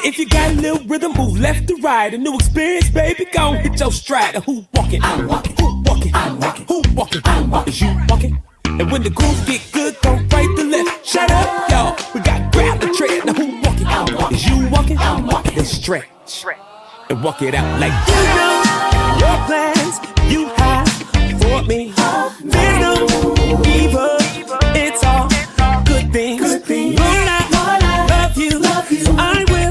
If you got a little rhythm, move left to right. A new experience, baby, gon' hit your stride. Who walking? I'm walking. Who walking? I'm walking. Who walking? I'm walking. Is you walking? And when the grooves get good, go right to left. Shut up, y'all. We got grab the tread. Now who walking? I'm walking. Is you walking? I'm walking. Then stretch and walk it out like you know your plans you have for me. There's no evil. It's all good things. Lord, I love you. So I will.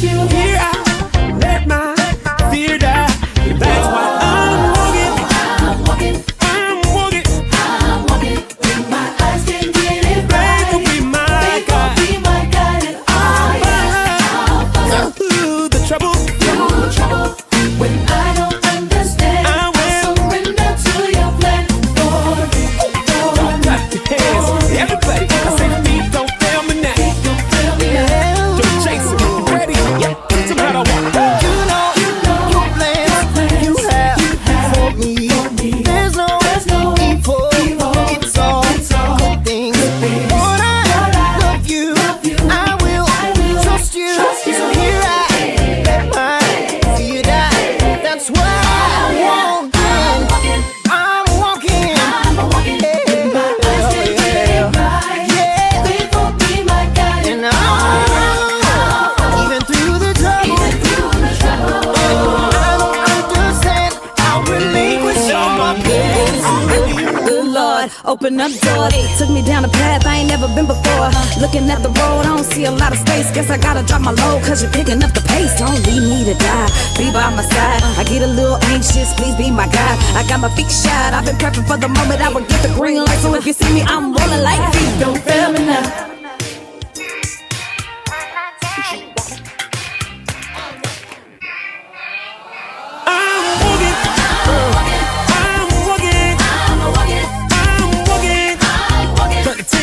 Here I let my fear die. That's why I'm walking. With my eyes can't get it right. They gon' be my guide. I'll follow through the trouble. When I don't understand, I will surrender to your plan for me. Clap your hands, everybody. I say the beat don't fail me now. Don't chase it. You ready? Somehow I walk. You know your plans you have for me. There's no evil. It's all good things. Lord, I love you. I will trust you. So here I let my fear die. That's why I'm walking. With my eyes can't get it right. They gon' be my guide. And even through the trouble. I don't understand. I'll relinquish all my plans. Good Lord, open up doors. Took me down a path I ain't never been before. Looking at the road, I don't see a lot of space. Guess I gotta drop my load, cause you're picking up the pace. Don't leave me to die, be by my side. I get a little anxious, please be my guide. I got my feet shot, I've been prepping for the moment I would get the green light. So if you see me, I'm rolling like feet. Don't fail me now.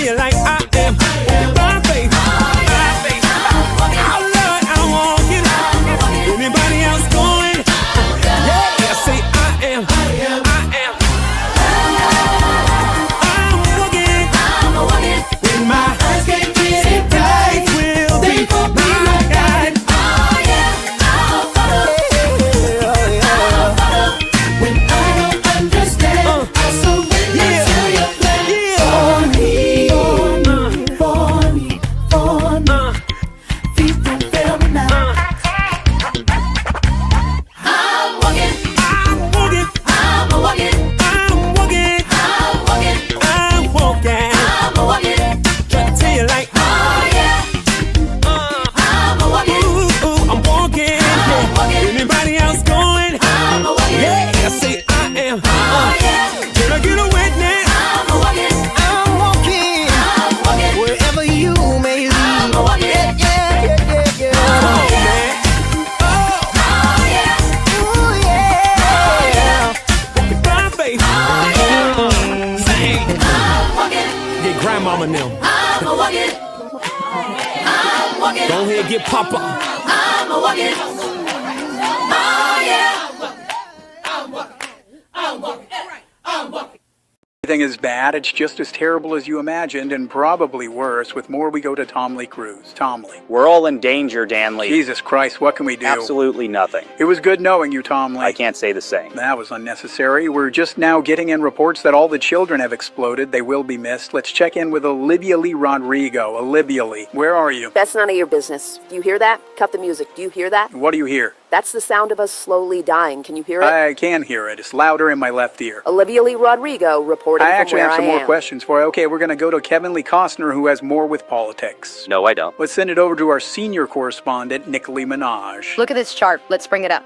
Like I am by faith. Oh Lord, I'm walking. Anybody else going? Yeah, say I am. I'm walking. When my eyes can't get it right, will be my guide. Oh yeah, I'll follow. When I don't understand, I surrender to your plan for me. Grandmama now. I'm a walking. Go ahead, get Papa. I'm a walking. Oh yeah. I'm walking. Everything is bad. It's just as terrible as you imagined, and probably worse. With more, we go to Tom Lee Cruz. Tom Lee. We're all in danger, Dan Lee. Jesus Christ, what can we do? Absolutely nothing. It was good knowing you, Tom Lee. I can't say the same. That was unnecessary. We're just now getting in reports that all the children have exploded. They will be missed. Let's check in with Olivia Lee Rodrigo. Olivia Lee, where are you? That's none of your business. Do you hear that? Cut the music. Do you hear that? What do you hear? That's the sound of us slowly dying. Can you hear it? I can hear it. It's louder in my left ear. Olivia Lee Rodrigo reporting I from actually where have some I more am. questions for you. Okay, we're going to go to Kevin Lee Costner, who has more with politics. No, I don't. Let's send it over to our senior correspondent, Nick Lee Minaj. Look at this chart. Let's bring it up.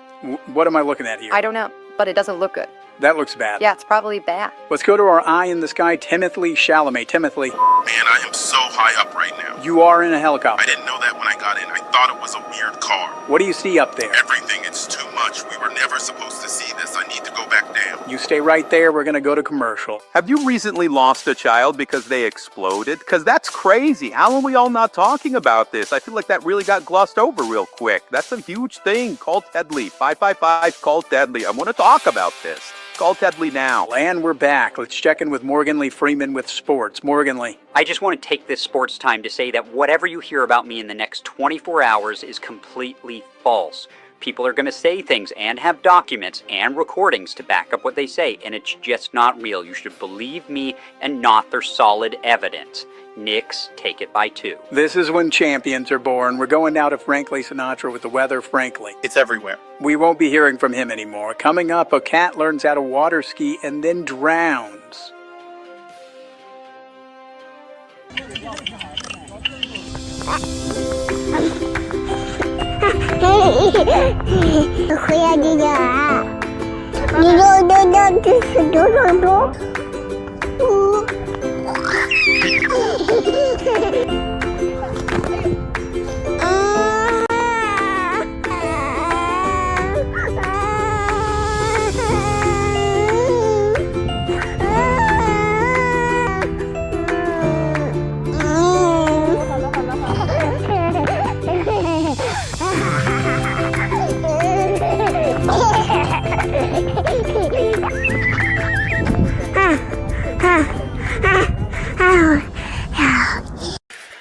What am I looking at here? I don't know, but it doesn't look good. That looks bad. Yeah, it's probably bad. Let's go to our eye in the sky, Timothy Chalamet. Timothy. Man, I am so high up right now. You are in a helicopter. I didn't know that when I got in. I thought it was a weird car. What do you see up there? Everything, it's too much. We were never supposed to see this. I need to go back down. You stay right there. We're going to go to commercial. Have you recently lost a child because they exploded? Because that's crazy. How are we all not talking about this? I feel like that really got glossed over real quick. That's a huge thing. Call Tedley. 555, call Tedley. I want to talk about this. Call Tedley now. And we're back. Let's check in with Morgan Lee Freeman with sports. Morgan Lee. I just want to take this sports time to say that whatever you hear about me in the next 24 hours is completely false. People are going to say things and have documents and recordings to back up what they say, and it's just not real. You should believe me and not their solid evidence. Knicks take it by 2. This is when champions are born. We're going now to Frankly Sinatra with the weather, Frankly. It's everywhere. We won't be hearing from him anymore. Coming up, a cat learns how to water ski and then drowns.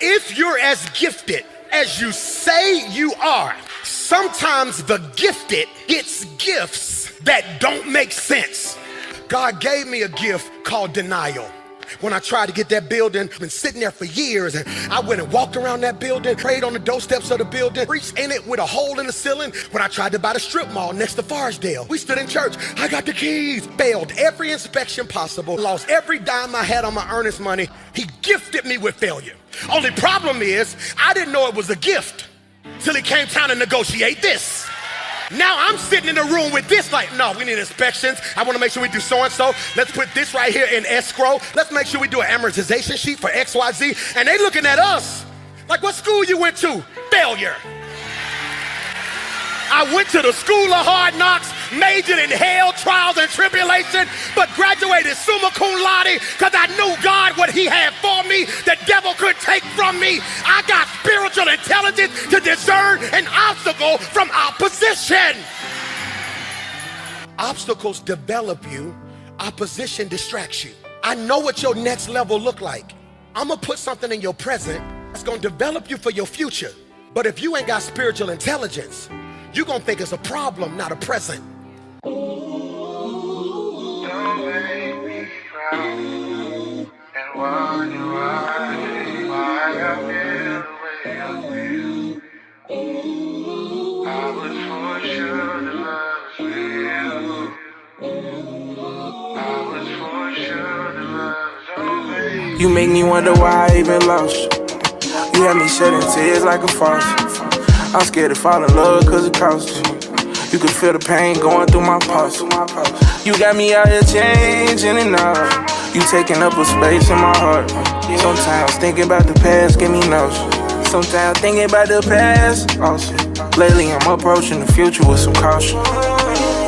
If you're as gifted as you say you are, sometimes the gifted gets gifts that don't make sense. God gave me a gift called denial. When I tried to get that building, I've been sitting there for years, and I went and walked around that building, prayed on the doorsteps of the building, preached in it with a hole in the ceiling. When I tried to buy the strip mall next to Forestdale, we stood in church. I got the keys, failed every inspection possible, lost every dime I had on my earnest money. He gifted me with failure. Only problem is, I didn't know it was a gift till it came time to negotiate this. Now I'm sitting in the room with this like, no, we need inspections. I want to make sure we do so-and-so. Let's put this right here in escrow. Let's make sure we do an amortization sheet for XYZ. And they looking at us like, what school you went to? Failure. I went to the school of hard knocks, majored in hell, trials, and tribulation, but graduated summa cum laude because I knew God, what he had for me, the devil couldn't take from me. I got spiritual intelligence to discern an obstacle from opposition. Obstacles develop you, opposition distracts you. I know what your next level look like. I'm gonna put something in your present that's gonna develop you for your future. But if you ain't got spiritual intelligence, you're gonna think it's a problem, not a present. Don't make me cry. And wonder why I feel the way I feel. I was for sure the love's real. I was for sure the love's real. You make me wonder why I even lost you. You had me shedding tears like a faucet. I'm scared to fall in love cause it costs you. You can feel the pain going through my pulse. You got me out here changing and out. You taking up a space in my heart. Sometimes thinking about the past give me nausea. Sometimes thinking about the past also. Lately I'm approaching the future with some caution.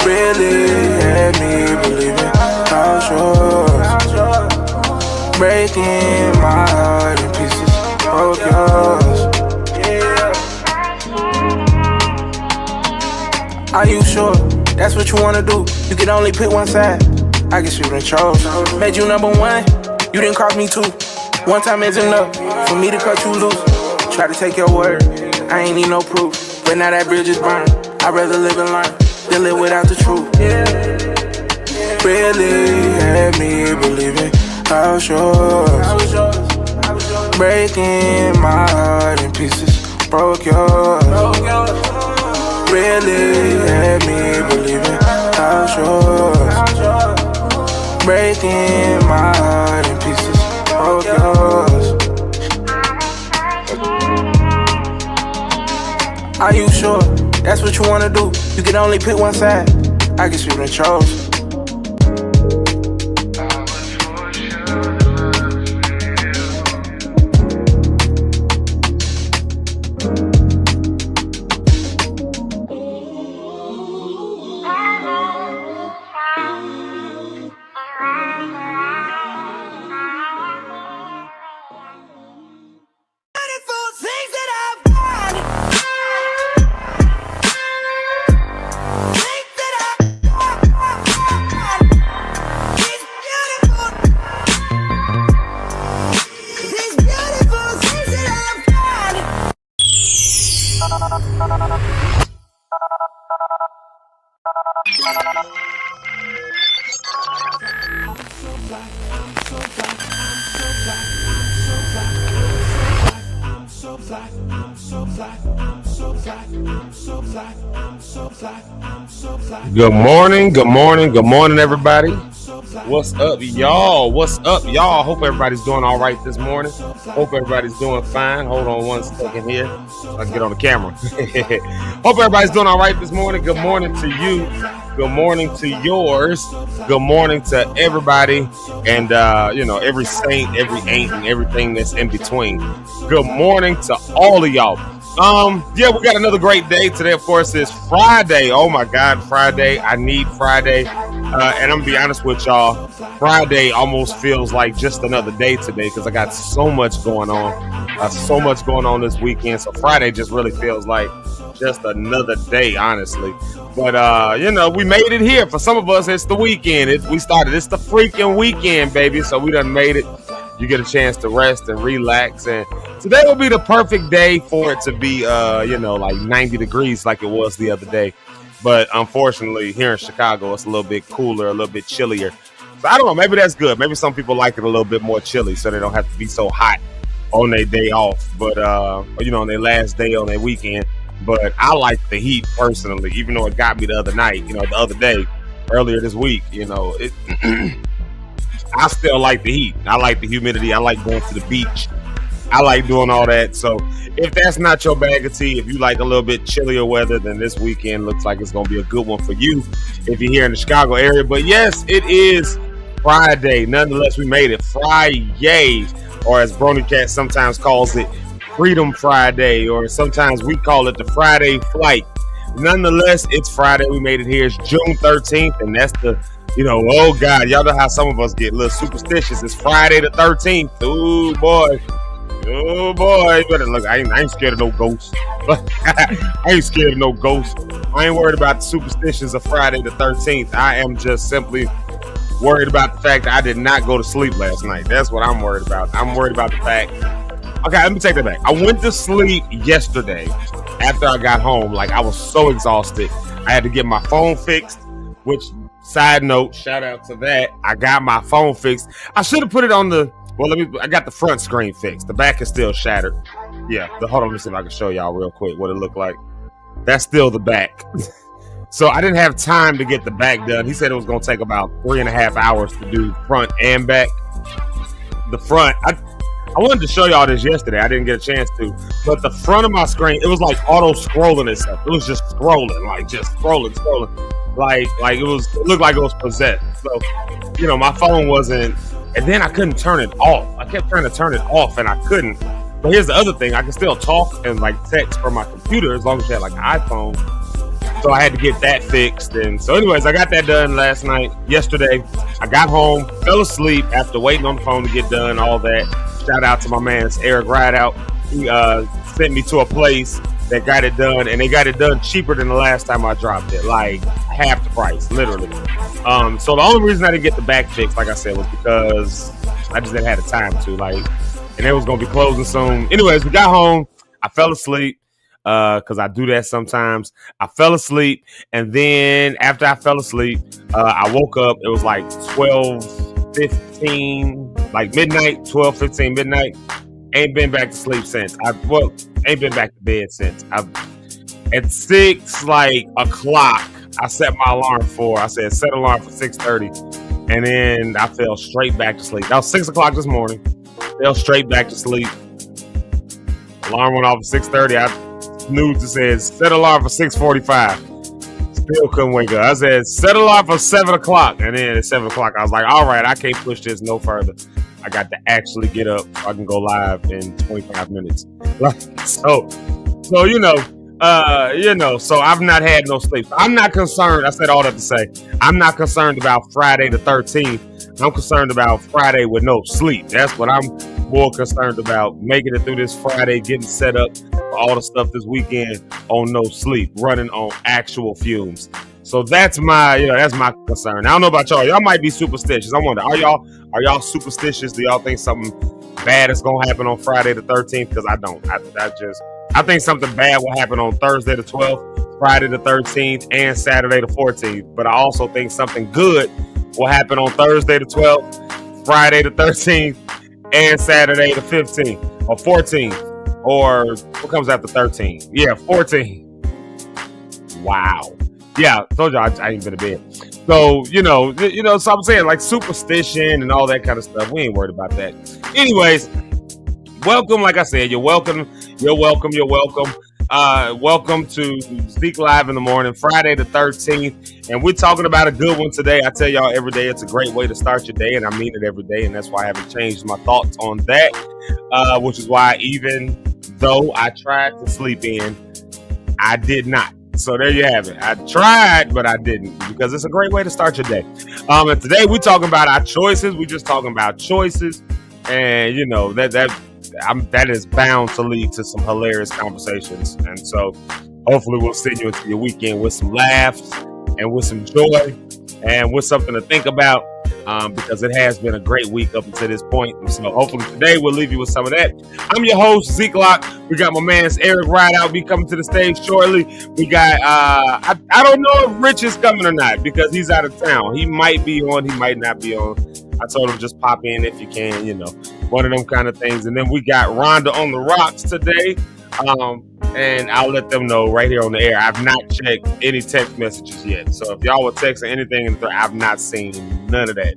Really had me believing I was yours. Breaking my heart in pieces, broke yours. Are you sure that's what you wanna do? You can only pick one side. I guess you done chose. Made you number one, you didn't cross me too. One time is enough for me to cut you loose. Try to take your word, I ain't need no proof. But now that bridge is burned, I'd rather live and learn than live without the truth. Really had me believing I was yours. Breaking my heart in pieces, broke yours. Really had me believing I was yours. Breaking my heart in pieces, broke yours. Are you sure that's what you wanna do? You can only pick one side. I guess you done chose. Good morning, good morning, good morning, everybody. What's up, y'all? What's up, y'all? Hope everybody's doing all right this morning. Hope everybody's doing fine. Hold on one second here so I can get on the camera. Hope everybody's doing all right this morning. Good morning to you. Good morning to yours. Good morning to everybody. And, every saint, every ain't, and everything that's in between. Good morning to all of y'all. We got another great day today. Of course, it's Friday. Oh my God, Friday. I need Friday. And I'm gonna be honest with y'all. Friday almost feels like just another day today because I got so much going on. So much going on this weekend. So Friday just really feels like just another day, honestly. But we made it here. For some of us, it's the weekend. It's the freaking weekend, baby. So we done made it. You get a chance to rest and relax, and today will be the perfect day for it to be, like 90 degrees like it was the other day. But unfortunately, here in Chicago, it's a little bit cooler, a little bit chillier. So I don't know, maybe that's good. Maybe some people like it a little bit more chilly so they don't have to be so hot on their day off, but on their last day on their weekend. But I like the heat personally, even though it got me the other night, the other day, earlier this week, I still like the heat. I like the humidity. I like going to the beach. I like doing all that. So if that's not your bag of tea, if you like a little bit chillier weather, then this weekend looks like it's going to be a good one for you if you're here in the Chicago area. But yes, it is Friday. Nonetheless, we made it Friday, or as Brony Cat sometimes calls it, Freedom Friday, or sometimes we call it the Friday flight. Nonetheless, it's Friday. We made it here. It's June 13th, and that's the oh God, y'all know how some of us get a little superstitious. It's Friday the 13th. Oh boy. You better look. I ain't scared of no ghosts. I ain't scared of no ghosts. I ain't worried about the superstitions of Friday the 13th. I am just simply worried about the fact that I did not go to sleep last night. That's what I'm worried about. I'm worried about the fact. Okay, let me take that back. I went to sleep yesterday after I got home. Like, I was so exhausted. I had to get my phone fixed, which, side note, shout out to that. I got my phone fixed. I should have put it on I got the front screen fixed. The back is still shattered. Yeah, hold on, let me see if I can show y'all real quick what it looked like. That's still the back. So I didn't have time to get the back done. He said it was going to take about 3.5 hours to do front and back. The front, I wanted to show y'all this yesterday. I didn't get a chance to. But the front of my screen, it was like auto-scrolling and stuff. It was just scrolling, like just scrolling. Like it looked like it was possessed. So, my phone wasn't, and then I couldn't turn it off. I kept trying to turn it off and I couldn't. But here's the other thing. I can still talk and like text from my computer as long as you had like an iPhone. So I had to get that fixed. And so anyways, I got that done yesterday. I got home, fell asleep after waiting on the phone to get done, all that. Shout out to my man, Eric Rideout. He sent me to a place that got it done, and they got it done cheaper than the last time I dropped it, like half the price, literally. So the only reason I didn't get the back fixed, like I said, was because I just didn't have the time to, and it was going to be closing soon. Anyways, we got home. I fell asleep because I do that sometimes. I fell asleep, and then after I fell asleep, I woke up. It was like 12:15, like midnight, 12:15, midnight. Ain't been back to sleep since. Ain't been back to bed since. At 6 o'clock, I set my alarm for. I said set alarm for 6:30, and then I fell straight back to sleep. That was 6 o'clock this morning. Fell straight back to sleep. Alarm went off at 6:30. I snoozed. It says set alarm for 6:45. Still couldn't wake up. I said set alarm for 7 o'clock, and then at 7 o'clock, I was like, all right, I can't push this no further. I got to actually get up so I can go live in 25 minutes. So I've not had no sleep. I'm not concerned. I said all that to say, I'm not concerned about Friday the 13th. I'm concerned about Friday with no sleep. That's what I'm more concerned about, making it through this Friday, getting set up for all the stuff this weekend on no sleep, running on actual fumes. So that's my concern. I don't know about y'all. Y'all might be superstitious. I wonder, are y'all superstitious? Do y'all think something bad is gonna happen on Friday the 13th? Because I don't. I think something bad will happen on Thursday the 12th, Friday the 13th, and Saturday the 14th. But I also think something good will happen on Thursday the 12th, Friday the 13th and Saturday the 15th or 14th, or what comes after 13? Yeah, 14. Wow. Yeah, told you I ain't been to bed. So, so I'm saying like superstition and all that kind of stuff. We ain't worried about that. Anyways, welcome. Like I said, you're welcome. You're welcome. You're welcome. Welcome to Speak Live in the Morning, Friday the 13th. And we're talking about a good one today. I tell y'all every day it's a great way to start your day, and I mean it every day. And that's why I haven't changed my thoughts on that, which is why even though I tried to sleep in, I did not. So there you have it. I tried, but I didn't, because it's a great way to start your day. And today we're talking about our choices. We're just talking about choices, and that is bound to lead to some hilarious conversations. And so hopefully we'll send you into your weekend with some laughs and with some joy and with something to think about, because it has been a great week up until this point. And so hopefully today we'll leave you with some of that. I'm your host, Zeke Locke. We got my man Eric Rideout be coming to the stage shortly. We got I don't know if Rich is coming or not, because he's out of town. He might be on, he might not be on. I told him just pop in if you can, one of them kind of things. And then we got Rhonda on the rocks today. And I'll let them know right here on the air. I've not checked any text messages yet. So if y'all were texting anything, I've not seen none of that,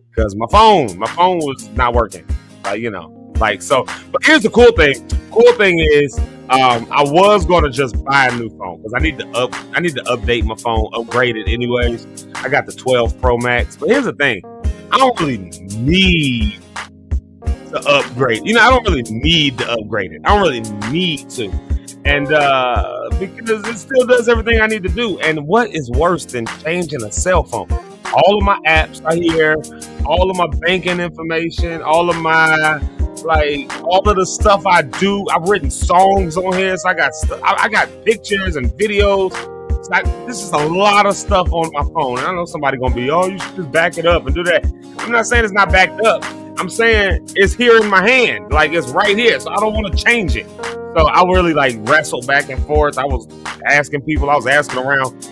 because my phone was not working. So. But here's the cool thing. Cool thing is, I was gonna just buy a new phone, because I need to update my phone, upgrade it anyways. I got the 12 Pro Max. But here's the thing. I don't really need to upgrade. I don't really need to upgrade it. I don't really need to. And because it still does everything I need to do. And what is worse than changing a cell phone? All of my apps are here. All of my banking information. All of my, all of the stuff I do. I've written songs on here. So I got pictures and videos. This is a lot of stuff on my phone. And I know somebody going to be, you should just back it up and do that. I'm not saying it's not backed up. I'm saying it's here in my hand. It's right here. So I don't want to change it. So I really wrestled back and forth. I was asking people, I was asking around,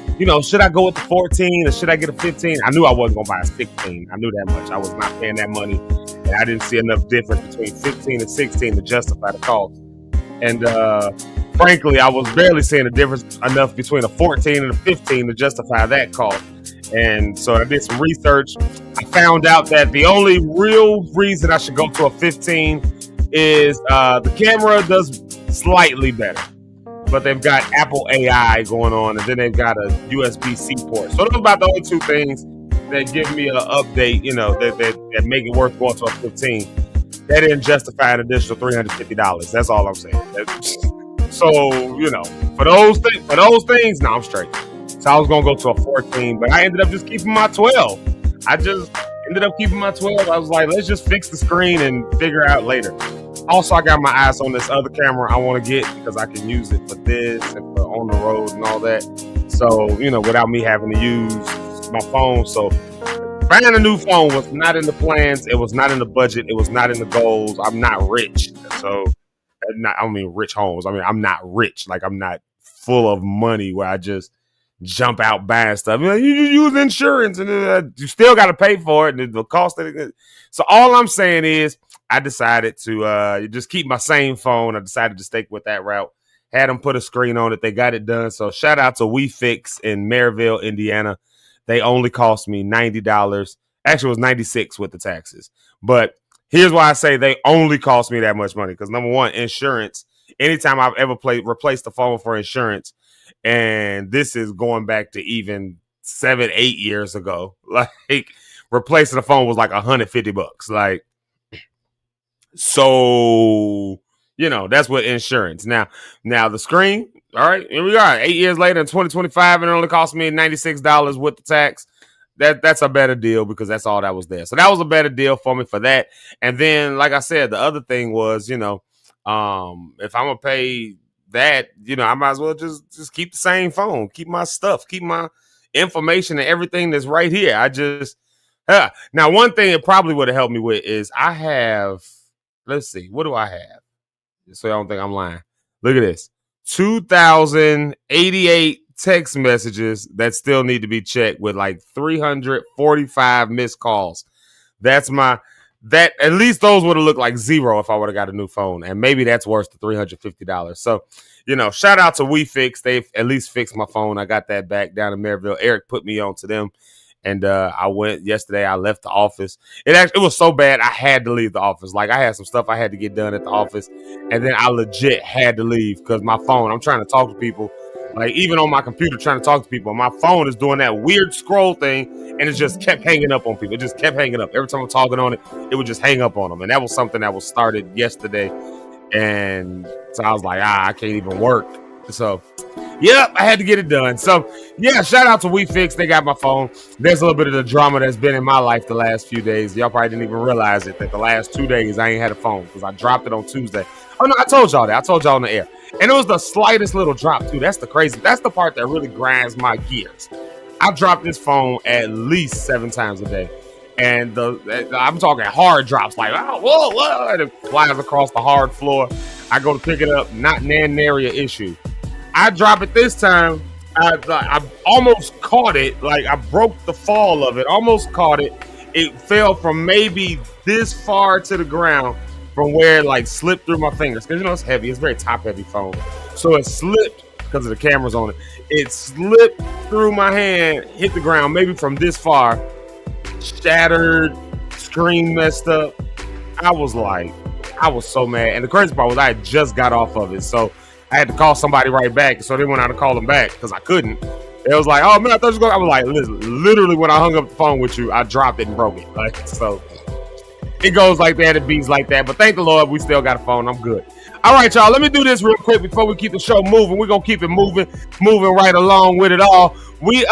should I go with the 14 or should I get a 15? I knew I wasn't going to buy a 16. I knew that much. I was not paying that money. And I didn't see enough difference between 15 and 16 to justify the cost. And frankly, I was barely seeing a difference enough between a 14 and a 15 to justify that cost. And so I did some research. I found out that the only real reason I should go to a 15 is the camera does slightly better, but they've got Apple AI going on, and then they've got a USB-C port. So those are about the only two things that give me an update, that make it worth going to a 15. That didn't justify an additional $350. That's all I'm saying. So, for those things, no, I'm straight. So I was going to go to a 14, but I ended up just keeping my 12. I just ended up keeping my 12. I was like, let's just fix the screen and figure out later. Also, I got my eyes on this other camera I want to get, because I can use it for this and for on the road and all that. So, without me having to use my phone. So buying a new phone was not in the plans. It was not in the budget. It was not in the goals. I'm not rich. So Rich Holmes. I'm not rich. I'm not full of money where I just jump out buying stuff. You use insurance, and you still got to pay for it, and the cost of it. So all I'm saying is, I decided to just keep my same phone. I decided to stick with that route. Had them put a screen on it. They got it done. So shout out to WeFix in Maryville, Indiana. They only cost me $90. Actually, it was $96 with the taxes. But here's why I say they only cost me that much money. Because number one, insurance. Anytime I've ever replaced the phone for insurance, and this is going back to even 7-8 years ago, replacing the phone was $150. So, that's what insurance. Now the screen, all right, here we are, 8 years later in 2025, and it only cost me $96 with the tax. That's a better deal, because that's all that was there. So that was a better deal for me for that. And then, like I said, the other thing was, if I'm gonna pay that, I might as well just keep the same phone, keep my stuff, keep my information and everything that's right here. Now, one thing it probably would have helped me with is I have, let's see, what do I have? So I don't think I'm lying. Look at this. 2,088 text messages that still need to be checked with 345 missed calls. That's my that at least those would have looked like zero if I would have got a new phone, and maybe that's worse than $350. So, shout out to WeFix. They've at least fixed my phone. I got that back down in Maryville. Eric put me on to them, and I went yesterday. I left the office. It was so bad I had to leave the office. Like, I had some stuff I had to get done at the office, and then I legit had to leave because my phone. I'm trying to talk to people. Like, even on my computer, trying to talk to people, my phone is doing that weird scroll thing, and it just kept hanging up on people. It just kept hanging up. Every time I'm talking on it, it would just hang up on them. And that was something that was started yesterday. And so I was like, I can't even work. So, yep, I had to get it done. So, yeah, shout out to WeFix. They got my phone. There's a little bit of the drama that's been in my life the last few days. Y'all probably didn't even realize it, that the last 2 days I ain't had a phone because I dropped it on Tuesday. Oh, no, I told y'all that. I told y'all on the air. And it was the slightest little drop, too. That's the part that really grinds my gears. I dropped this phone at least 7 times a day. And I'm talking hard drops, like, oh, whoa, and it flies across the hard floor. I go to pick it up, not nary an issue. I drop it this time. I almost caught it. Like, I broke the fall of it, almost caught it. It fell from maybe this far to the ground from where it like slipped through my fingers. Because, it's heavy. It's a very top-heavy phone. So it slipped because of the cameras on it. It slipped through my hand, hit the ground, maybe from this far, shattered, screen messed up. I was so mad. And the crazy part was I had just got off of it. So I had to call somebody right back. So they went out to call them back because I couldn't. It was like, oh man, I thought you were going. I was like, literally when I hung up the phone with you, I dropped it and broke it. Like, so it goes like that. It beats like that. But thank the Lord, we still got a phone. I'm good. All right, y'all. Let me do this real quick before we keep the show moving. We're gonna keep it moving right along with it all. We've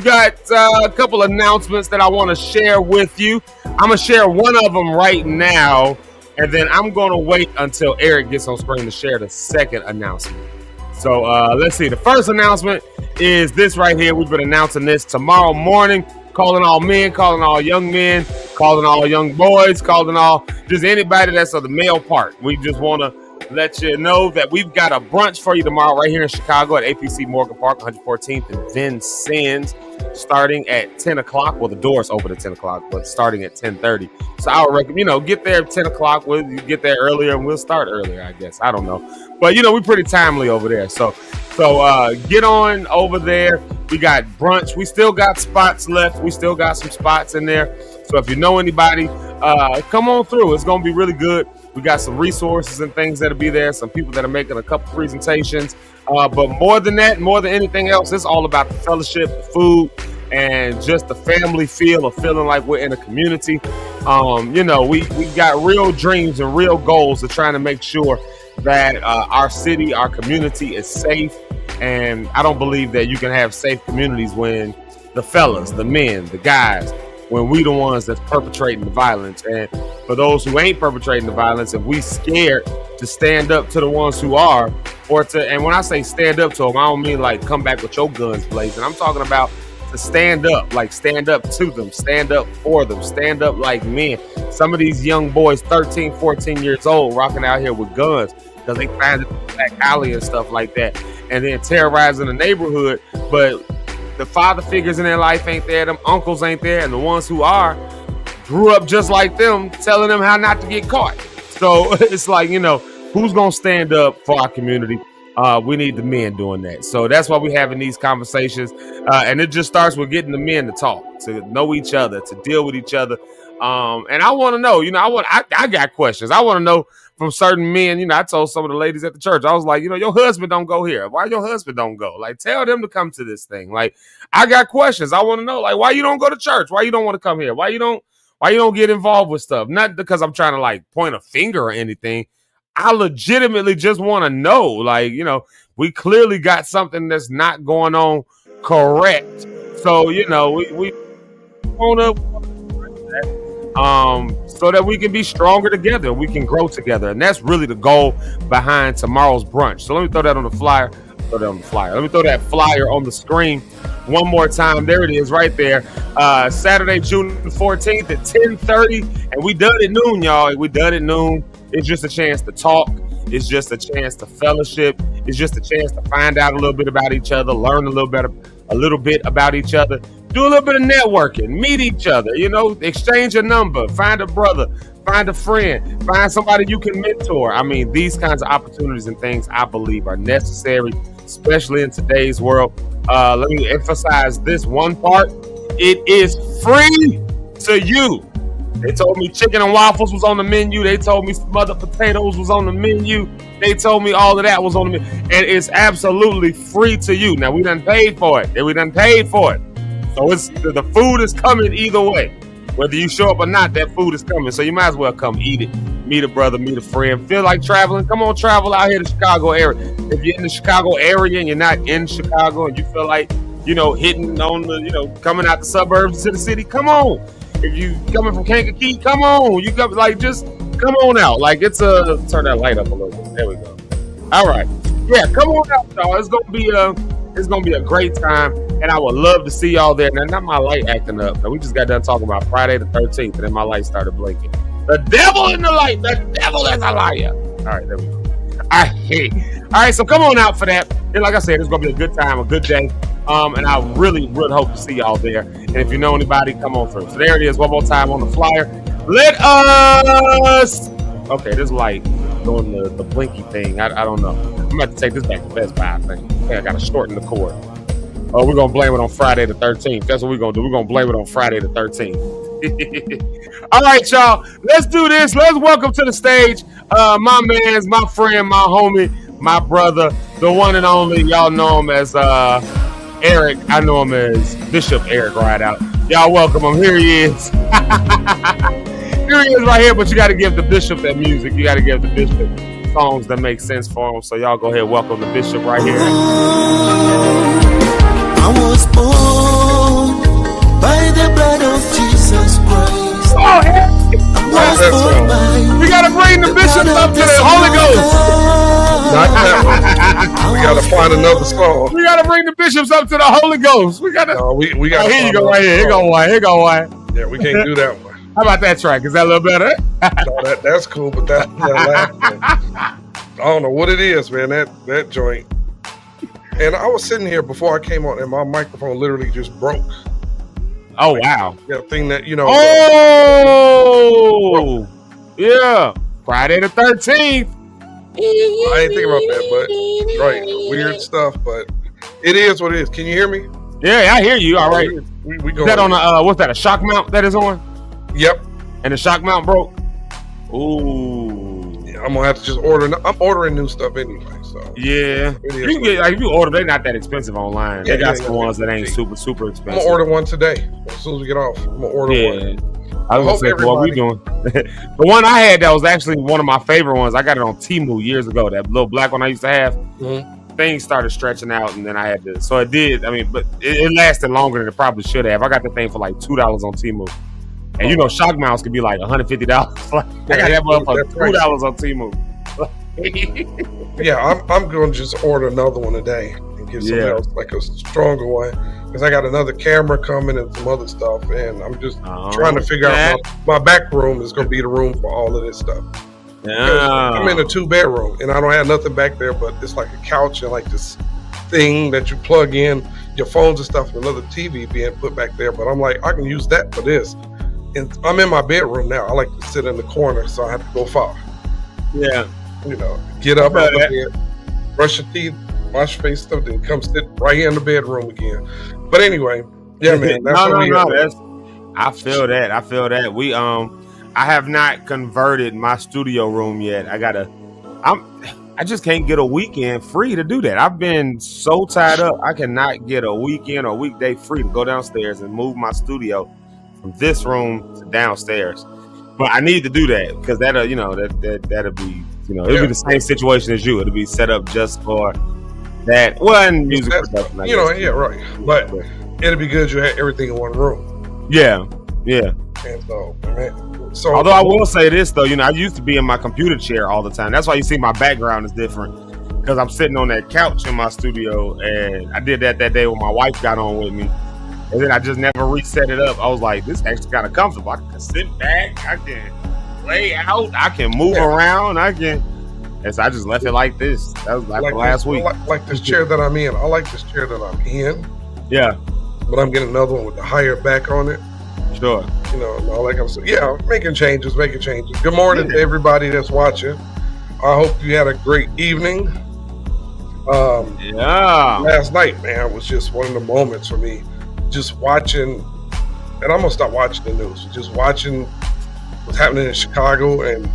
got a couple announcements that I want to share with you. I'm gonna share one of them right now, and then I'm gonna wait until Eric gets on screen to share the second announcement. So let's see. The first announcement is this right here. We've been announcing this tomorrow morning. Calling all men, calling all young men, calling all young boys, calling all just anybody that's of the male part. We just want to let you know that we've got a brunch for you tomorrow right here in Chicago at APC Morgan Park, 114th and Vincennes, starting at 10 o'clock. Well, the doors open at 10 o'clock, but starting at 10:30. So I would recommend, get there at 10 o'clock. We'll get there earlier and we'll start earlier, I guess. I don't know. But, we're pretty timely over there. So get on over there. We got brunch. We still got spots left. We still got some spots in there. So if you know anybody, come on through. It's going to be really good. We got some resources and things that'll be there. Some people that are making a couple presentations. But more than that, more than anything else, it's all about the fellowship, the food, and just the family feel of feeling like we're in a community. We got real dreams and real goals of trying to make sure that our city, our community is safe. And I don't believe that you can have safe communities when the fellas, the men, the guys, when we the ones that's perpetrating the violence. And for those who ain't perpetrating the violence, if we scared to stand up to the ones who are, and when I say stand up to them, I don't mean like come back with your guns blazing. I'm talking about to stand up, like stand up to them, stand up for them, stand up like men. Some of these young boys, 13, 14 years old, rocking out here with guns because they find it in the back alley and stuff like that, and then terrorizing the neighborhood. But the father figures in their life ain't there, them uncles ain't there, and the ones who are grew up just like them, telling them how not to get caught. So it's like, who's gonna stand up for our community? We need the men doing that. So that's why we're having these conversations. And it just starts with getting the men to talk, to know each other, to deal with each other. And I want to know, I got questions. I want to know from certain men. I told some of the ladies at the church, I was like, your husband don't go here. Why your husband don't go? Like, tell them to come to this thing. Like, I got questions. I want to know, like, why you don't go to church? Why you don't want to come here? Why you don't get involved with stuff? Not because I'm trying to like point a finger or anything. I legitimately just want to know, like, we clearly got something that's not going on correct. So, we want to, so that we can be stronger together. We can grow together. And that's really the goal behind tomorrow's brunch. So let me throw that on the flyer. Let me throw that flyer on the screen one more time. There it is right there. Saturday, June 14th at 10:30. And we done at noon, y'all. We done at noon. It's just a chance to talk. It's just a chance to fellowship. It's just a chance to find out a little bit about each other, learn a little bit about each other. Do a little bit of networking, meet each other, exchange a number, find a brother, find a friend, find somebody you can mentor. I mean, these kinds of opportunities and things I believe are necessary, especially in today's world. Let me emphasize this one part. It is free to you. They told me chicken and waffles was on the menu. They told me smothered potatoes was on the menu. They told me all of that was on the menu. And it's absolutely free to you. Now, we done paid for it. So the food is coming either way. Whether you show up or not, that food is coming. So you might as well come eat it. Meet a brother, meet a friend. Feel like traveling? Come on, travel out here to the Chicago area. If you're in the Chicago area and you're not in Chicago and you feel like, hitting on the, coming out the suburbs to the city, come on. If you coming from Kankakee, come on. You come just come on out. Like turn that light up a little bit. There we go. All right. Yeah, come on out, y'all. It's gonna be a great time, and I would love to see y'all there. Now, not my light acting up. Now, we just got done talking about Friday the 13th, and then my light started blinking. The devil in the light. The devil is a liar. All right, there we go. All right, so come on out for that. And like I said, it's gonna be a good time, a good day. And I really would hope to see y'all there. And if you know anybody, come on through. So there it is, one more time on the flyer. Let us. Okay, this light doing the blinky thing. I don't know. I'm about to take this back to Best Buy, I think. I gotta shorten the cord. Oh, we're gonna blame it on Friday the 13th. That's what we're gonna do. We're gonna blame it on Friday the 13th. All right, y'all. Let's do this. Let's welcome to the stage my man's, my friend, my homie, my brother, the one and only. Y'all know him as Eric. I know him as Bishop Eric Rideout. Y'all welcome him. Here he is. Here he is right here, but you got to give the Bishop that music. You got to give the Bishop songs that make sense for him. So y'all go ahead, welcome the Bishop right here. I was born by the blood of Jesus Christ. Oh, we got to bring the Bishop up to the Holy Ghost. We gotta find another song. We gotta bring the bishops up to the Holy Ghost. We gotta. No, we gotta. Here you go, right here. Here go one. Yeah, we can't do that one. How about that track? Is that a little better? No, that's cool, but that last one, I don't know what it is, man. That joint. And I was sitting here before I came on, and my microphone literally just broke. Oh wow! That thing that Oh, yeah. Friday the 13th. I ain't thinking about that, but right, weird stuff. But it is what it is. Can you hear me? Yeah, I hear you. All right. We go. Is that on a what's that? A shock mount that is on? Yep. And the shock mount broke. Ooh. Yeah, I'm gonna have to just order. I'm ordering new stuff anyway. So yeah, you can get if you order. They're not that expensive online. Yeah, they got some ones that ain't super expensive. I'm gonna order one today as soon as we get off. I'm gonna order one. I was gonna say, what we doing? The one I had that was actually one of my favorite ones. I got it on Temu years ago. That little black one I used to have. Mm-hmm. Things started stretching out, and then I had to. So it did. I mean, but it lasted longer than it probably should have. I got the thing for like $2 on Temu, and shock mounts could be like $150. I got that one for $2 on Temu. Yeah, I'm going to just order another one today and get something else, like a stronger one, because I got another camera coming and some other stuff, and I'm just trying to figure out my back room is going to be the room for all of this stuff. I'm in a 2-bedroom, and I don't have nothing back there, but it's like a couch and like this thing that you plug in your phones and stuff, and another TV being put back there. But I'm like, I can use that for this. And I'm in my bedroom now. I like to sit in the corner, so I have to go far. Yeah. Get up out of bed, brush your teeth, wash your face, stuff, then come sit right here in the bedroom again. But anyway, yeah, man. That's I feel that. We I have not converted my studio room yet. I just can't get a weekend free to do that. I've been so tied up. I cannot get a weekend or weekday free to go downstairs and move my studio from this room to downstairs. But I need to do that because that'll be, it'll be the same situation as you. It'll be set up just for that one music production. Right. But it'll be good you have everything in one room. Yeah. And so, man. So, although I will say this though, I used to be in my computer chair all the time. That's why you see my background is different because I'm sitting on that couch in my studio, and I did that day when my wife got on with me, and then I just never reset it up. I was like, this is actually kind of comfortable. I can sit back, I can lay out, I can move around, and so I just left it like this. That was like last week. Like this chair that I'm in. I like this chair that I'm in. Yeah. but I'm getting another one with the higher back on it. Sure. You know, and all that kind of stuff. Yeah, making changes. Good morning to everybody that's watching. I hope you had a great evening. Last night, man, was just one of the moments for me. Just watching, and I'm gonna stop watching the news. Just watching what's happening in Chicago and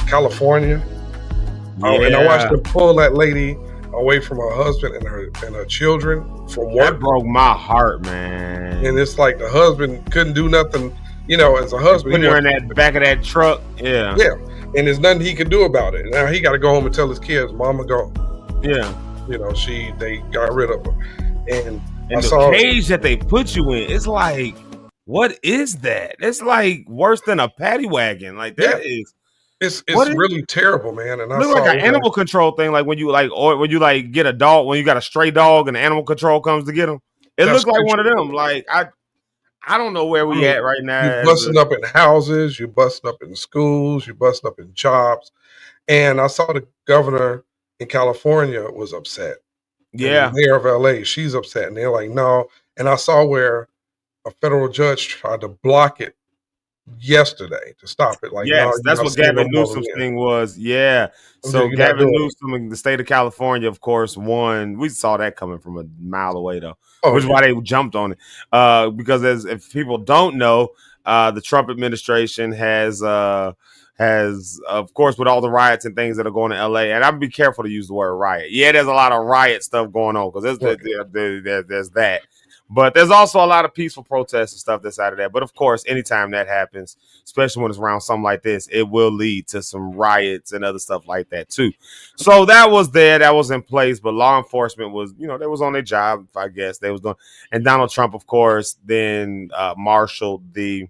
California. And I watched them pull that lady away from her husband and her children from work. That broke my heart, man. And it's like the husband couldn't do nothing, you know, as a husband. Put her in that back of that truck. Yeah. Yeah. And there's nothing he can do about it. Now he got to go home and tell his kids, "Mama gone." Yeah. You know, they got rid of her. And I the saw cage that they put you in, it's like, what is that? It's like worse than a paddy wagon. Like that is. It's really terrible, man. And I look saw like an animal control thing, like when you get a dog, when you got a stray dog and the animal control comes to get them. It looks like one of them. Like I don't know where we at right now. You're busting up in houses, you're busting up in schools, you're busting up in jobs. And I saw the governor in California was upset. Yeah. And the mayor of LA, she's upset. And they're like, no. And I saw where a federal judge tried to block it yesterday to stop it. Like, yes, no, that's what Gavin Newsom's thing was. Yeah. So Gavin Newsom in the state of California, of course, won. We saw that coming from a mile away, though, which is why they jumped on it. Because if people don't know, the Trump administration has, of course, with all the riots and things that are going to LA, and I'd be careful to use the word riot. Yeah, there's a lot of riot stuff going on because there's that. But there's also a lot of peaceful protests and stuff that's out of that. But of course, anytime that happens, especially when it's around something like this, it will lead to some riots and other stuff like that too. So that was there, that was in place. But law enforcement was, they was on their job, I guess they was doing. And Donald Trump, of course, then marshaled the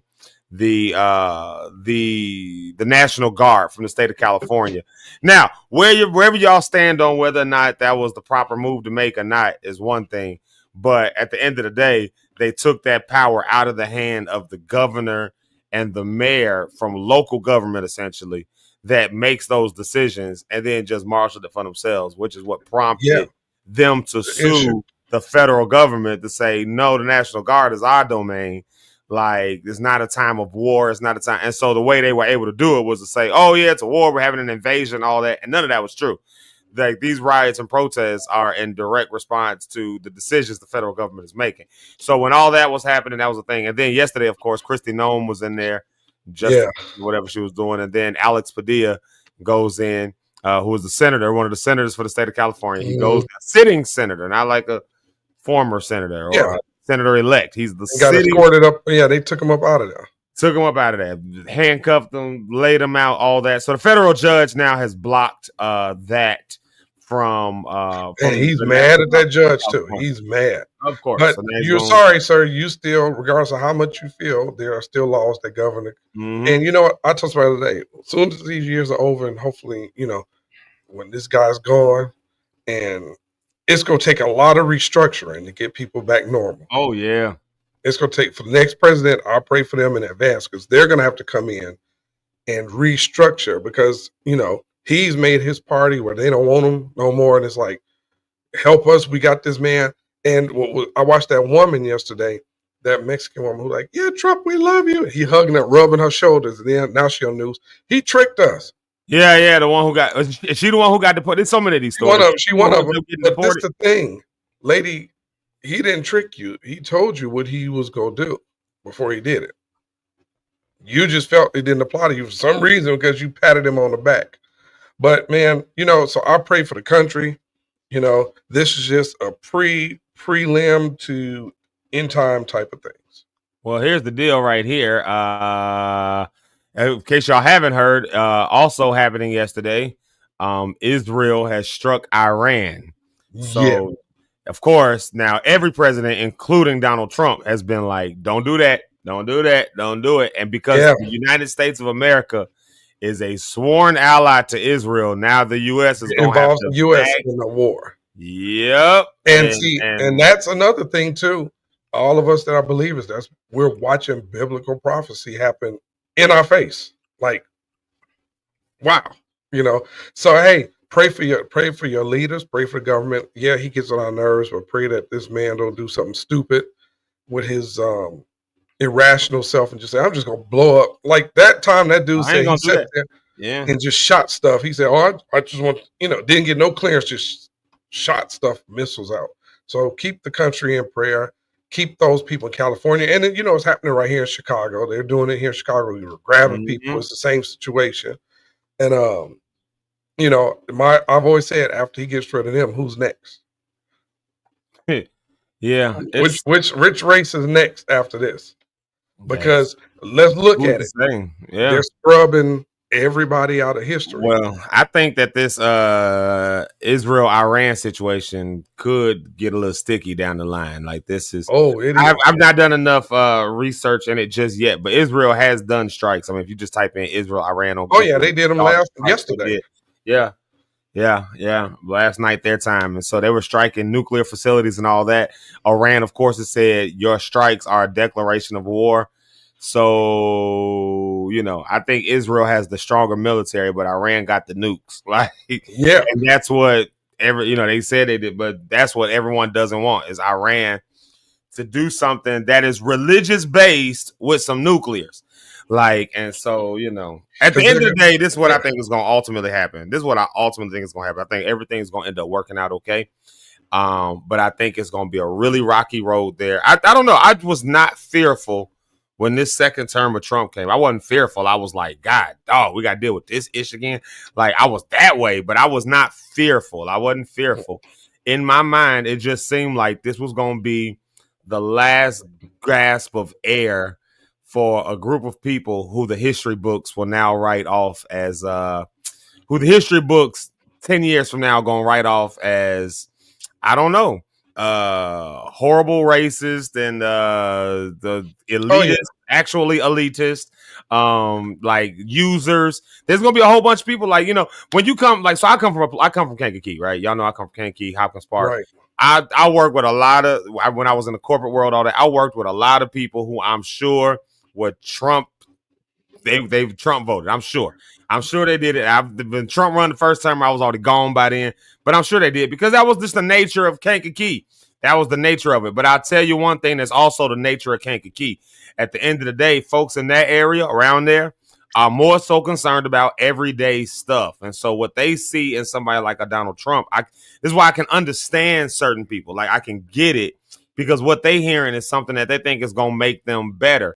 National Guard from the state of California. Now, wherever y'all stand on whether or not that was the proper move to make or not is one thing. But at the end of the day, they took that power out of the hand of the governor and the mayor from local government, essentially, that makes those decisions and then just marshaled it for themselves, which is what prompted them to sue the federal government to say, no, the National Guard is our domain. Like, it's not a time of war. It's not a time. And so the way they were able to do it was to say, oh, yeah, it's a war. We're having an invasion, all that. And none of that was true. Like, these riots and protests are in direct response to the decisions the federal government is making. So when all that was happening, that was a thing. And then yesterday, of course, Kristi Noem was in there, just whatever she was doing. And then Alex Padilla goes in, who is the senator, one of the senators for the state of California. He goes, sitting senator, not like a former senator or a senator-elect. He's the got escorted up. Yeah, they took him up out of there. Took him up out of there, handcuffed him, laid him out, all that. So the federal judge now has blocked that from and he's mad at that judge too. He's mad, of course. But you're sorry, sir. You still, regardless of how much you feel, there are still laws that govern it. And you know what? I told somebody today, as soon as these years are over, and hopefully, when this guy's gone, and it's gonna take a lot of restructuring to get people back normal. Oh yeah. It's gonna take, for the next president, I'll pray for them in advance because they're gonna have to come in and restructure because he's made his party where they don't want him no more. And it's like, help us. We got this man. And I watched that woman yesterday, that Mexican woman who like, yeah, Trump, we love you. He hugging her, rubbing her shoulders. And then now she on news. He tricked us. Yeah. The one who got, is she the one who got deported? There's so many of these stories. She one of them. But that's the thing. Lady, he didn't trick you. He told you what he was going to do before he did it. You just felt it didn't apply to you for some reason because you patted him on the back. But man, so I pray for the country. This is just a prelim to end time type of things. Well, here's the deal right here. In case y'all haven't heard, also happening yesterday, Israel has struck Iran. So, of course, now every president, including Donald Trump, has been like, don't do that. Don't do that. Don't do it. And because the United States of America is a sworn ally to Israel, now the U.S. is going to have to the U.S. in the war. Yep. And that's another thing too. All of us that are believers, we're watching biblical prophecy happen in our face. Like, wow. So hey, pray for your leaders, pray for the government. Yeah, he gets on our nerves, but pray that this man don't do something stupid with his irrational self and just say, I'm just gonna blow up. Like that time that dude I said ain't he gonna do sat that. there Yeah. and just shot stuff. He said, "Oh, I just want, didn't get no clearance, just shot stuff, missiles out." So keep the country in prayer. Keep those people in California, and then it's happening right here in Chicago. They're doing it here in Chicago. We were grabbing people. It's the same situation, and I've always said after he gets rid of them, who's next? Yeah, Which rich race is next after this? Because let's look at it. Yeah. They're scrubbing everybody out of history. Well, I think that this Israel-Iran situation could get a little sticky down the line. Like this is, I've not done enough research in it just yet, but Israel has done strikes. I mean, if you just type in Israel-Iran on Google, they did them yesterday. Yeah. Last night their time, and so they were striking nuclear facilities and all that. Iran, of course, has said your strikes are a declaration of war. So, I think Israel has the stronger military, but Iran got the nukes. And that's what they said they did, but that's what everyone doesn't want is Iran to do something that is religious based with some nuclears. And so, at the end of the day, this is what I think is going to ultimately happen. This is what I ultimately think is going to happen. I think everything's going to end up working out okay. But I think it's going to be a really rocky road there. I don't know. I was not fearful when this second term of Trump came. I wasn't fearful. I was like, God, we got to deal with this ish again. I was that way, but I was not fearful. I wasn't fearful. In my mind, it just seemed like this was going to be the last gasp of air for a group of people who the history books will now write off as, who the history books 10 years from now going to write off as, I don't know, horrible racist and the elitist, actually elitist, users. There's gonna be a whole bunch of people when you come so I come from Kankakee, right? Y'all know I come from Kankakee, Hopkins Park. Right. I work with a lot of when I was in the corporate world, all that. I worked with a lot of people who I'm sure were Trump. They've Trump voted. I'm sure they did it. When Trump run the first time, I was already gone by then. But I'm sure they did because that was just the nature of Kankakee. That was the nature of it. But I'll tell you one thing that's also the nature of Kankakee. At the end of the day, folks in that area around there are more so concerned about everyday stuff. And so what they see in somebody like a Donald Trump, this is why I can understand certain people. I can get it because what they hearing is something that they think is going to make them better.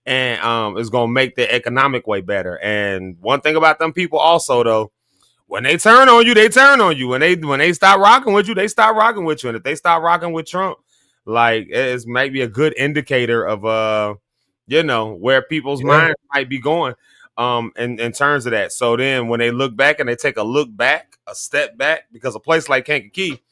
And is going to make their economic way better. And one thing about them people also, though, when they turn on you, they turn on you. When they stop rocking with you, they stop rocking with you. And if they stop rocking with Trump, it's maybe a good indicator of where people's minds might be going in terms of that. So then when they look back and they take a step back, because a place like Kankakee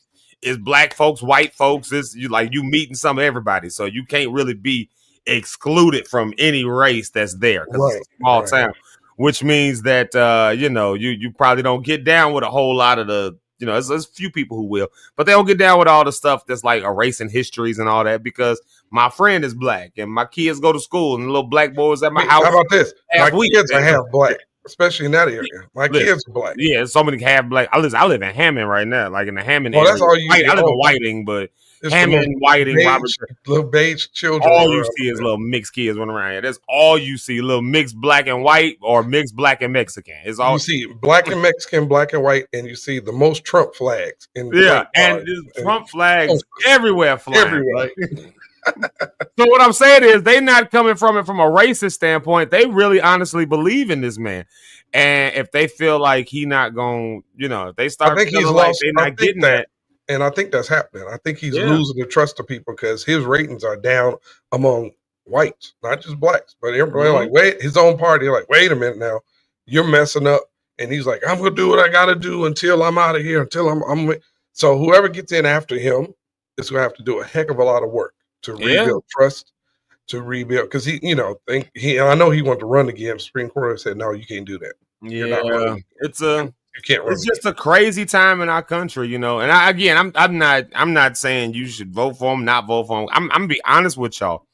is black folks, white folks, is you meeting some of everybody. So you can't really be excluded from any race that's there because it's a small town. Which means that you probably don't get down with a whole lot of the there's a few people who will, but they don't get down with all the stuff that's like erasing histories and all that because my friend is black and my kids go to school and the little black boys at my house. How about this? My kids are half black, especially in that area. My kids are black. Yeah, so many half black. I live in Hammond right now, in the Hammond area. That's all you see. I live in Whiting, but it's Hammond, Whiting, Robert, little beige children. All you see is little mixed kids running around here. That's all you see. Little mixed black and white or mixed black and Mexican. It's all you see black and Mexican, black and white, and you see the most Trump flags. And Trump flags everywhere flying. Everywhere. So what I'm saying is they're not coming from it from a racist standpoint. They really honestly believe in this man. And if they feel like he not going, if they start feeling like they're not getting that. And I think that's happening. I think he's losing the trust of people because his ratings are down among whites, not just blacks. But everybody wait, his own party, wait a minute now, you're messing up. And he's like, I'm gonna do what I gotta do until I'm out of here, until I'm. So whoever gets in after him is gonna have to do a heck of a lot of work to rebuild trust, to rebuild because I know he wanted to run again. Supreme Court said no, you can't do that. Yeah, it's just a crazy time in our country, And I'm not saying you should vote for him, not vote for him. I'm gonna be honest with y'all.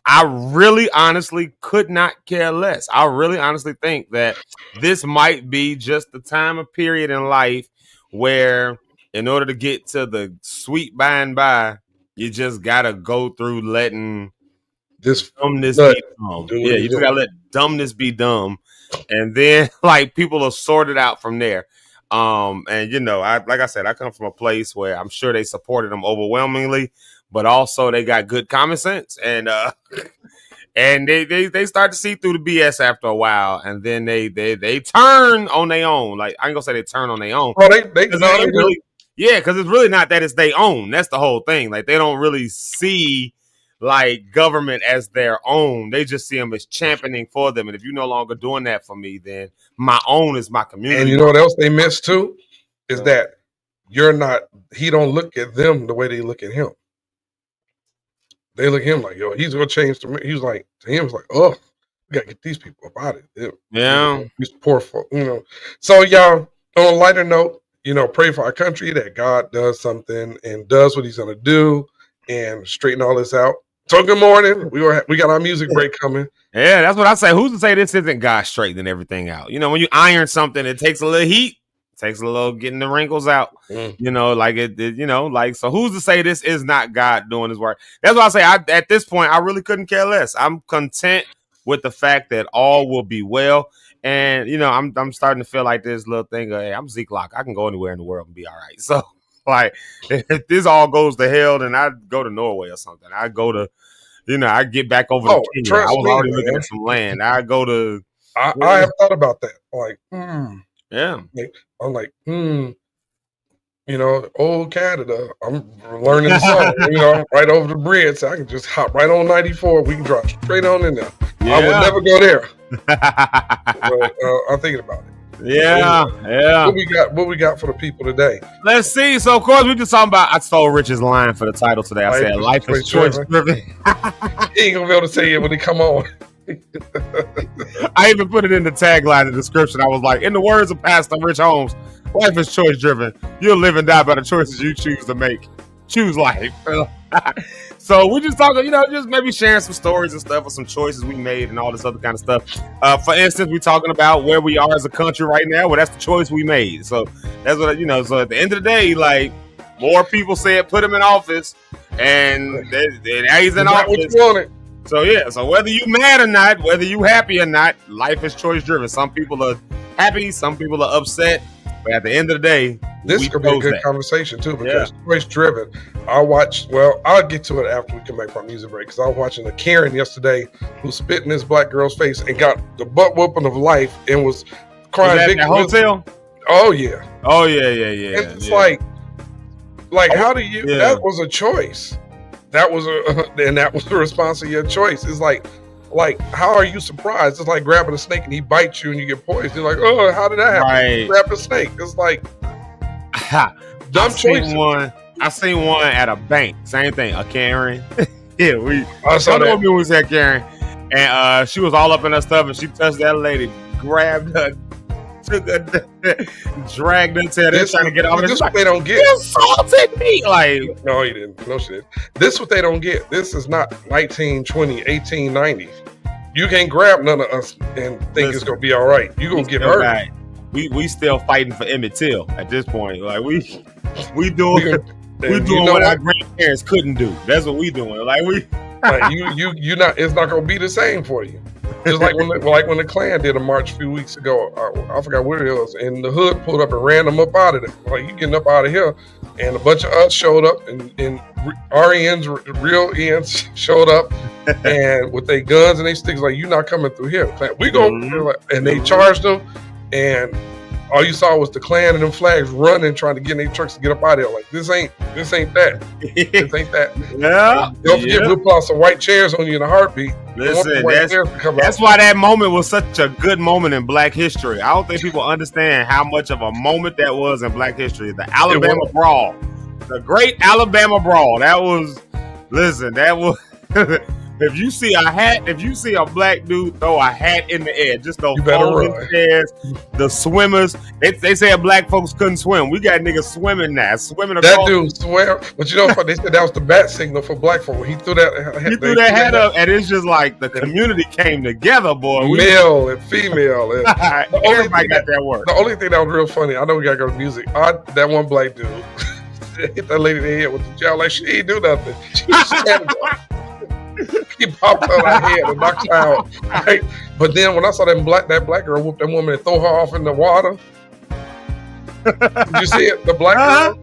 I really honestly could not care less. I really honestly think that this might be just the time of period in life where, in order to get to the sweet by and by, You just gotta go through letting this dumbness be dumb. Yeah, you just doing. gotta let dumbness be dumb, and then like people will sort it out from there. And you know, like I said, I come from a place where I'm sure they supported them overwhelmingly, but also they got good common sense, and they start to see through the BS after a while, and then they turn on their own. Like I ain't gonna say they turn on their own. Oh, they really, yeah, because it's really not that it's their own. That's the whole thing. Like they don't really see like government as their own. They just see them as championing for them. And if you're no longer doing that for me, then my own is my community. And you know what else they miss too? Is that you're not, he don't look at them the way they look at him. They look at him like, yo, he's gonna change to me. He's like, to him, it's like, oh, we gotta get these people up out of it. Yeah. These poor folk, you know. So y'all, on a lighter note, you know, pray for our country that God does something and does what he's gonna do and straighten all this out. So good morning. We got our music break coming. Yeah, that's what I say. Who's to say this isn't God straightening everything out? You know, when you iron something, it takes a little heat, takes a little getting the wrinkles out. You know, like it you know, like, so who's to say this is not God doing his work? That's why I say at this point, I really couldn't care less. I'm content with the fact that all will be well. And you know, I'm starting to feel like this little thing of, hey, I'm Zeke Locke. I can go anywhere in the world and be all right. So like if this all goes to hell, then I'd go to Norway or something. I go to, you know, I get back over to Kenya. I was already looking at some land. I go to. I have thought about that. Like, yeah. I'm like, you know, old Canada. I'm learning the song. You know, right over the bridge, so I can just hop right on 94. We can drop straight on in there. Yeah. I would never go there. But I'm thinking about it. Yeah, yeah. What we got for the people today? Let's see. So of course we just talking about. I stole Rich's line for the title today. I said life is choice driven. He ain't gonna be able to say it when he come on. I even put it in the tagline, the description. I was like, in the words of Pastor Rich Holmes, life is choice driven. You'll live and die by the choices you choose to make. Choose life. So we just talking, you know, just maybe sharing some stories and stuff, or some choices we made and all this other kind of stuff. For instance, we're talking about where we are as a country right now. Well, that's the choice we made. So that's what, you know, so at the end of the day, like, more people said put him in office, and now he's in office. What you wanted. So yeah, so whether you mad or not, whether you happy or not, life is choice driven. Some people are happy, some people are upset, but at the end of the day, this could be a good conversation too, because choice driven. I'll get to it after we come back from music break, because I was watching a Karen yesterday who spit in this black girl's face and got the butt whooping of life and was crying. Was that big hotel? Oh yeah. Oh yeah. And it's like how do you? That was a choice. That was the response of your choice. It's like how are you surprised? It's like grabbing a snake and he bites you and you get poisoned. You're like, oh, how did that happen? Right. Grab a snake. It's like dumb choice. I seen one at a bank. Same thing. A Karen. Yeah, I saw that. We was at Karen, and she was all up in her stuff, and she touched that lady, grabbed her, took her, dragged her to her, trying to get off. This is what they don't get. You assaulted me. Like, no, he didn't. No, she didn't. This is what they don't get. This is not 1920, 1890. You can't grab none of us and think it's gonna be all right. You gonna get hurt. Right. We still fighting for Emmett Till at this point. Like we doing what our grandparents couldn't do. That's what we doing. Like you not. It's not gonna be the same for you. Just like when the Klan did a march a few weeks ago. I forgot where it was, and the hood pulled up and ran them up out of there. Like, you getting up out of here, and a bunch of us showed up, and RENs, real ends, showed up, and with their guns and their sticks, like, you not coming through here. We go, and they charged them, and all you saw was the Klan and them flags running, trying to get in their trucks to get up out of there. Like, this ain't that. This ain't that. Yeah. Don't forget, we'll pull out some white chairs on you in a heartbeat. Listen, that's why that moment was such a good moment in Black history. I don't think people understand how much of a moment that was in Black history. The Alabama Brawl. The great Alabama Brawl. That was, if you see a black dude throw a hat in the air, just those folding chairs, the swimmers. They said black folks couldn't swim. We got niggas swimming now, swimming across. That dude swam, but you know, they said that was the bat signal for black folk. He threw that hat up, and it's just like the community came together, boy. Male and female, and everybody got that work. The only thing that was real funny, I know we gotta go to music. That one black dude hit that lady in the head with the jail like she ain't do nothing. She was standing there. He popped her head and knocked her out. Right? But then when I saw that black girl whoop that woman and throw her off in the water, did you see it? The black girl.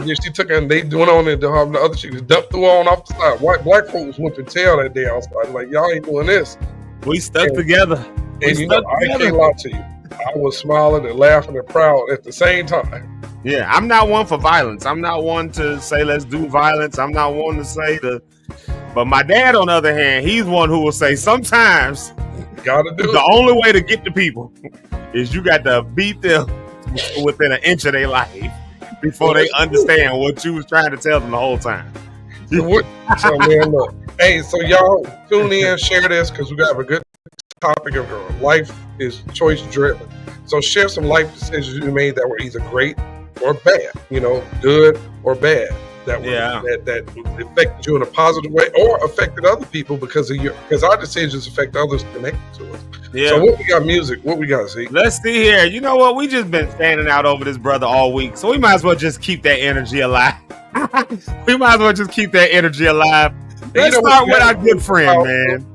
She took her and they went on and the other she just dumped through on off the side. Black folks was whooping tail that day outside. Like, y'all ain't doing this. We stuck together. And you know, I can't lie to you. I was smiling and laughing and proud at the same time. Yeah, I'm not one for violence. I'm not one to say let's do violence. I'm not one to say but my dad, on the other hand, he's one who will say sometimes the only way to get to people is you got to beat them within an inch of their life before they understand what you was trying to tell them the whole time. So man, look. Hey, so y'all tune in, share this, because we got a good topic of life is choice driven. So share some life decisions you made that were either great or bad, you know, good or bad, that affected you in a positive way or affected other people because our decisions affect others connected to us. Yeah. So what we got music? What we got, Zeke? Let's see here. You know what? We just been standing out over this brother all week, so we might as well just keep that energy alive. Let's start with our good friend, man.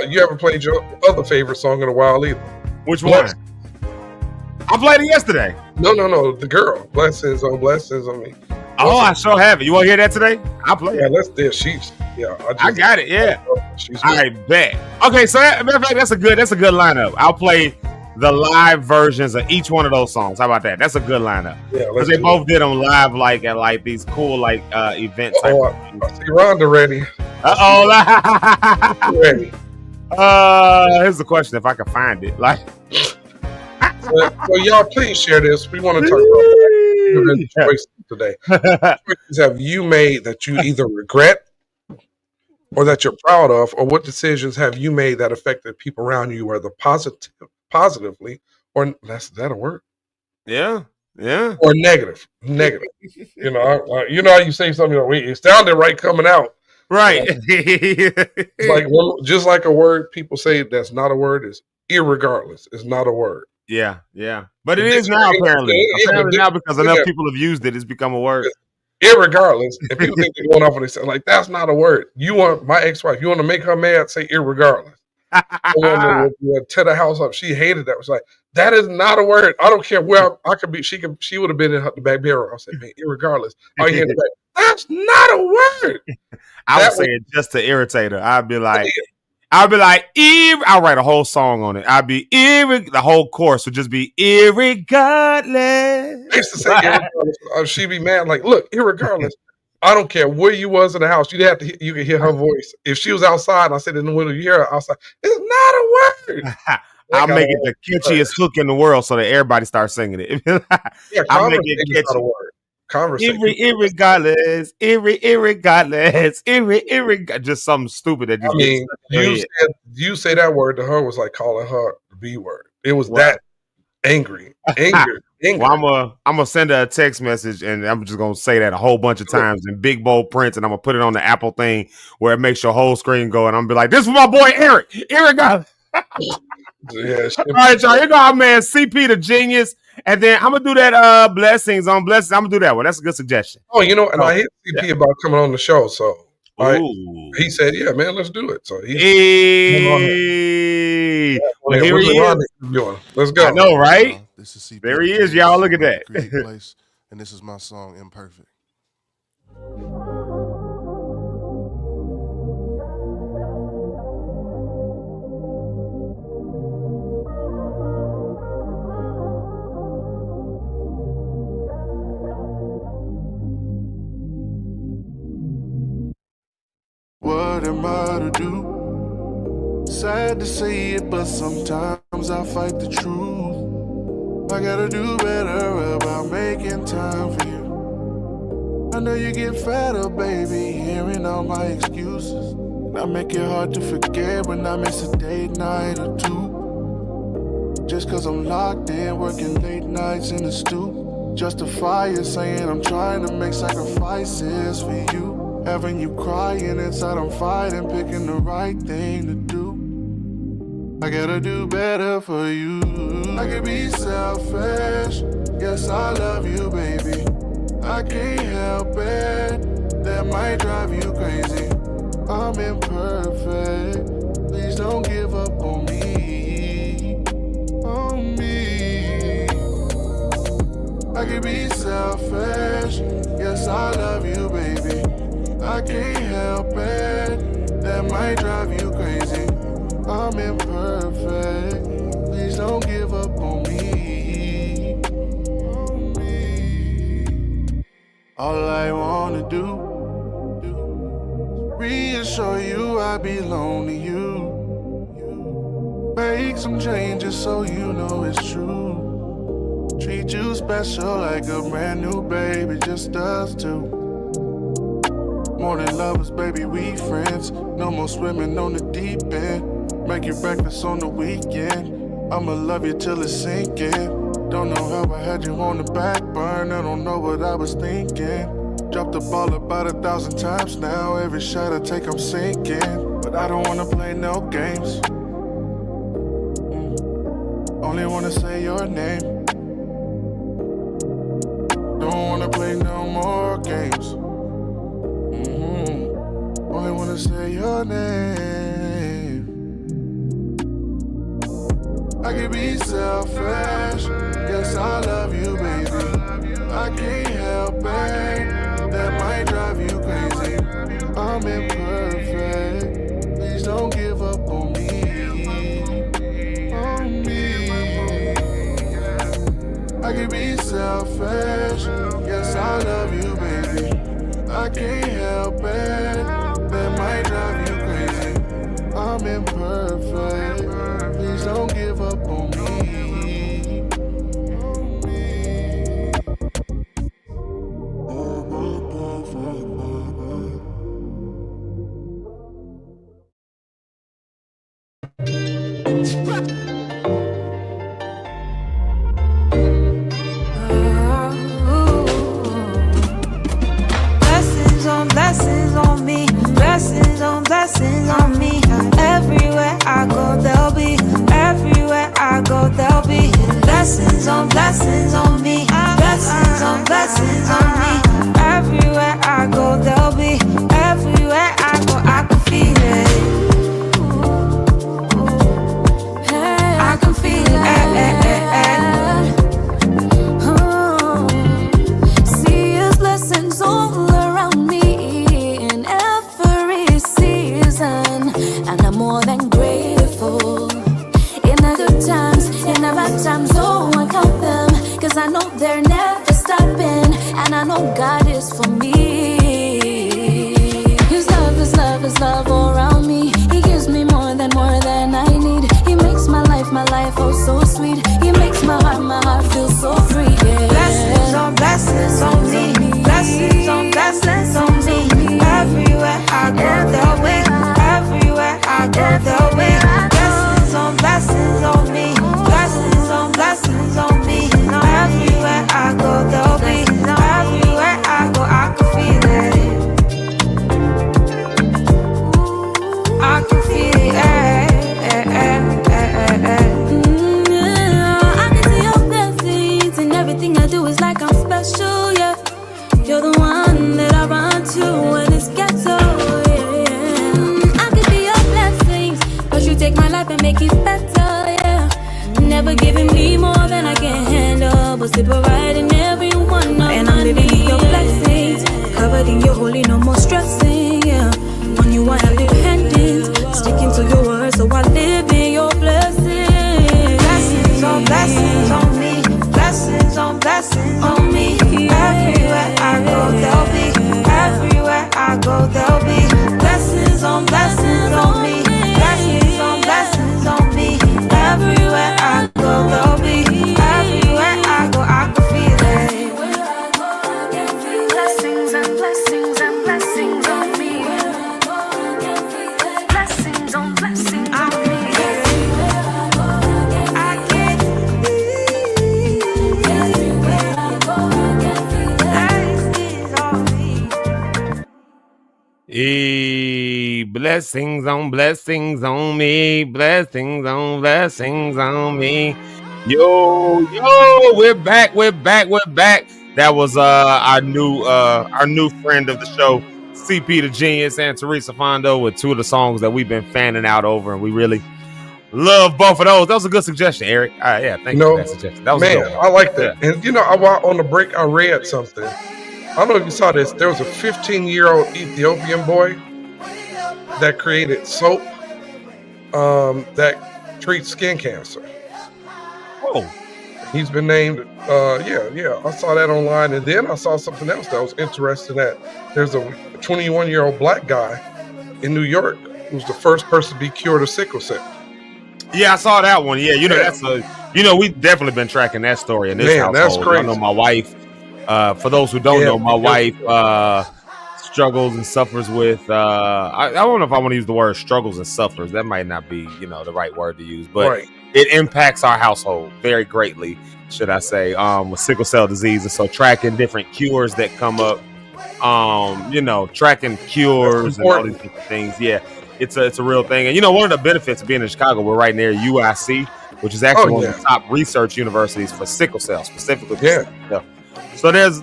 You haven't played your other favorite song in a while either. Which one? I played it yesterday. No. The girl. Blessings on me. Oh, I sure have it. You want to hear that today? I'll play it. Yeah, let's do it. I got it. Yeah. I bet. Okay, so matter of fact, that's a good lineup. I'll play the live versions of each one of those songs. How about that? That's a good lineup. Yeah, because they both did them live, like at like these cool events. I see Rhonda ready. Ready. Here's the question: if I can find it, So y'all, please share this. We want to talk about choices today. Choices have you made that you either regret or that you're proud of, or what decisions have you made that affected people around you, whether positively, or is that a word? Yeah. Or negative. You know, how you say something, it sounded right coming out. Right. It's like just like a word people say that's not a word is irregardless. It's not a word. Yeah. But it is now apparently. Apparently now because enough people have used it, it's become a word. Irregardless, and people think they're going off when they say like that's not a word. You want my ex-wife, you want to make her mad, say irregardless. To tear the house up. She hated that. It was like that is not a word. I don't care where I could be. She would have been in the back mirror. I said, man, irregardless. Are you in the back? That's not a word. I would say it just to irritate her. I'll write a whole song on it. The whole chorus would just be irregardless. I used to say irregardless. She'd be mad, like, look, irregardless. I don't care where you was in the house. You could hear her voice. If she was outside and I said in the window, you hear her outside. It's not a word. I'll make it the catchiest hook in the world so that everybody starts singing it. I'll make it catchy. Not a word. Conversation. Irregardless, just something stupid that you say that word to her was like calling her the B word. It was that angry. Well, I'm gonna send her a text message and I'm just gonna say that a whole bunch of times in big bold print, and I'm gonna put it on the Apple thing where it makes your whole screen go, and I'm gonna be like, "This is my boy Eric, irregardless." All right, y'all. Here go our man CP the Genius. And then I'm gonna do that blessings. I'm gonna do that one. That's a good suggestion. Oh, and I hit CP about coming on the show. So he said, yeah, man, let's do it. So here he is. Let's go. I know, right? This is CP. There he is, y'all. Look at that. And this is my song, Imperfect. What am I to do? Sad to say it, but sometimes I fight the truth. I gotta do better about making time for you. I know you get fed up, baby, hearing all my excuses. And I make it hard to forget when I miss a date night or two. Just cause I'm locked in, working late nights in the stew. Justify it, saying I'm trying to make sacrifices for you. Having you crying inside, I'm fighting, picking the right thing to do. I gotta do better for you. I can be selfish, yes I love you, baby. I can't help it. That might drive you crazy. I'm imperfect. Please don't give up on me. On me. I can be selfish. Yes, I love you, baby. I can't help it. That might drive you crazy. I'm imperfect. Please don't give up on me. On me. All I wanna do, reassure you I belong to you. Make some changes so you know it's true. Treat you special like a brand new baby, just us two. More than lovers, baby, we friends. No more swimming on the deep end. Make you breakfast on the weekend. I'ma love you till it's sinking. Don't know how I had you on the back burn. I don't know what I was thinking. Dropped the ball about 1,000 times now. Every shot I take, I'm sinking. But I don't wanna play no games. Only wanna say your name. Don't wanna play no more games. Only wanna say your name. I can be selfish. Yes, I love you, baby. I can't help it. That might drive you crazy. I'm imperfect. Please don't give up on me. On me. I can be selfish. Yes, I love you, baby. I can't help it. That might drive you crazy. I'm imperfect. Please don't give up on me. Blessings on me, blessings on me. Everywhere I go, they'll be. Everywhere I go, they'll be. Blessings on me, blessings on me. Everywhere I go, they'll be. Everywhere I go, I can feel it. I can feel it. See His blessings all around me in every season, and I'm more than grateful. In the good times, in the bad times, oh, I count them, 'cause I know they're never stopping, and I know God is for me. His love, His love, His love all around me. He gives me more than I need. He makes my life oh so sweet. He makes my heart feel so free. Yeah. Blessings on me, blessings on me. Everywhere I go, they'll be. Everywhere I go, they'll be. Blessings on me, blessings on me. Everywhere I go, they'll be. Everywhere I go, I can feel it. I can feel it. I can see your blessings, and everything I do is like I'm special, yeah. You're the one that I run to when it's ghetto, yeah. I can be your blessings, but you take my life and make it better, yeah. Never giving me more than I can handle, but still providing everyone of my needs. And I'm living in your blessings, covered in your holy, no more stressing, yeah. On you I have dependence, sticking to your word, so I live in your blessings. Blessings on me, blessings on me. Everywhere I go, they'll be. Everywhere I go, they'll be. Blessings on me, blessings on me. Everywhere I go, they'll be. Everywhere I go, I can feel it. Blessings and blessings and blessings on me. Blessings on me. Blessings on me, blessings on me. Yo, we're back. That was our new friend of the show, CP the Genius and Teresa Fondo, with two of the songs that we've been fanning out over, and we really love both of those. That was a good suggestion, Eric. Yeah, thank you for that suggestion. That was man, a good one. I like that. Yeah. And on the break, I read something. I don't know if you saw this. There was a 15-year-old Ethiopian boy that created soap that treats skin cancer. Oh. He's been named, I saw that online, and then I saw something else that was interesting. That there's a 21-year-old black guy in New York who's the first person to be cured of sickle cell. Yeah, I saw that one. Yeah, that's we've definitely been tracking that story in this household. That's crazy. I know my wife. For those who don't know, my wife struggles and suffers with. I don't know if I want to use the word struggles and suffers. That might not be the right word to use, but it impacts our household very greatly, should I say, with sickle cell disease. And so tracking different cures that come up, tracking cures and all these different things. Yeah, it's a real thing. And one of the benefits of being in Chicago, we're right near UIC, which is actually one of the top research universities for sickle cell, specifically for sickle cell. So there's,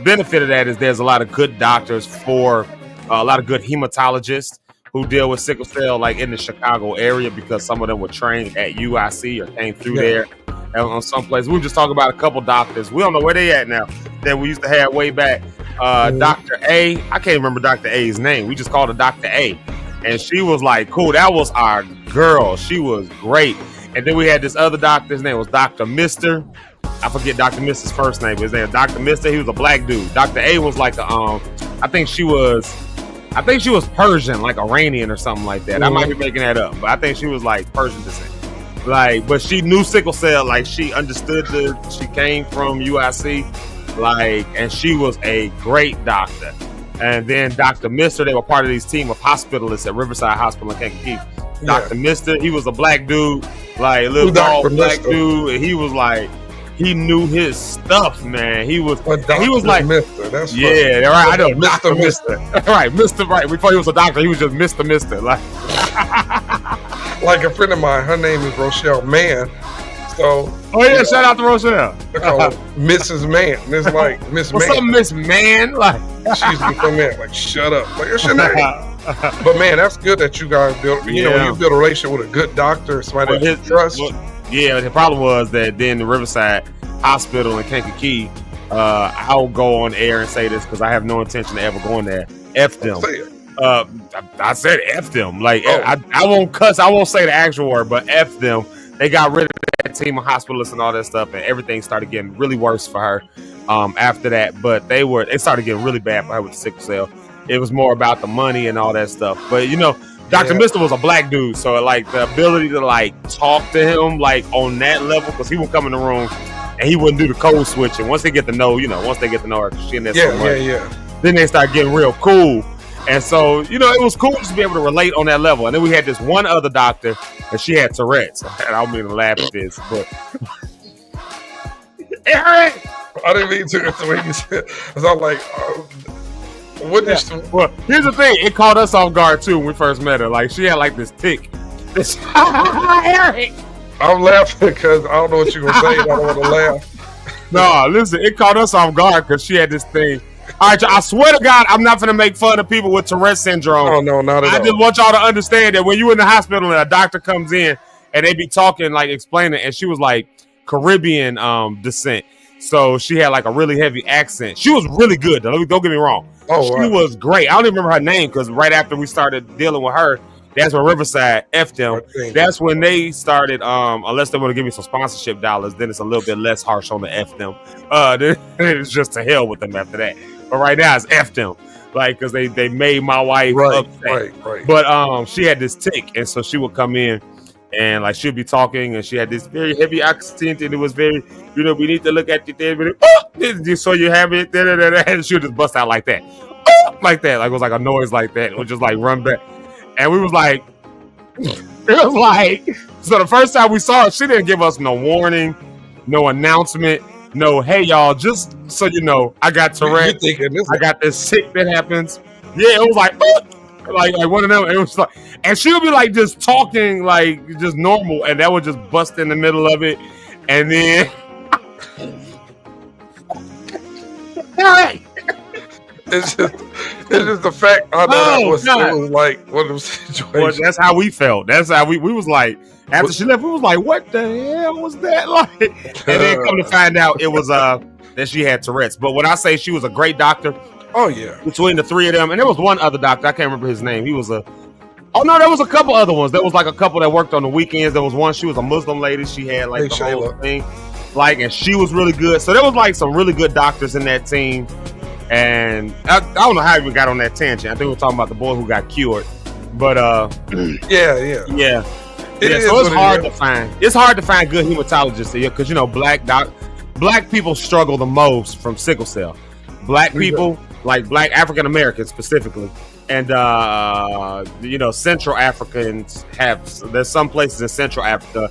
benefit of that is there's a lot of good doctors for a lot of good hematologists who deal with sickle cell, like in the Chicago area, because some of them were trained at UIC or came through there on some place. We were just talking about a couple doctors. We don't know where they at now that we used to have way back. Dr. A, I can't remember Dr. A's name. We just called her Dr. A. And she was like, cool, that was our girl. She was great. And then we had this other doctor. His name was Dr. Mister. I forget Dr. Mister's first name. His name was Dr. Mister. He was a black dude. Dr. A was like I think she was Persian, like Iranian or something like that. I might be making that up, but I think she was like Persian descent. Like, but she knew sickle cell. Like, she understood she came from UIC. Like, and she was a great doctor. And then Dr. Mister, they were part of these team of hospitalists at Riverside Hospital in Kankakee. Dr. Mister, he was a black dude, like a little tall black dude, and he was like, he knew his stuff, man. He was like, Mister. That's right. I know, Mister. Right, Mister. Right. Before he was a doctor, he was just Mister. Like a friend of mine, her name is Rochelle Mann. So, shout out to Rochelle. They call her Mrs. Mann. It's like Miss What's Mann. up, Miss Mann? Like, she's become Mann. Like, shut up. Like, it's your name. But man, that's good that you guys build. When you build a relationship with a good doctor, somebody that you trust. The problem was that then the Riverside Hospital in Kankakee, I'll go on air and say this because I have no intention of ever going there. F them. I said F them. Like, I won't cuss. I won't say the actual word, but F them. They got rid of that team of hospitalists and all that stuff, and everything started getting really worse for her after that. But it started getting really bad for her with sickle cell. It was more about the money and all that stuff. But Dr. Mister was a black dude, so like the ability to like talk to him like on that level, because he would come in the room and he wouldn't do the code switching. Once they get to know her, she in there so much. Then they start getting real cool. And so, it was cool to be able to relate on that level. And then we had this one other doctor, and she had Tourette's. And I don't mean to laugh at this, but Eric! I didn't mean to. It's the way you said. Because I'm like, well, here's the thing. It caught us off guard too when we first met her. Like, she had like this tick. Eric! I'm laughing because I don't know what you're gonna say. I don't want to laugh. No, listen, it caught us off guard because she had this thing. All right, I swear to God, I'm not gonna make fun of people with Tourette's syndrome. Oh no, not at all. I just want y'all to understand that when you in the hospital and a doctor comes in and they be talking, like explaining, and she was like Caribbean descent. So she had like a really heavy accent. She was really good, though. Don't get me wrong. She was great. I don't even remember her name because right after we started dealing with her, that's when Riverside F them. That's when they started, unless they want to give me some sponsorship dollars, then it's a little bit less harsh on the F them. Then it's just to hell with them after that. But right now it's F them. Like, because they made my wife upset. Right. But she had this tick, and so she would come in and like she'd be talking, and she had this very heavy accent, and it was very, we need to look at it. So you have it, and she would just bust out like that, like that, like it was like a noise like that. It would just like run back, and we was like, it was like. So the first time we saw her, she didn't give us no warning, no announcement, no, hey y'all, just so you know, I got Tourette's, I got this sick that happens. Yeah, it was like. Like one of them, it was like, and she would be like just talking like just normal, and that would just bust in the middle of it, and then It's just the fact I know it was like one of them situations. Well, that's how we felt. That's how we was like, after she left, we was like, what the hell was that like? And then come to find out it was that she had Tourette's. But when I say she was a great doctor, oh yeah, between the three of them, and there was one other doctor, I can't remember his name. He was there was a couple other ones. There was like a couple that worked on the weekends. There was one, she was a Muslim lady. She had like the whole thing. Like, and she was really good. So there was like some really good doctors in that team. And I don't know how we got on that tangent. I think we were talking about the boy who got cured. But yeah. So it's hard to find. It's hard to find good hematologists here because black people struggle the most from sickle cell. Black people, like black African Americans specifically, and Central Africans there's some places in Central Africa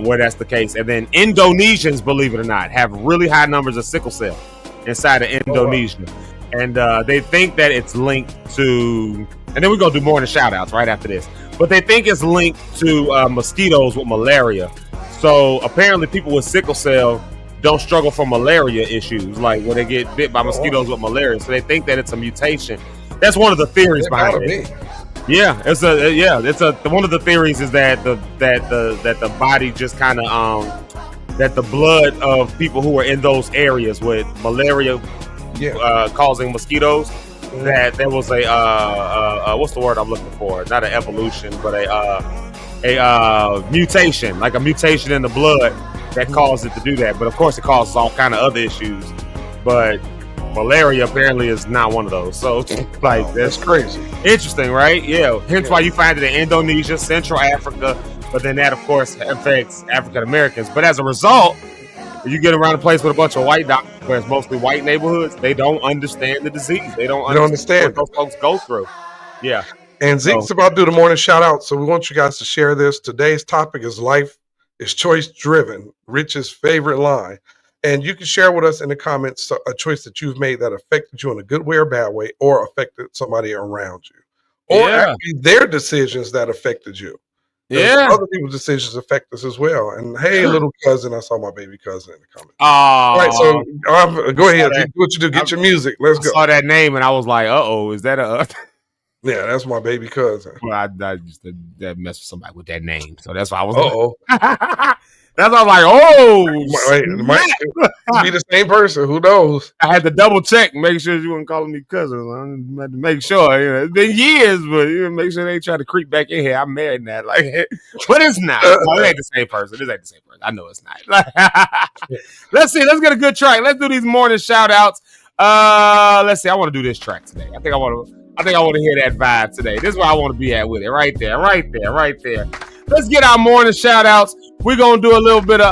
where that's the case, and then Indonesians, believe it or not, have really high numbers of sickle cell inside of Indonesia. And they think that it's linked to, and then we're gonna do more in the shout outs right after this, but they think it's linked to mosquitoes with malaria. So apparently people with sickle cell don't struggle from malaria issues, like when they get bit by mosquitoes with malaria. So they think that it's a mutation. That's one of the theories behind it. Yeah, it's one of the theories is that the body just kind of that the blood of people who are in those areas with malaria causing mosquitoes, that there was a what's the word I'm looking for? Not an evolution, but a mutation, like a mutation in the blood that caused it to do that. But of course, it causes all kind of other issues. But malaria apparently is not one of those. So like that's crazy. Interesting, right? Yeah. Hence why you find it in Indonesia, Central Africa, but then that of course affects African Americans. But as a result, you get around a place with a bunch of white doctors, where it's mostly white neighborhoods, they don't understand the disease. They don't understand what those folks go through. Yeah. And Zeke's about to do the morning shout out. So we want you guys to share this. Today's topic is life is choice driven. Rich's favorite line. And you can share with us in the comments a choice that you've made that affected you in a good way or bad way, or affected somebody around you, or actually their decisions that affected you. Other people's decisions affect us as well. And hey, little cousin, I saw my baby cousin in the comments. All right, so go ahead. Do what you do. Get your music. Let's go. I saw that name and I was like, is that a... Yeah, that's my baby cousin. Well, I just that mess with somebody with that name. So that's why I was that's why I was like, it might be the same person. Who knows? I had to double check, make sure you weren't calling me cousin. I had to make sure. It's been years, but make sure they ain't try to creep back in here. I'm married now, but it's not. It ain't the same person. This ain't the same person. I know it's not. Let's see. Let's get a good track. Let's do these morning shout outs. Let's see. I want to do this track today. I think I want to hear that vibe today. This is where I want to be at with it. Right there. Let's get our morning shout outs. We're going to do a little bit of,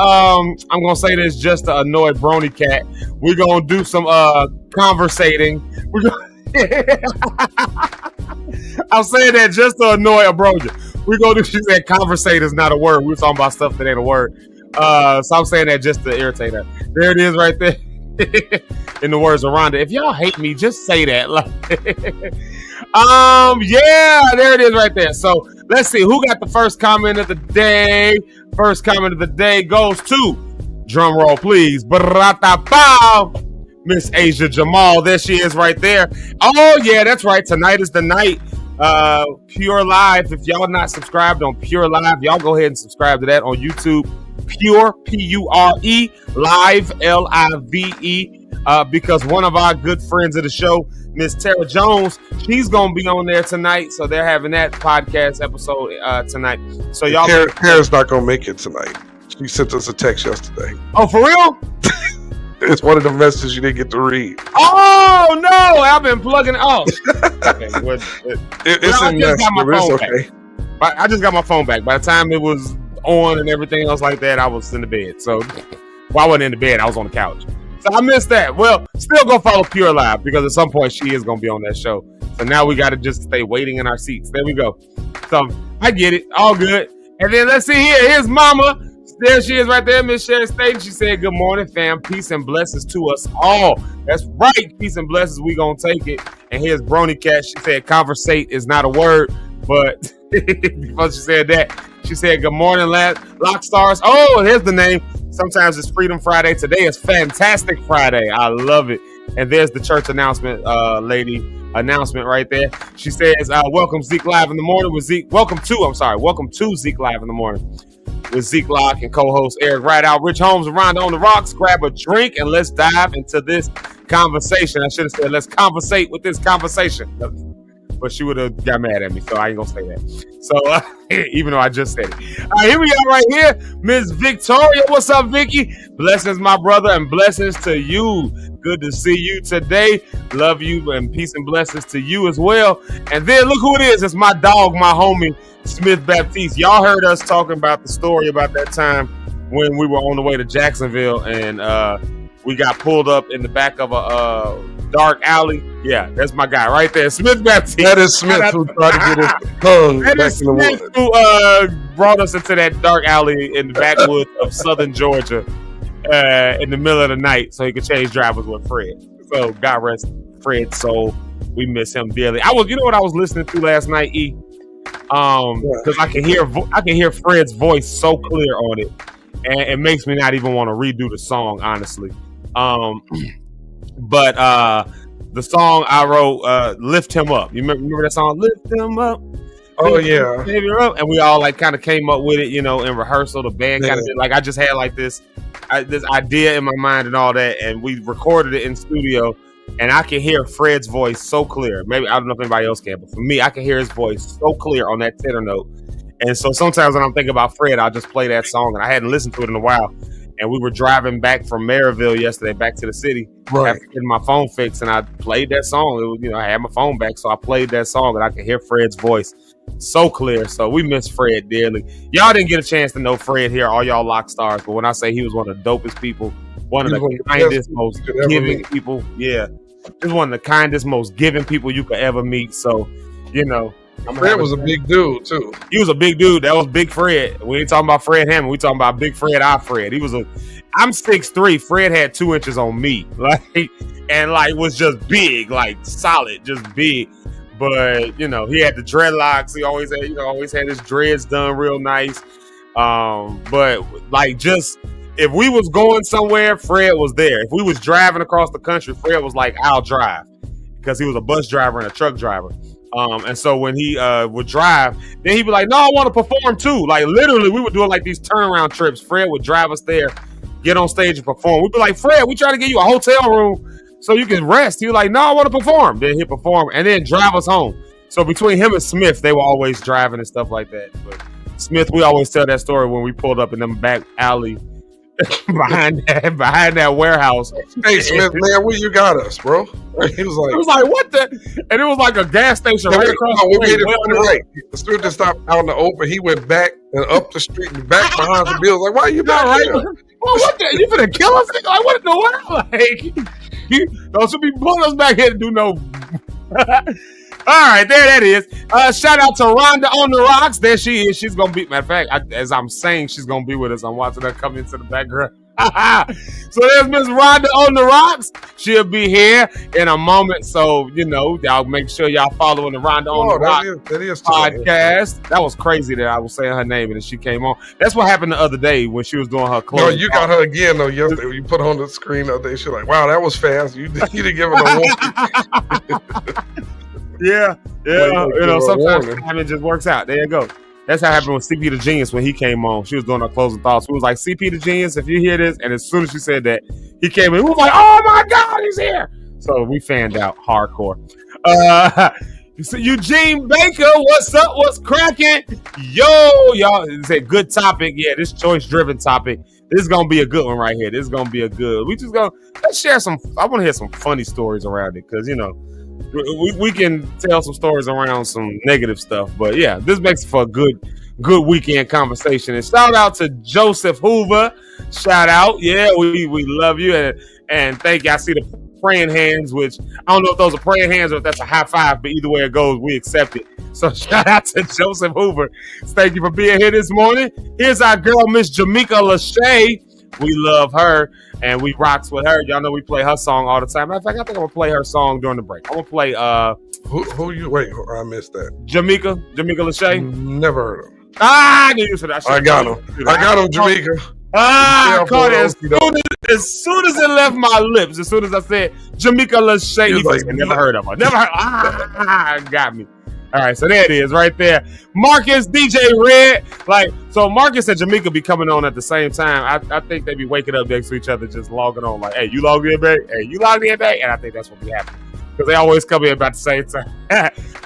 I'm going to say this just to annoy Brony Cat. We're going to do some conversating. I'm saying that just to annoy Abroja. We're going to do, she said conversate is not a word. We were talking about stuff that ain't a word. So I'm saying that just to irritate her. There it is right there. In the words of Rhonda, if y'all hate me, just say that. There it is right there. So let's see who got the first comment of the day. First comment of the day goes to, drum roll please, Miss Asia Jamal. There she is right there. Oh yeah, that's right. Tonight is the night. Pure Live. If y'all not subscribed on Pure Live, y'all go ahead and subscribe to that on YouTube. Pure, Pure, Live, Live, because one of our good friends of the show, Miss Tara Jones, she's gonna be on there tonight. So they're having that podcast episode tonight. So y'all, Tara's not gonna make it tonight. She sent us a text yesterday. Oh, for real? It's one of the messages you didn't get to read. Oh no, I've been plugging. Okay, it's in okay. I just got my phone back. By the time it was on and everything else like that, I was in the bed. So I wasn't in the bed, I was on the couch. So I missed that. Well, still go follow Pure Live, because at some point she is going to be on that show. So now we got to just stay waiting in our seats. There we go. So I get it. All good. And then let's see here. Here's Mama. There she is right there, Miss Sharon Staten. She said, good morning, fam. Peace and blessings to us all. That's right. Peace and blessings. We going to take it. And here's Brony Cat. She said, conversate is not a word. But before she said that, she said, good morning, Lock Stars. Oh, here's the name. Sometimes it's Freedom Friday. Today is Fantastic Friday. I love it. And there's the church announcement, lady announcement right there. She says, welcome Zeke Live in the Morning with Zeke. Welcome to Zeke Live in the Morning with Zeke Locke and co-host Eric Rideout, Rich Holmes, and Rhonda on the Rocks. Grab a drink and let's dive into this conversation. I should have said, let's conversate with this conversation. But she would have got mad at me, so I ain't gonna say that. So, even though I just said it. All right, here we are right here. Miss Victoria, what's up, Vicky? Blessings, my brother, and blessings to you. Good to see you today. Love you, and peace and blessings to you as well. And then look who it is. It's my dog, my homie, Smith Baptiste. Y'all heard us talking about the story about that time when we were on the way to Jacksonville, and we got pulled up in the back of a dark alley. Yeah, that's my guy right there, Smith Baptiste. That is Smith who tried to get his tongue back in the woods. Who brought us into that dark alley in the backwoods of southern Georgia in the middle of the night so he could change drivers with Fred. So God rest Fred's soul. We miss him dearly. You know what I was listening to last night, E? Because I can hear Fred's voice so clear on it, and it makes me not even want to redo the song, honestly. But the song I wrote, Lift Him Up. You remember that song, Lift Him Up? Oh, yeah. And we all like kind of came up with it, you know, in rehearsal. The band kind of did, like, I just had like this idea in my mind and all that, and we recorded it in studio, and I can hear Fred's voice so clear. Maybe, I don't know if anybody else can, but for me, I can hear his voice so clear on that tenor note. And so sometimes when I'm thinking about Fred, I'll just play that song, and I hadn't listened to it in a while. And we were driving back from Maryville yesterday, back to the city, after getting my phone fixed, and I played that song. It was, you know, I had my phone back, so I played that song, and I could hear Fred's voice so clear. So we miss Fred dearly. Y'all didn't get a chance to know Fred here, all y'all Lock stars, but when I say he was one of the dopest people, one of the kindest, most giving people, just one of the kindest, most giving people you could ever meet. So, you know, Fred was a big dude too. He was a big dude. That was Big Fred. We ain't talking about Fred Hammond. We talking about Big Fred, our Fred. I'm 6'3". Fred had 2 inches on me, was just big, like solid, just big. But you know, he had the dreadlocks. He always had his dreads done real nice. But like, just if we was going somewhere, Fred was there. If we was driving across the country, Fred was like, I'll drive, because he was a bus driver and a truck driver. And so when he would drive, then he'd be like, no, I want to perform too. Like literally, we were doing like these turnaround trips. Fred would drive us there, get on stage and perform. We'd be like, Fred, we try to get you a hotel room so you can rest. He was like, no, I want to perform. Then he'd perform and then drive us home. So between him and Smith, they were always driving and stuff like that. But Smith, we always tell that story when we pulled up in them back alley behind that warehouse. Hey Smith, man, where you got us, bro? He was like, what the? And it was like a gas station right across the street. Right. The street just stopped out in the open. He went back and up the street and back behind the building. Like, why are you back right? Well, what the? You finna kill us? Like, what in the world? Like, you don't be pulling us back here to do no. All right, there that is. Shout out to Rhonda on the Rocks. There she is. She's gonna be. Matter of fact, as I'm saying, she's gonna be with us. I'm watching her come into the background. So there's Miss Rhonda on the Rocks. She'll be here in a moment. So you know, y'all make sure y'all following the Rhonda on the Rocks podcast. That was crazy that I was saying her name and she came on. That's what happened the other day when she was doing her clothes. No, you got her again though yesterday. You put her on the screen the other day. She's like, "Wow, that was fast. You didn't give her no warning." Yeah. You know, sometimes it just works out. There you go. That's how it happened with CP the Genius when he came on. She was doing her closing thoughts. We was like, CP the Genius, if you hear this, and as soon as she said that, he came in. We was like, oh my God, he's here. So we fanned out hardcore. So Eugene Baker, what's up? What's cracking? Yo, y'all, it's a good topic. Yeah, this choice-driven topic. This is gonna be a good one right here. This is gonna be a good. Let's share some. I want to hear some funny stories around it because you know. We can tell some stories around some negative stuff, but yeah, this makes for a good weekend conversation. And shout out to Joseph Hoover. Shout out, yeah, we love you and thank you. I see the praying hands, which I don't know if those are praying hands or if that's a high five, but either way it goes, we accept it. So shout out to Joseph Hoover. Thank you for being here this morning. Here's our girl, Miss Jamaica Lachey. We love her and we rocks with her. Y'all know we play her song all the time. Matter of fact, I think I'm gonna play her song during the break. I'm gonna play who you wait, I missed that. Jamaica Lachey. Never heard of him. I knew you said that. I got him, Jamaica. I caught it as soon as it left my lips. As soon as I said Jamaica Lachey, he like, never heard of her. Never heard. Got me. All right, so there it is, right there. Marcus, DJ Red, so Marcus and Jamaica be coming on at the same time. I think they be waking up next to each other, just logging on, like, hey, you logged in, babe? Hey, you logged in, babe? And I think that's what be happening because they always come in about the same time.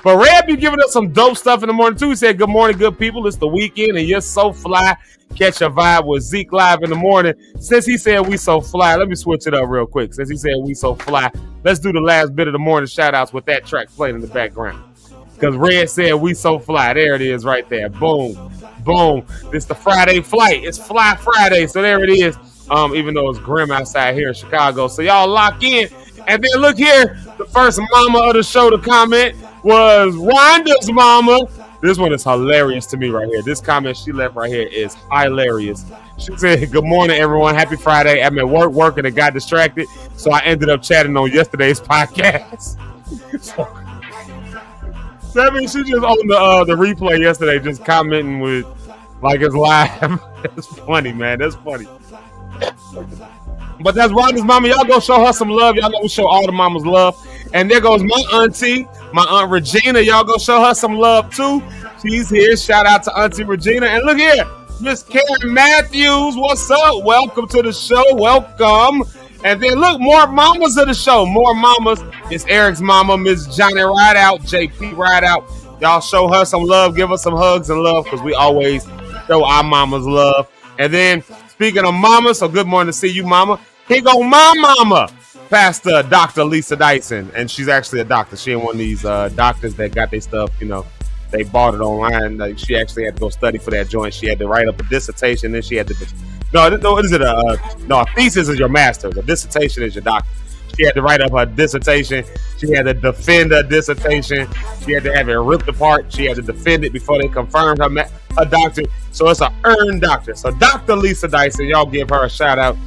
But Red be giving us some dope stuff in the morning too. He said, "Good morning, good people. It's the weekend, and you're so fly. Catch a vibe with Zeke live in the morning." Since he said we so fly, let me switch it up real quick. Since he said we so fly, let's do the last bit of the morning shout outs with that track playing in the background. Because Red said we so fly. There it is right there. Boom. Boom. It's the Friday flight. It's Fly Friday. So there it is. Even though it's grim outside here in Chicago. So y'all lock in. And then look here. The first mama of the show to comment was Rhonda's mama. This one is hilarious to me right here. This comment she left right here is hilarious. She said, "Good morning, everyone. Happy Friday. I'm at working and got distracted. So I ended up chatting on yesterday's podcast." So that means she just on the replay yesterday, just commenting with like it's live. It's funny, man. That's funny. But that's Rhonda's mama. Y'all go show her some love. Y'all know we show all the mamas love. And there goes my auntie, my Aunt Regina. Y'all go show her some love too. She's here. Shout out to Auntie Regina. And look here, Miss Karen Matthews. What's up? Welcome to the show. Welcome. And then look, more mamas of the show. More mamas. It's Eric's mama, Miss Johnny Rideout, JP Rideout. Y'all show her some love. Give her some hugs and love because we always show our mamas love. And then speaking of mama, so good morning to see you, mama. Here go my mama, Pastor Dr. Lisa Dyson. And she's actually a doctor. She ain't one of these doctors that got their stuff, they bought it online. Like, she actually had to go study for that joint. She had to write up a dissertation. Then she had to, what is it? A thesis is your master's. A dissertation is your doctor. She had to write up her dissertation. She had to defend her dissertation. She had to have it ripped apart. She had to defend it before they confirmed her doctorate. So it's an earned doctor. So Dr. Lisa Dyson, y'all give her a shout out.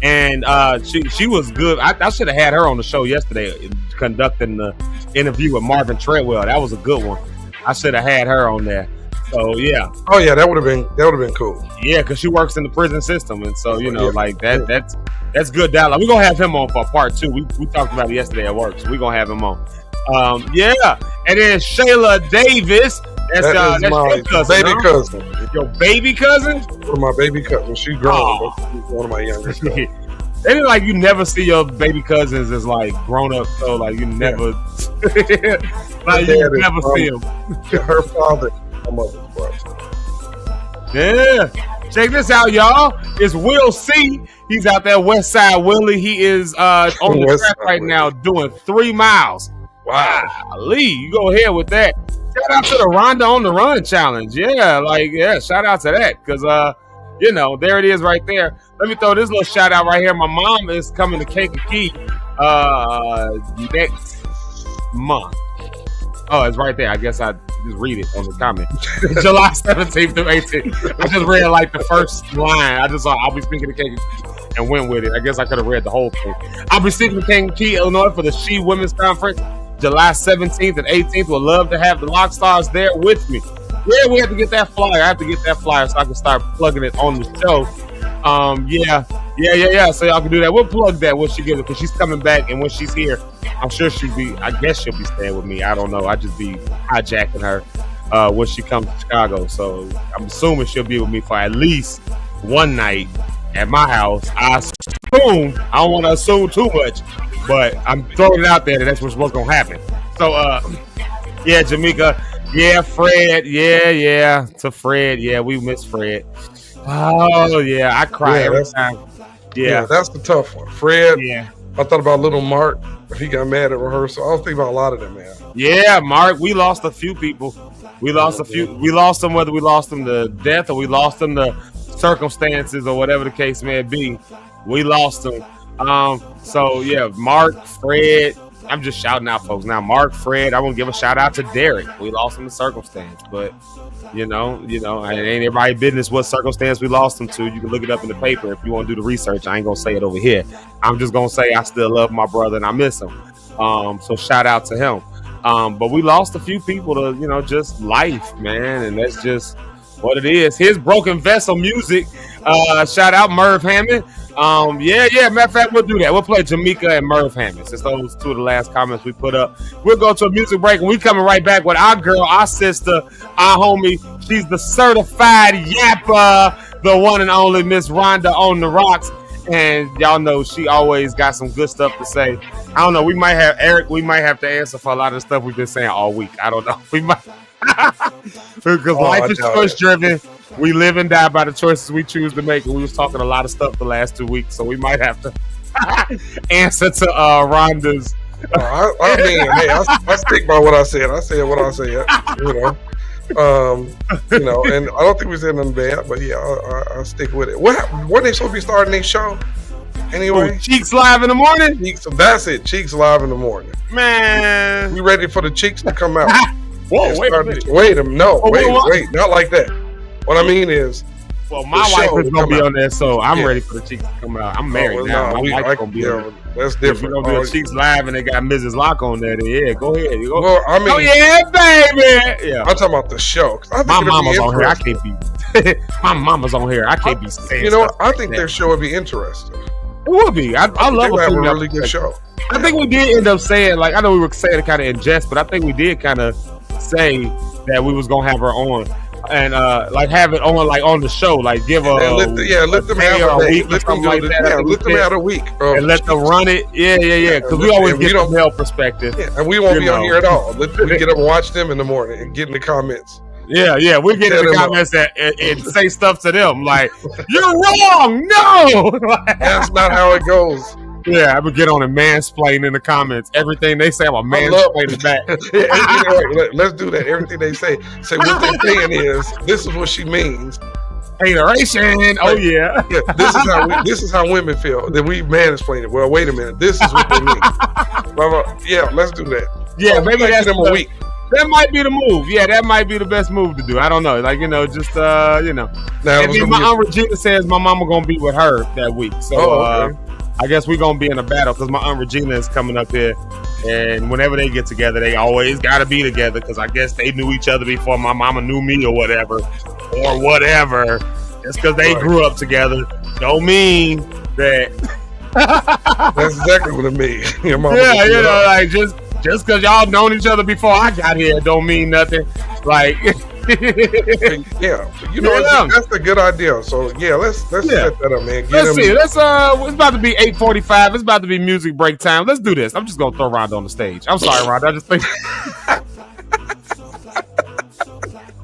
She was good. I should have had her on the show yesterday conducting the interview with Marvin Treadwell. That was a good one. I should have had her on there. So yeah. Oh yeah, that would have been cool. Yeah, because she works in the prison system, and so that's good dialogue. We're gonna have him on for part 2. We talked about it yesterday at work, so we're gonna have him on. And then Shayla Davis. That's my your cousin, baby cousin. Your baby cousin? One of my baby cousins. She's grown. She's one of my youngest. They like you never see your baby cousins as like grown up, so like you never you never see them. Her father, my mother's brother. Yeah. Check this out, y'all. It's Will C. He's out there, West Side Willie. He is on the track right now doing 3 miles. Wow. Lee, you go ahead with that. Shout out to the Rhonda on the Run challenge. Shout out to that. Because, there it is right there. Let me throw this little shout out right here. My mom is coming to Kankakee next month. Oh, it's right there. I guess I just read it on the comment. July 17th through 18th. I just read like the first line. I just saw I'll be speaking to Kankakee and went with it. I guess I could have read the whole thing. I'll be speaking to Kankakee, Illinois for the She Women's Conference. July 17th and 18th. Would love to have the Lock Stars there with me. Yeah, we have to get that flyer. I have to get that flyer so I can start plugging it on the show. So y'all can do that. We'll plug that when she gets it because she's coming back, and when she's here, I'm sure I guess she'll be staying with me. I don't know. I just be hijacking her when she comes to Chicago. So I'm assuming she'll be with me for at least one night at my house. I assume. I don't want to assume too much. But I'm throwing it out there that that's what's going to happen. So, Jamaica. Yeah, Fred. Yeah. To Fred. Yeah, we miss Fred. Oh, yeah. I cry every time. Yeah, that's the tough one. Fred. Yeah. I thought about little Mark. He got mad at rehearsal. I was thinking about a lot of them, man. Yeah, Mark. We lost a few people. We lost a few. We lost them, whether we lost them to death or we lost them to circumstances or whatever the case may be. We lost them. Mark, Fred, I'm just shouting out folks now. Mark, Fred, I want to give a shout out to Derek. We lost him to circumstance, but it ain't everybody's business what circumstance we lost him to. You can look it up in the paper if you want to do the research. I ain't gonna say it over here. I'm just gonna say I still love my brother and I miss him. So shout out to him. But we lost a few people to, just life, man, and that's just what it is. His Broken Vessel music. Shout out Merv Hammond. Matter of fact, we'll do that. We'll play Jamaica and Merv Hammond, since those two of the last comments we put up. We'll go to a music break, and we coming right back with our girl, our sister, our homie. She's the certified yapper, the one and only Miss Rhonda on the rocks. And y'all know she always got some good stuff to say. I don't know. We might have Eric. We might have to answer for a lot of the stuff we've been saying all week. I don't know. We might, because life is choice driven. We live and die by the choices we choose to make. And we was talking a lot of stuff the last 2 weeks, so we might have to answer to Rhonda's. I mean, hey, I stick by what I said. I said what I said. And I don't think we said nothing bad, but yeah, I'll stick with it. What they supposed to be starting their show? Anyway, Cheeks Live in the morning. That's it. Cheeks Live in the morning. Man, we ready for the Cheeks to come out? Whoa, wait a minute. Wait, not like that. What I mean is, well, my wife is gonna be on there, so I'm ready for the Cheeks to come out. I'm married now. My wife's gonna be on there. That's different. We're gonna do a Cheeks Live, and they got Mrs. Locke on there. Then, yeah, go ahead. You go. Well, I mean, oh yeah, baby. Yeah, I'm talking about the show. My mama's on here. I can't be. My mama's on here. I can't be saying. You know what? I think their show would be interesting. It would be. I love a really good show. I think we did end up saying, like, I know we were saying it kind of in jest, but I think we did kind of say that we was gonna have her on. And like have it on, like on the show, like give a let them have a week, let them like that. Let them have a week and let them run it. Yeah. Because we always get the male perspective, and we won't be on here at all. Let me get up and watch them in the morning and get in the comments. Yeah, we get in the comments and say stuff to them like, "You're wrong." No, that's not how it goes. Yeah, I would get on and mansplain in the comments. Everything they say, I'm a mansplain back. Let's do that. Everything they say what they're saying is, this is what she means. Hateration. Oh yeah. This is how women feel. That we mansplain it. Well, wait a minute. This is what they mean. Yeah, let's do that. Yeah, maybe that's them a week. That might be the move. Yeah, that might be the best move to do. I don't know. Like, just Now, and my Aunt Regina says my mama gonna be with her that week. So okay. I guess we're gonna be in a battle because my Aunt Regina is coming up here, and whenever they get together, they always gotta be together because I guess they knew each other before my mama knew me or whatever. Just because they grew up together, don't mean that. That's exactly what it means. Your mama like just because y'all known each other before I got here, don't mean nothing. Like. Yeah, that's a good idea. So yeah, let's set that up, man. Let's see. It's about to be 8:45. It's about to be music break time. Let's do this. I'm just gonna throw Rhonda on the stage. I'm sorry, Rhonda. I just think.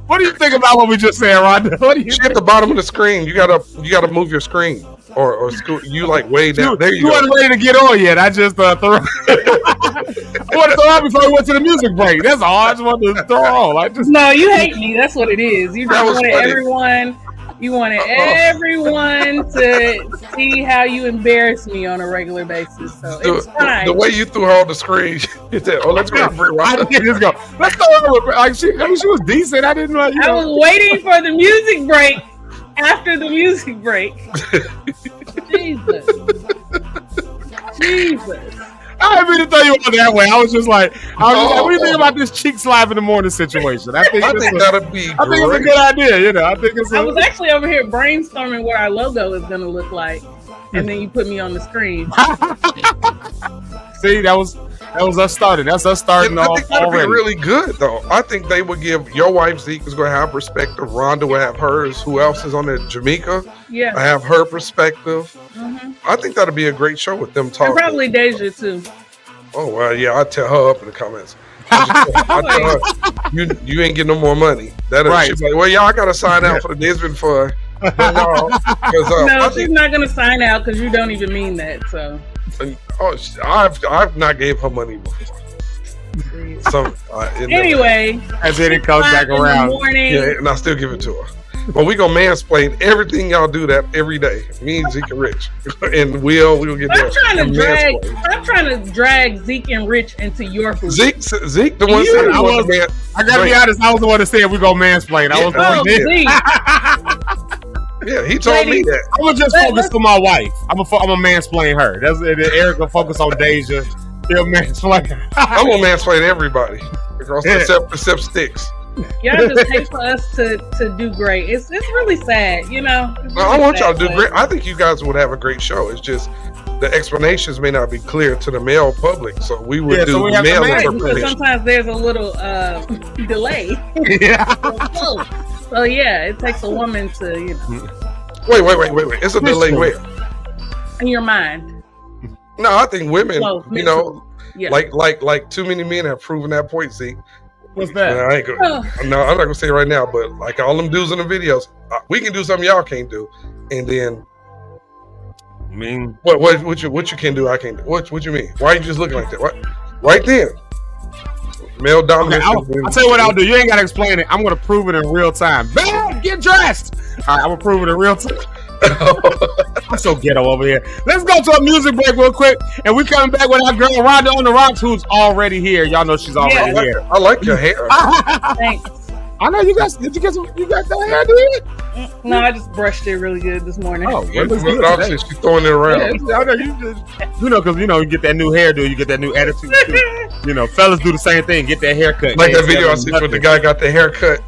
What do you think about what we just said, Rhonda? What do you? She at the bottom of the screen. You gotta move your screen or you like way down. There you go. Wasn't ready to get on yet. I just threw. I want to throw out before we went to the music break. That's all. I just wanted to throw on. No, you hate me. That's what it is. You just wanted everyone. You wanted everyone to see how you embarrass me on a regular basis. So it's fine. The way you threw her on the screen, you said, "Oh, let's go." Let's go. Let's throw her. Like she was decent. I didn't know. I was waiting for the music break. After the music break. Jesus. I didn't mean to throw you on that way. I was just like, what do you think about this Cheeks Live in the morning situation? I think that'd be great. I think it's a good idea. I was actually over here brainstorming what our logo is going to look like, and then you put me on the screen. See, that was us starting. That's us starting off already. I think that'd be really good, though. I think they would give your wife Zeke is going to have perspective. Rhonda will have hers. Who else is on there? Jamaica. Yeah, I have her perspective. Mm-hmm. I think that'd be a great show with them talking. And probably Deja too. Oh well, yeah, I'll tell her up in the comments. I tell her, you ain't getting no more money. Right. She's like, well, y'all got to sign out for the Desmond Fund. No, she's not going to sign out because you don't even mean that. So. I've not gave her money before. Anyway, as it comes back around, yeah, and I still give it to her. But we gonna mansplain everything y'all do that every day. Me and Zeke and Rich and we'll get there. I'm trying to drag Zeke and Rich into your food. Zeke, the one said I gotta be honest. I was the one that said we go mansplain. I was Yeah, he told me that. I'm gonna just focus on my wife. I'm gonna mansplain her. That's Eric will focus on Deja. He'll mansplain. I'm gonna mansplain everybody except Sticks. Y'all just hate for us to do great. It's really sad, you know. Really I want y'all to do sad, great. I think you guys would have a great show. It's just the explanations may not be clear to the male public, so we would do male interpretation. Sometimes there's a little delay. Yeah. So yeah, it takes a woman to, you know. Wait. It's a delay where? In your mind. No, I think women, you know, yeah. like too many men have proven that point, Zeke. What's that? I ain't gonna, no, I'm not gonna say it right now, but like all them dudes in the videos, we can do something y'all can't do, and then I mean, what you can do, I can't do. What you mean? Why are you just looking like that? What? Right then, male dominance. Okay, I'll tell you what I'll do. You ain't gotta explain it. I'm gonna prove it in real time. Bam! Get dressed. All right, I'm gonna prove it in real time. I'm so ghetto over here. Let's go to a music break real quick, and we coming back with our girl Rhonda on the Rocks, who's already here. Y'all know she's already here. I like your hair. Thanks. I know you guys. Did you get some? You got that hair, dude? No, I just brushed it really good this morning. Oh, yeah, obviously she's throwing it around. Yeah, I know because you get that new hairdo, you get that new attitude too. You know, fellas do the same thing. Get that haircut. Like that video I see where the guy got the haircut.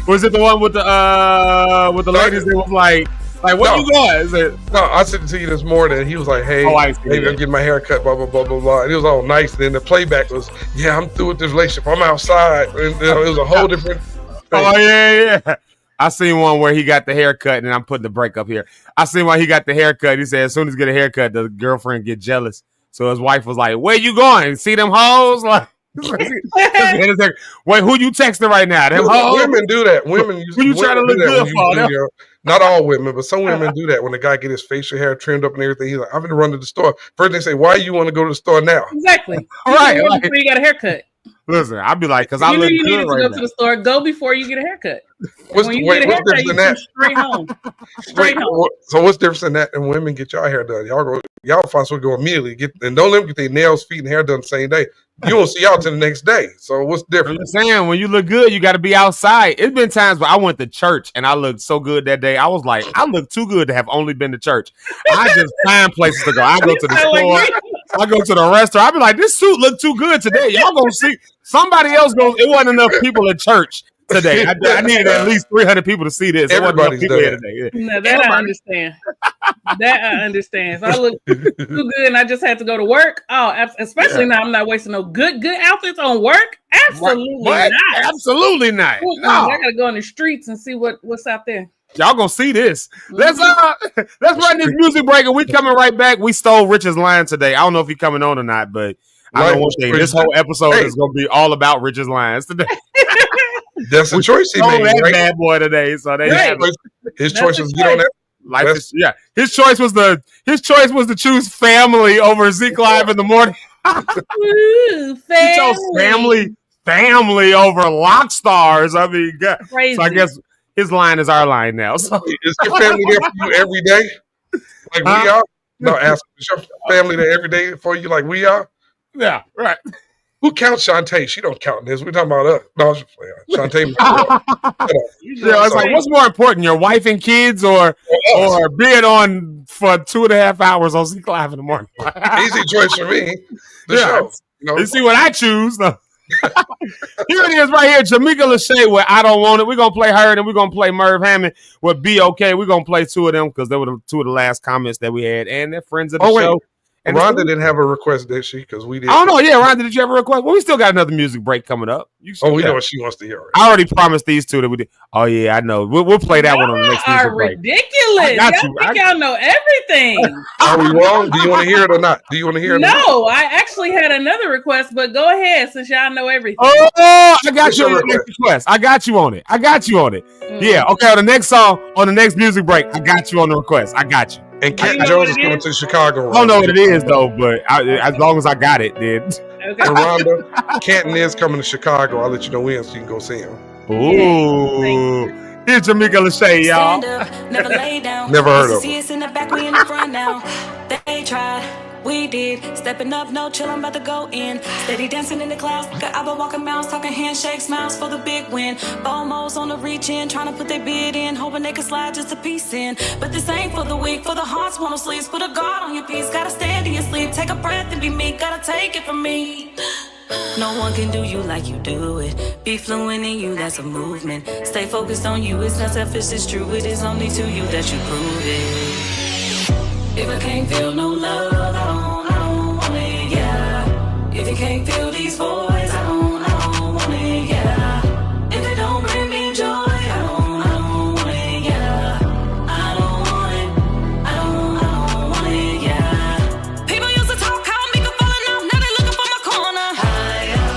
Was it the one with the ladies that was like what you going? No, I sent it to you this morning. He was like, "Hey, maybe I'm getting my hair cut." Blah blah blah blah blah. And it was all nice. And then the playback was, "Yeah, I'm through with this relationship. I'm outside." And you know, it was a whole different thing. Oh yeah. I seen one where he got the haircut, and I'm putting the break up here. I seen why he got the haircut. He said as soon as he get a haircut, the girlfriend get jealous. So his wife was like, "Where you going? See them hoes?" Like, wait, who you texting right now? Them hoes? Women do that. Women who you trying to look good for? Not all women, but some women do that. When the guy get his facial hair trimmed up and everything, he's like, "I'm gonna run to the store." First they say, "Why you want to go to the store now?" Exactly. Right. Like, before you got a haircut. Listen, I'd be like, because I look you good needed to right go now. to the store. Go before you get a haircut. What's when the, you wait, get a what's haircut, difference in you that? straight home. Straight home. So what's difference in that? And women get y'all hair done. Y'all find something to go immediately and don't let them get their nails, feet, and hair done the same day. You won't see y'all till the next day. So what's different? I'm saying when you look good, you got to be outside. It's been times where I went to church and I looked so good that day. I was like, I look too good to have only been to church. I just find places to go. I go to the store. I go to the restaurant. I be like, this suit look too good today. Y'all gonna see somebody else goes. It wasn't enough people at churk today. I needed at least 300 people to see this. Everybody's people here today. No, that I understand. That I understand. If I look too good and I just had to go to work, especially now, I'm not wasting no good outfits on work. Absolutely not. Absolutely not. No. I gotta go in the streets and see what's out there. Y'all gonna see this. Let's run this music break and we coming right back. We stole Rich's line today. I don't know if he's coming on or not, but I know one thing. This whole episode is gonna be all about Rich's lines today. That's a choice he made. That bad boy today. So his choice was get on that. His choice was to choose family over Zeke Live in the morning. Ooh, he chose family over lock stars. I mean, God. Crazy. So I guess his line is our line now. So. Is your family there for you every day? Like we are? No, ask. Is your family there every day for you like we are? Yeah, right. Who counts Shantae? She don't count this. We're talking about us. No, I'm just playing. Shantae. It's like, what's more important, your wife and kids, or being on for 2.5 hours on Zeke Live in the morning? Easy choice for me. The show. You see what I choose? No. Here it is right here. Jamaica Lachey with I Don't Want It. We're going to play her, and we're going to play Merv Hammond with Be Okay. We're going to play two of them because they were two of the last comments that we had, and they're friends of the show. And Rhonda didn't have a request, did she? Because we did. I don't know. Yeah, Rhonda, did you have a request? Well, we still got another music break coming up. We know what she wants to hear. I already promised these two that we did. Oh, yeah, I know. We'll play that one on the next music break. Ridiculous. Y'all know everything. Are we wrong? Do you want to hear it or not? Do you want to hear it? No, I actually had another request, but go ahead since y'all know everything. Oh, I got you on your next request. I got you on it. Yeah, okay, on the next song, on the next music break, I got you on the request. I got you. And Canton Jones is coming to Chicago. I don't know what it is, though, but as long as I got it, then. Okay. And Rhonda, Canton is coming to Chicago. I'll let you know when so you can go see him. Ooh. Here's Jamaica Lachey, y'all. Never lay down. Never heard of See us in the back, we in the front now. They tried, we did. Stepping up, no chill, I'm about to go in. Steady dancing in the clouds. Got Abba walking mouse, talking handshake, smiles for the big win. Bomos on the reach in, trying to put their bid in, hoping they can slide just a piece in. But this ain't for the weak, for the hearts want no sleeves. Put a guard on your piece, gotta stand in your sleep. Take a breath and be meek, gotta take it from me. No one can do you like you do it. Be fluent in you, that's a movement. Stay focused on you, it's not selfish, it's true. It is only to you that you prove it. If I can't feel no love, I don't want it, yeah. If you can't feel these voids, I don't want it, yeah. If it don't bring me joy, I don't want it, yeah. I don't want it, I don't want it, yeah. People used to talk how me could falling off, now they looking for my corner.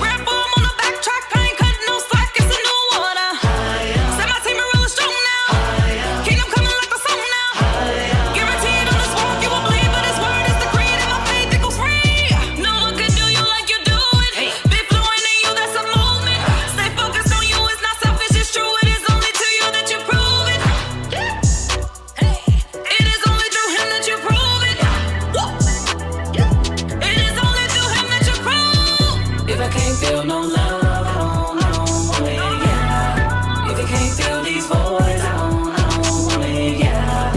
Red form on the backtrack, I ain't cutting no slack, it's a new order. Set my team real strong now. Kingdom coming like the song now. Guaranteed on this walk, you won't believe, but his word is the creed, and my faith it goes free. No one can do you like you do it. Be fluent in you, that's a movement. Stay focused on you, it's not selfish, it's true. It is only to you that you prove it. It is only through him that you prove it. It is only through him that you prove. If I can't feel no love, I don't want it, yeah. If you can't feel these voids, I don't want it, yeah.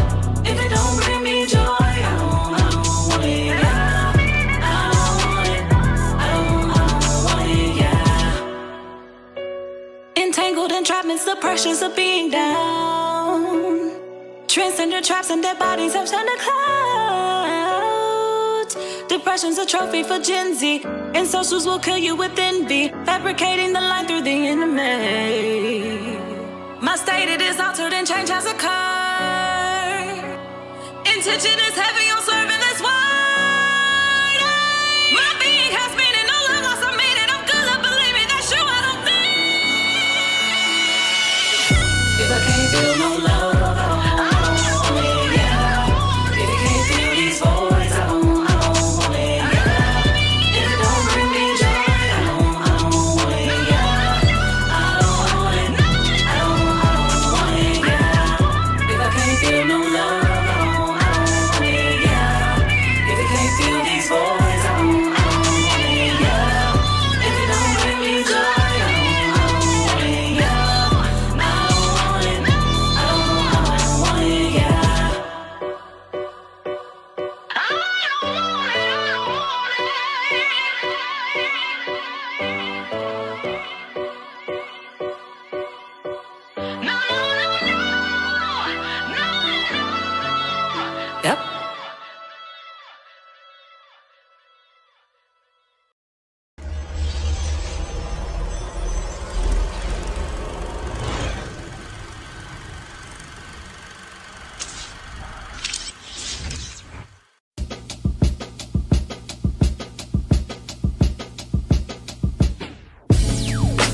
If it don't bring me joy, I don't want it, yeah. I don't want it, I don't want it, yeah. Entangled entrapments, the pressures of being down. Transcendent traps and dead bodies have turned to clouds. Depression's a trophy for Gen Z, and socials will kill you with envy, fabricating the line through the enemy. My state, it is altered and change has occurred. Intention is heavy on serving this word. My being has meaning, no love lost, I made it. I'm good, I believe me, that's you, I don't think. If I can't feel no love, I don't want it, yeah. If you can't feel these voids, I don't want it, yeah. If it don't bring me joy, I don't want it, yeah. I don't want it, I don't want it, yeah. If I can't feel no love, I don't want it, yeah. If you can't feel these voids, I don't want it, yeah. If it don't bring me joy, I don't want it, yeah. I don't want it, I don't want it, yeah. Yep.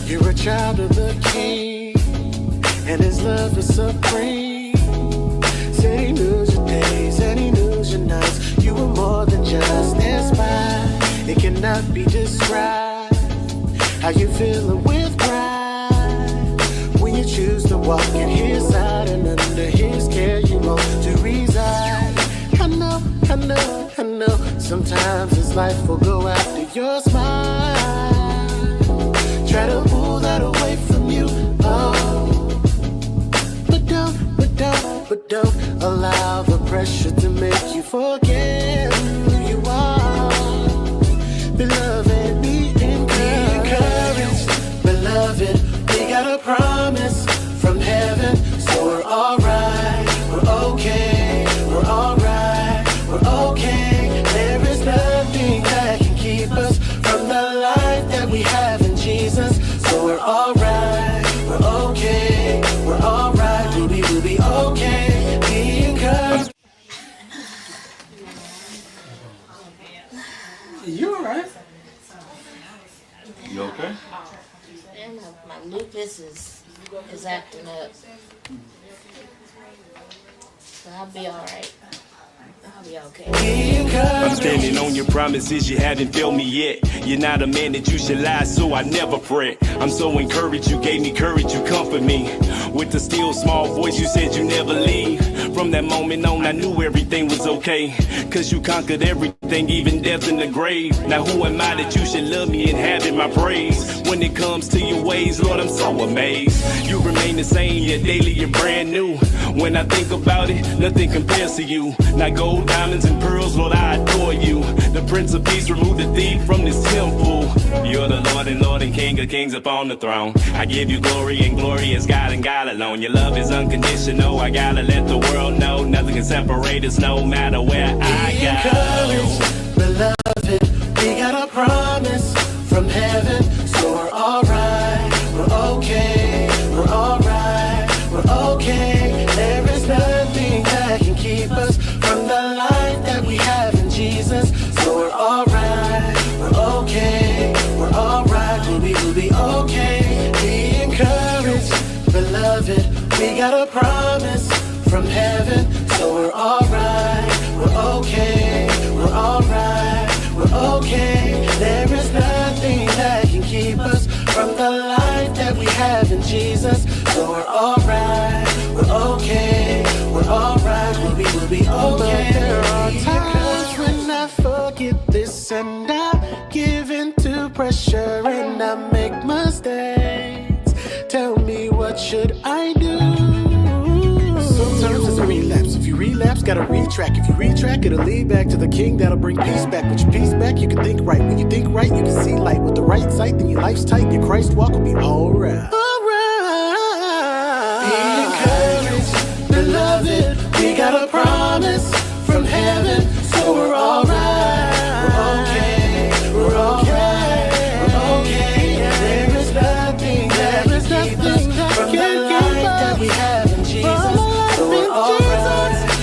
You're a child of the King, and his love is supreme. Said he knows your days and he knows your nights. You were more than just an spy. It cannot be described how you feeling with pride when you choose to walk in his side and under his care you want to reside. I know, I know, I know. Sometimes his life will go after your smile. Try to pull that away from you, oh. But don't allow the pressure to make you forget who you are. Beloved, be encouraged. Beloved, we got a promise from heaven, so we're alright, we're okay, we're alright, we're okay. There is nothing that can keep us from the life that we have in Jesus. So we're alright, we're okay, we're alright, we'll be okay, be encouraged. You alright? You okay? And my lupus is acting up. So I'll be alright. I'll be okay. I'm standing on your promises, you haven't failed me yet. You're not a man that you should lie, so I never fret. I'm so encouraged, you gave me courage, you comfort me. With the still small voice, you said you never leave. From that moment on, I knew everything was okay. Cause you conquered everything everything, even death in the grave. Now who am I that you should love me and have in my praise? When it comes to your ways, Lord, I'm so amazed. You remain the same, yet daily you're brand new. When I think about it, nothing compares to you. Now gold, diamonds, and pearls, Lord, I adore you. The Prince of Peace, remove the thief from this temple. You're the Lord and King of Kings upon the throne. I give you glory, and glory is God and God alone. Your love is unconditional. I gotta let the world know nothing can separate us, no matter where I go. Encouraged, beloved, we got a promise from heaven, so we're alright, we're okay, we're alright, we're okay. There is nothing that can keep us from the life that we have in Jesus, so we're alright, we're okay, we're alright, we'll be okay. Be encouraged, beloved, we got a promise from heaven, so we're alright, we're okay, we're alright, we're okay. There is nothing that can keep us from the life that we have in Jesus, so we're alright, we're okay, we're alright, we'll be okay. But there are times when I forget this and I give into pressure and I make mistakes. Tell me, what should I do? Sometimes it's a relapse. If you relapse, gotta retrack. If you retrack, it'll lead back to the King that'll bring peace back. With your peace back, you can think right. When you think right, you can see light. With the right sight, then your life's tight. Your Christ walk will be alright. Be encouraged, beloved. We got a promise from heaven, so we're alright. We're okay. We're alright. We're okay. There is nothing that can keep us from the life that we have in Jesus. So we're alright.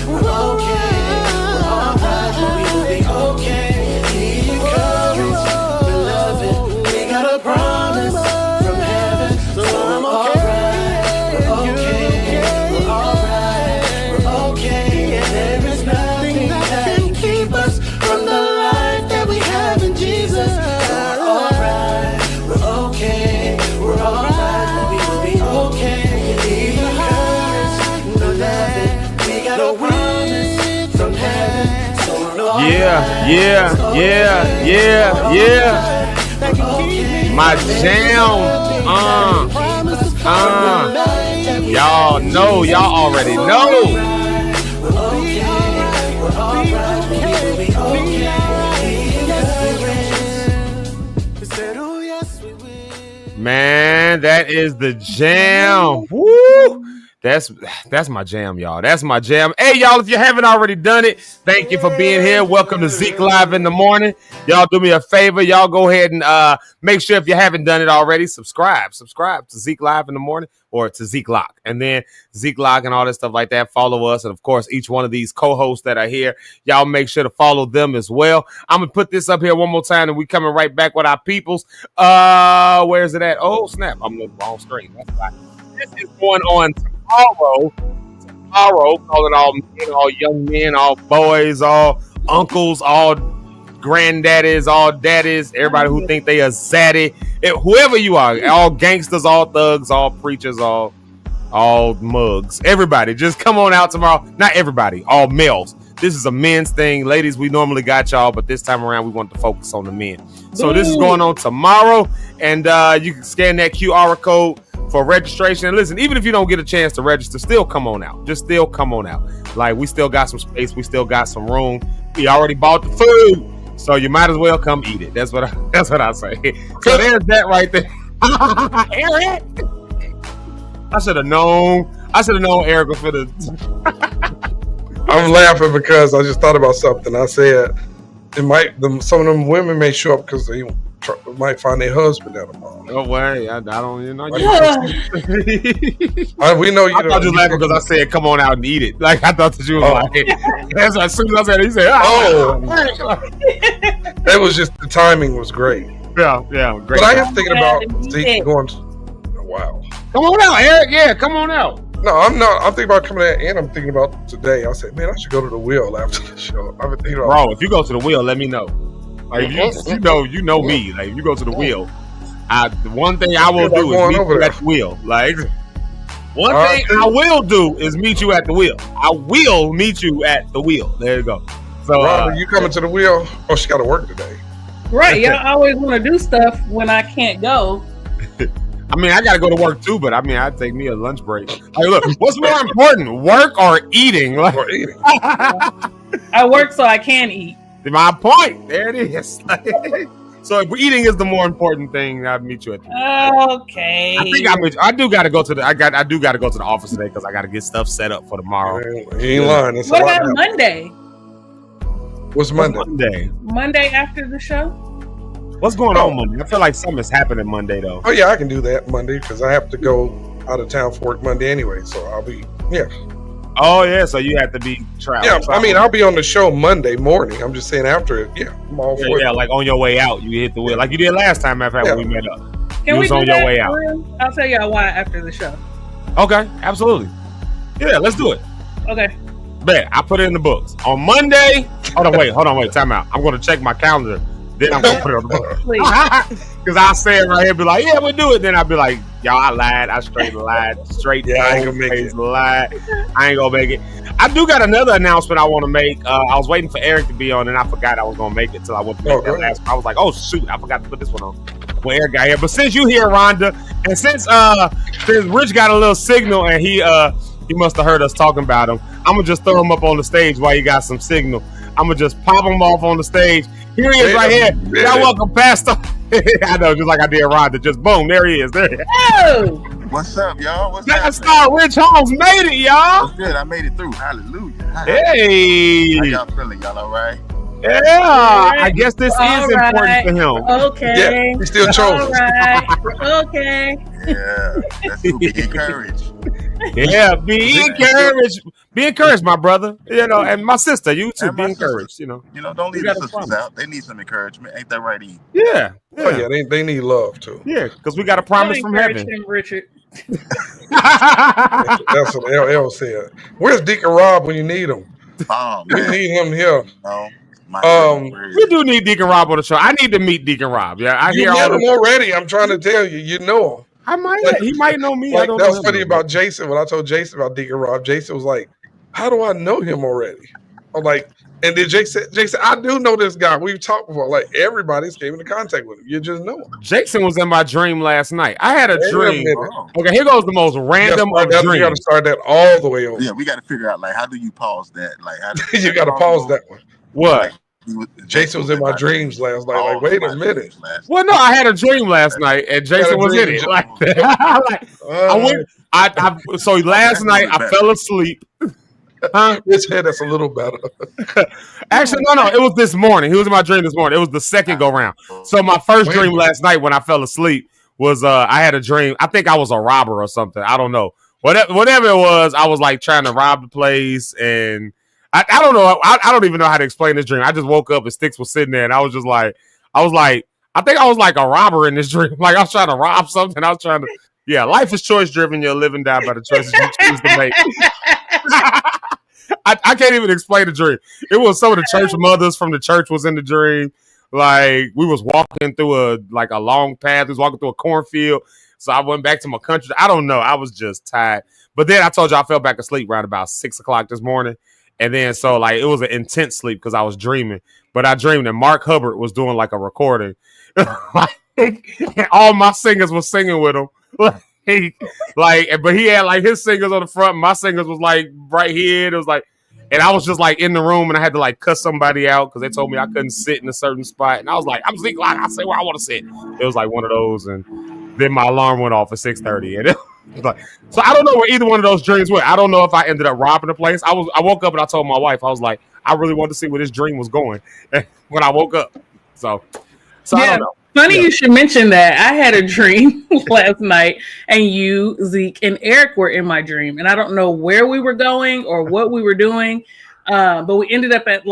We're okay. We're alright. We'll be okay. Be encouraged, beloved. We got a promise from heaven, so we're alright. We're okay. We're alright. We're okay. And there is nothing that can keep us from the life that we have in Jesus. We're alright. We're okay. We're alright. We'll be okay. Be encouraged, beloved. We got a promise from heaven, so we're alright. My jam. Y'all know, y'all already know. Man, that is the jam. Woo! That's my jam, y'all. That's my jam. Hey, y'all, if you haven't already done it, thank you for being here. Welcome to Zeke Live in the Morning. Y'all do me a favor. Y'all go ahead and make sure, if you haven't done it already, subscribe to Zeke Live in the Morning, or to Zeke Lock. And then Zeke Lock and all that stuff like that. Follow us. And, of course, each one of these co-hosts that are here, y'all make sure to follow them as well. I'm going to put this up here one more time, and we coming right back with our peoples. Where's it at? Oh, snap. I'm on the wrong screen. That's right. This is going on tomorrow, calling all men, all young men, all boys, all uncles, all granddaddies, all daddies, everybody who think they are zaddy, whoever you are, all gangsters, all thugs, all preachers, all mugs, everybody, just come on out tomorrow. Not everybody, all males. This is a men's thing. Ladies, we normally got y'all, but this time around we want to focus on the men. So this is going on tomorrow, and you can scan that QR code for registration. And listen, even if you don't get a chance to register, still come on out. Just still come on out. Like, we still got some space. We still got some room. We already bought the food, so you might as well come eat it. That's what I say. So there's that right there. Eric, I should have known Eric was for the. I'm laughing because I just thought about something. I said some of them women may show up because they might find their husband at them. No way. I don't even know. We know you. I thought you laughing because I said, "Come on out and eat it." Like, I thought that you was like. That's as soon as I said it, he said, "Oh." That was just, the timing was great. Yeah, great. But I am thinking about Zeke going. Wow. Come on out, Eric. Yeah, come on out. No, I'm not. I'm thinking about coming out, and I'm thinking about today. I said, man, I should go to the wheel after the show. I've been thinking about. Bro, if you go to the wheel, let me know. Like, you know me. Like, if you go to the wheel, the one thing I will do is meet you at the wheel. Like, one thing I will do is meet you at the wheel. I will meet you at the wheel. There you go. So, Rhonda, you coming to the wheel? Oh, she got to work today. Right. Y'all always want to do stuff when I can't go. I mean, I got to go to work too, but I mean, I'd take me a lunch break. Like, look, what's more important, work or eating? Like, or eating. I work so I can eat. My point. There it is. So if eating is the more important thing, I'd meet you at the Okay. I think I do got to go to the. I do got to go to the office today because I got to get stuff set up for tomorrow. You ain't lying. That's What about Monday? What's Monday? Monday after the show? What's going on Monday? I feel like something's happening Monday though. Oh yeah, I can do that Monday because I have to go out of town for work Monday anyway. So I'll be Oh yeah, so you have to be traveling. Yeah, I mean I'll be on the show Monday morning. I'm just saying after it. Yeah, I'm all for it. Yeah, like on your way out, you hit the wheel like you did last time. Matter of fact, when we met up, Can you we was do on that your way out. for real? I'll tell y'all why after the show. Okay, absolutely. Yeah, let's do it. Okay. Bet I put it in the books on Monday. Hold on, wait, time out. I'm going to check my calendar. Then I'm going to put it on the book. Because I'll say it right here, be like, yeah, we'll do it. Then I'll be like, y'all, I lied. I straight lied. I ain't gonna make it. Lied. I ain't going to make it. I do got another announcement I want to make. I was waiting for Eric to be on, and I forgot I was going to make it till I went to make that last one. I was like, oh, shoot, I forgot to put this one on when Eric got here. But since you here, Rhonda, and since Rich got a little signal, and he must have heard us talking about him, I'm going to just throw him up on the stage while you got some signal. I'm going to just pop him off on the stage. Here he is right here. Y'all welcome, Pastor. I know, just like I did Rhonda. Just boom, there he is. There he is. Oh! What's up, y'all? What's That happening? star Rich Holmes made it, y'all. What's good? I made it through. Hallelujah. Hey. How y'all feeling? Y'all all right? Yeah, I guess this All is important right. to him. Okay. Yeah, he still chose. All right. Okay. Yeah. Let's do be encouraged. Yeah, be encouraged. Be encouraged, my brother. You know, and my sister, you too. And Be my encouraged. sister. You know, You know, don't leave You the gotta sisters promise. out. They need some encouragement. Ain't that right, E? Yeah. Oh yeah, they need love too. Yeah, because we got a Don't promise from encourage heaven. him, Richard. That's what LL said. Where's Deacon Rob when you need him? Oh, We man. need him here. No. We do need Deacon Rob on the show. I need to meet Deacon Rob. Yeah, I You hear met all him the. already. I'm trying to tell you. You know him. I might. He might know me. I Like don't that know was him. funny about Jason. When I told Jason about Deacon Rob, Jason was like, "How do I know him already?" I'm like, and then Jason, I do know this guy. We've talked before. Like everybody's came into contact with him. You just know him. Jason was in my dream last night. I had a Wait a dream. minute. Okay, here goes the most random of You got to dreams. start that all the way over. Yeah, we got to figure out, like, how do you pause that? Like, how do You got to pause that one. What? Jason was in my dreams last night. Like, wait a minute. Well, no, I had a dream last night, and Jason was in it. Like, so last night I fell asleep. Huh? This head that's a little better. Actually, no, it was this morning. He was in my dream this morning. It was the second go round. So my first dream last night when I fell asleep was I had a dream. I think I was a robber or something. I don't know. Whatever it was, I was like trying to rob the place, and I don't know. I don't even know how to explain this dream. I just woke up and Sticks was sitting there, and I was like, I think I was like a robber in this dream. Like I was trying to rob something. Yeah, life is choice driven. You'll live and die by the choices you choose to make. I can't even explain the dream. It was some of the church mothers from the church was in the dream. Like we was walking through a long path. We was walking through a cornfield. So I went back to my country. I don't know. I was just tired. But then I told you I fell back asleep around about 6:00 this morning. And then so like it was an intense sleep because I was dreaming. But I dreamed that Mark Hubbard was doing like a recording. And all my singers were singing with him. But he had like his singers on the front. My singers was like right here. It was like, and I was just like in the room and I had to like cuss somebody out because they told me I couldn't sit in a certain spot. And I was like, I'm Zeke Locke. I say where I want to sit. It was like one of those. And then my alarm went off at 6:30. And it was like, so I don't know where either one of those dreams went. I don't know if I ended up robbing the place. I woke up and I told my wife, I was like, I really wanted to see where this dream was going when I woke up. So I don't know. Funny you should mention that. I had a dream last night, and you, Zeke, and Eric were in my dream. And I don't know where we were going or what we were doing, but we ended up at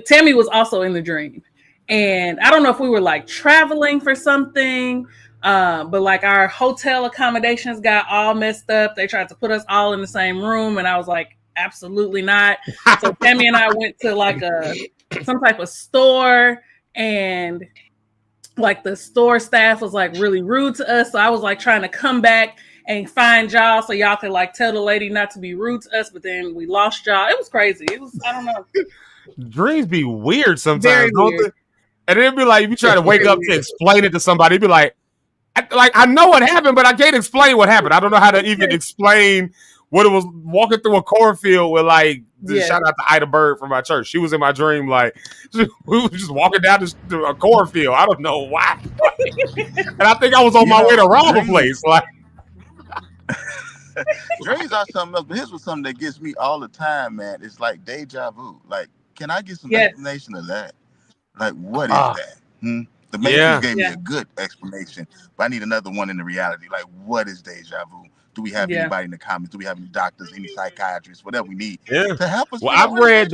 Tammy was also in the dream. And I don't know if we were like traveling for something, but like our hotel accommodations got all messed up. They tried to put us all in the same room, and I was like, absolutely not. So Tammy and I went to like some type of store, and like the store staff was like really rude to us. So I was like trying to come back and find y'all so y'all could like tell the lady not to be rude to us, but then we lost y'all. It was crazy. It was, I don't know. Dreams be weird sometimes, Very don't weird. they? And it'd be like, if you try to wake up to explain it to somebody, it'd be like, I know what happened, but I can't explain what happened. I don't know how to even explain what it was walking through a cornfield with shout out to Ida Bird from my church. She was in my dream, we were just walking down a cornfield. I don't know why. And I think I was on my way to rob a place. Dreams are something else, but here's something that gets me all the time, man. It's like deja vu. Like, can I get some explanation of that? Like, what is that? The Matrix gave me a good explanation, but I need another one in the reality. Like, what is deja vu? Do we have anybody in the comments? Do we have any doctors, any psychiatrists, whatever we need to help us? Well, I've read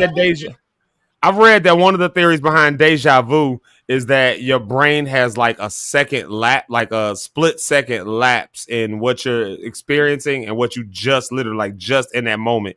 that one of the theories behind deja vu is that your brain has like a split second lapse in what you're experiencing and what you just literally just in that moment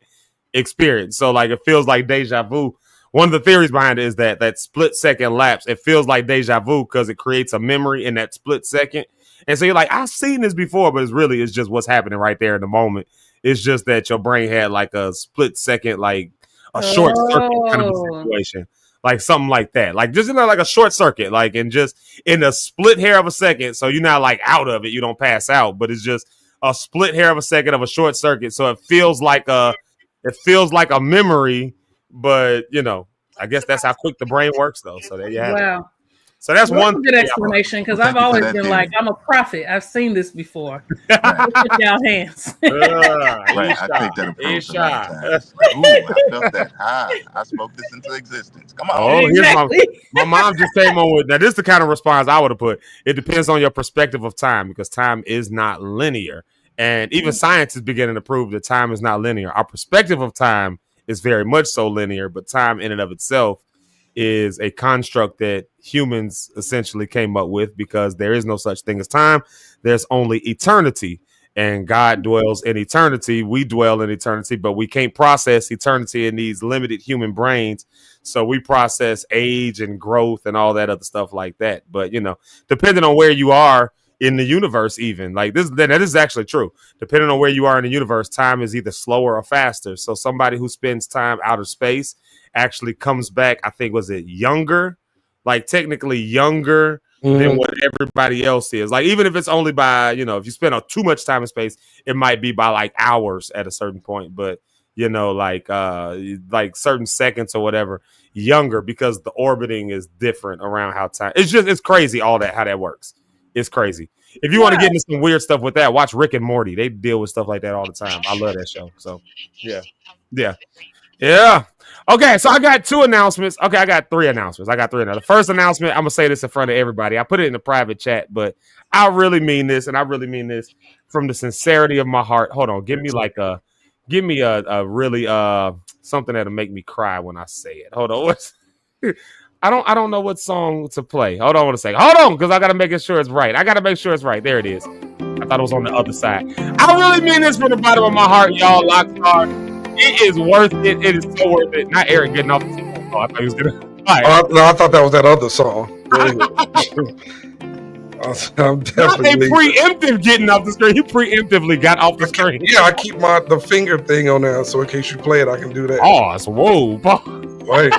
experience. So like it feels like deja vu. One of the theories behind it is that split second lapse, it feels like deja vu because it creates a memory in that split second. And so you're like, I've seen this before, but it's just what's happening right there in the moment. It's just that your brain had like a split second, like a short circuit kind of a situation, like something like that. Like just like a short circuit, like and just in a split hair of a second. So you're not like out of it, you don't pass out, but it's just a split hair of a second of a short circuit. So it feels like a memory, but I guess that's how quick the brain works though. So there you have it. So that's one good explanation because I've always been like, I'm a prophet. I've seen this before. Put y'all hands. Right, I take that approach a lot of times. Ooh, I felt that high. I spoke this into existence. Come on. Oh, here's my mom just came on with, now this is the kind of response I would have put. It depends on your perspective of time because time is not linear. And even science is beginning to prove that time is not linear. Our perspective of time is very much so linear, but time in and of itself is a construct that humans essentially came up with because there is no such thing as time. There's only eternity, and God dwells in eternity. We dwell in eternity, but we can't process eternity in these limited human brains. So we process age and growth and all that other stuff like that. But, depending on where you are in the universe, even like this, that is actually true. Depending on where you are in the universe, time is either slower or faster. So somebody who spends time outer space actually comes back, I think, was it younger? Like technically younger than what everybody else is. Like even if it's only by, if you spend too much time in space, it might be by like hours at a certain point. But, like certain seconds or whatever, younger because the orbiting is different around how time. It's crazy all that, how that works. It's crazy. If you want to get into some weird stuff with that, watch Rick and Morty. They deal with stuff like that all the time. I love that show. So, yeah. Okay, so I got 2 announcements. Okay, I got 3 announcements. The first announcement, I'm going to say this in front of everybody. I put it in the private chat, but I really mean this, and I really mean this from the sincerity of my heart. Hold on. Give me a really something that'll make me cry when I say it. Hold on. I don't know what song to play. Hold on a second. Hold on, because I got to make sure it's right. There it is. I thought it was on the other side. I really mean this from the bottom of my heart, y'all. Locke'd. It is worth it. It is so worth it. Not Eric getting off the phone. Oh, I thought he was gonna. No, I thought that was that other song. I'm definitely not a preemptive getting off the screen. He preemptively got off the screen. Yeah, I keep the finger thing on there, so in case you play it, I can do that. Oh, it's whoa. Wait.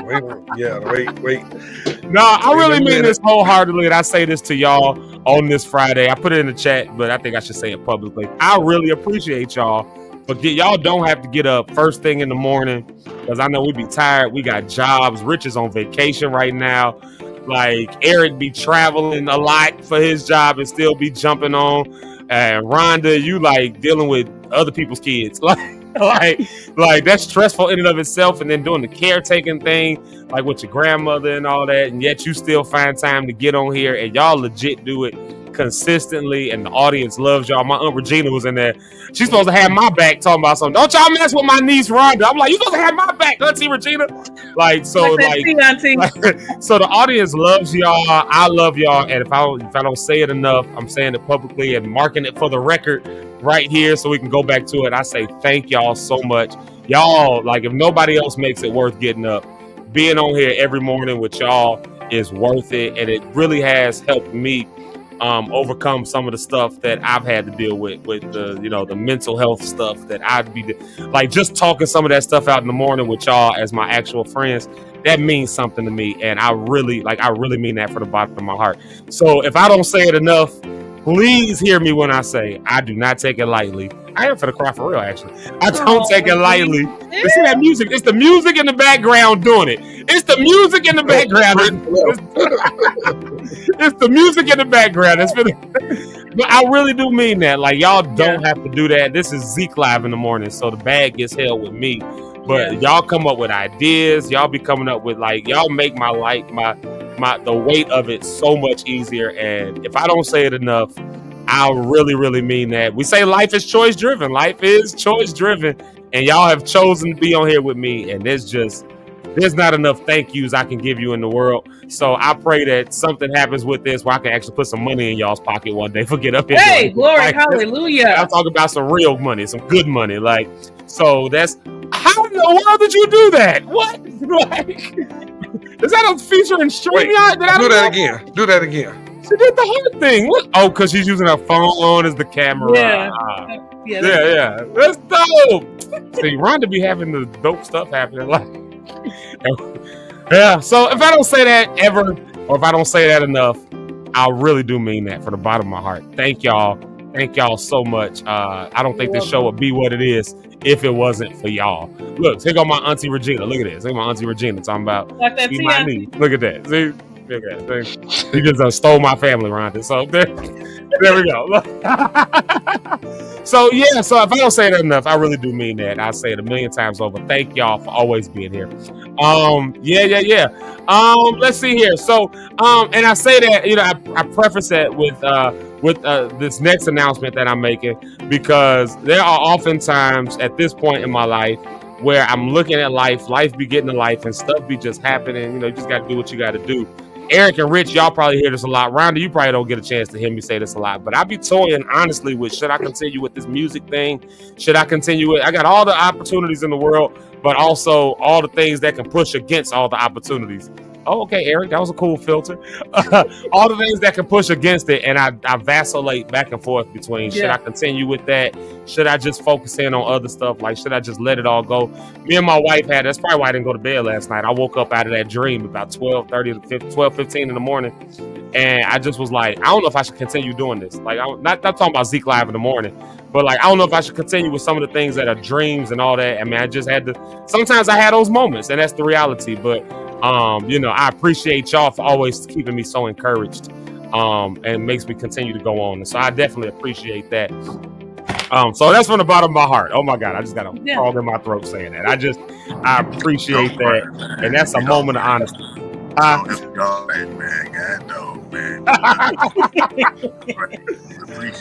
No, I really mean this wholeheartedly, and I say this to y'all on this Friday. I put it in the chat, but I think I should say it publicly. I really appreciate y'all. But y'all don't have to get up first thing in the morning because I know we be tired. We got jobs. Rich is on vacation right now. Like Eric be traveling a lot for his job and still be jumping on. And Rhonda, you like dealing with other people's kids. Like that's stressful in and of itself. And then doing the caretaking thing, like with your grandmother and all that. And yet you still find time to get on here and y'all legit do it consistently, and the audience loves y'all. My Aunt Regina was in there. She's supposed to have my back talking about something. Don't y'all mess with my niece Rhonda. I'm like, you supposed to have my back, Auntie Regina. So the audience loves y'all. I love y'all, and if I don't say it enough, I'm saying it publicly and marking it for the record right here so we can go back to it. I say thank y'all so much. Y'all, like if nobody else makes it worth getting up, being on here every morning with y'all is worth it, and it really has helped me overcome some of the stuff that I've had to deal with the mental health stuff that I'd be like just talking some of that stuff out in the morning with y'all as my actual friends that means something to me, and I really mean that from the bottom of my heart. So if I don't say it enough, please hear me when I say I do not take it lightly. I am for the cry for real, actually. I don't take it lightly. You see that music? It's the music in the background doing it. It's the music in the background. It's the music in the background. But I really do mean that. Like, y'all don't have to do that. This is Zeke Live in the morning, so the bag gets held with me. But y'all come up with ideas. Y'all be coming up with, like, y'all make my life, the weight of it so much easier. And if I don't say it enough, I really, really mean that. We say life is choice driven. Life is choice driven. And y'all have chosen to be on here with me. And there's not enough thank yous I can give you in the world. So I pray that something happens with this where I can actually put some money in y'all's pocket one day. Forget up here. Hey, glory, like, hallelujah. I'm talking about some real money, some good money. Like, so that's, how in the world did you do that? What? Like, is that a feature in StreamYard? Do that again. She did the hard thing. What? Oh, because she's using her phone as the camera. Yeah. That's dope. See, Rhonda be having the dope stuff happening. Like, yeah. So if I don't say that ever, or if I don't say that enough, I really do mean that from the bottom of my heart. Thank y'all. Thank y'all so much. I don't think this show would be what it is if it wasn't for y'all. Look, here go my auntie Regina. Look at this. Look at my auntie Regina talking about like that. Look at that. See? Okay, you just stole my family, Rhonda. So there we go. So yeah, so if I don't say that enough, I really do mean that. I say it a million times over. Thank y'all for always being here. Yeah. Let's see here. So and I say that, you know, I preface that with this next announcement that I'm making, because there are oftentimes at this point in my life where I'm looking at life be getting to life, and stuff be just happening. You know, you just got to do what you got to do. Eric and Rich, y'all probably hear this a lot. Rhonda, you probably don't get a chance to hear me say this a lot, but I be toying honestly with, should I continue with this music thing? Should I continue with? I got all the opportunities in the world, but also all the things that can push against all the opportunities. Oh, okay, Eric, that was a cool filter. All the things that can push against it, and I vacillate back and forth between, should I continue with that? Should I just focus in on other stuff? Like, should I just let it all go? Me and my wife that's probably why I didn't go to bed last night. I woke up out of that dream about 12:15 in the morning, and I just was like, I don't know if I should continue doing this. Like, I'm not talking about Zeke Live in the morning, but like, I don't know if I should continue with some of the things that are dreams and all that. I mean, I just had to, sometimes I had those moments, and that's the reality. But you know, I appreciate y'all for always keeping me so encouraged, and makes me continue to go on. And so I definitely appreciate that. So that's from the bottom of my heart. Oh my God, I just got a frog in my throat saying that. I appreciate that, and that's a moment of honesty. Man.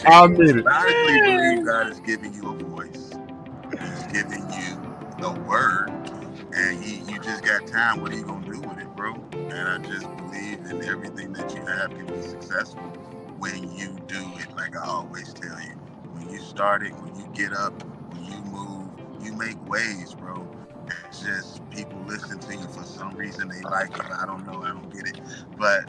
I mean it. I honestly believe God is giving you a voice. He's giving you the word, and you just got time. What are you gonna do with it, bro? And I just believe that everything that you have can be successful when you do it. Like I always tell you, when you start it, when you get up, when you move, you make waves, bro. It's just people listen to you for some reason. They like it. I don't know. I don't get it. But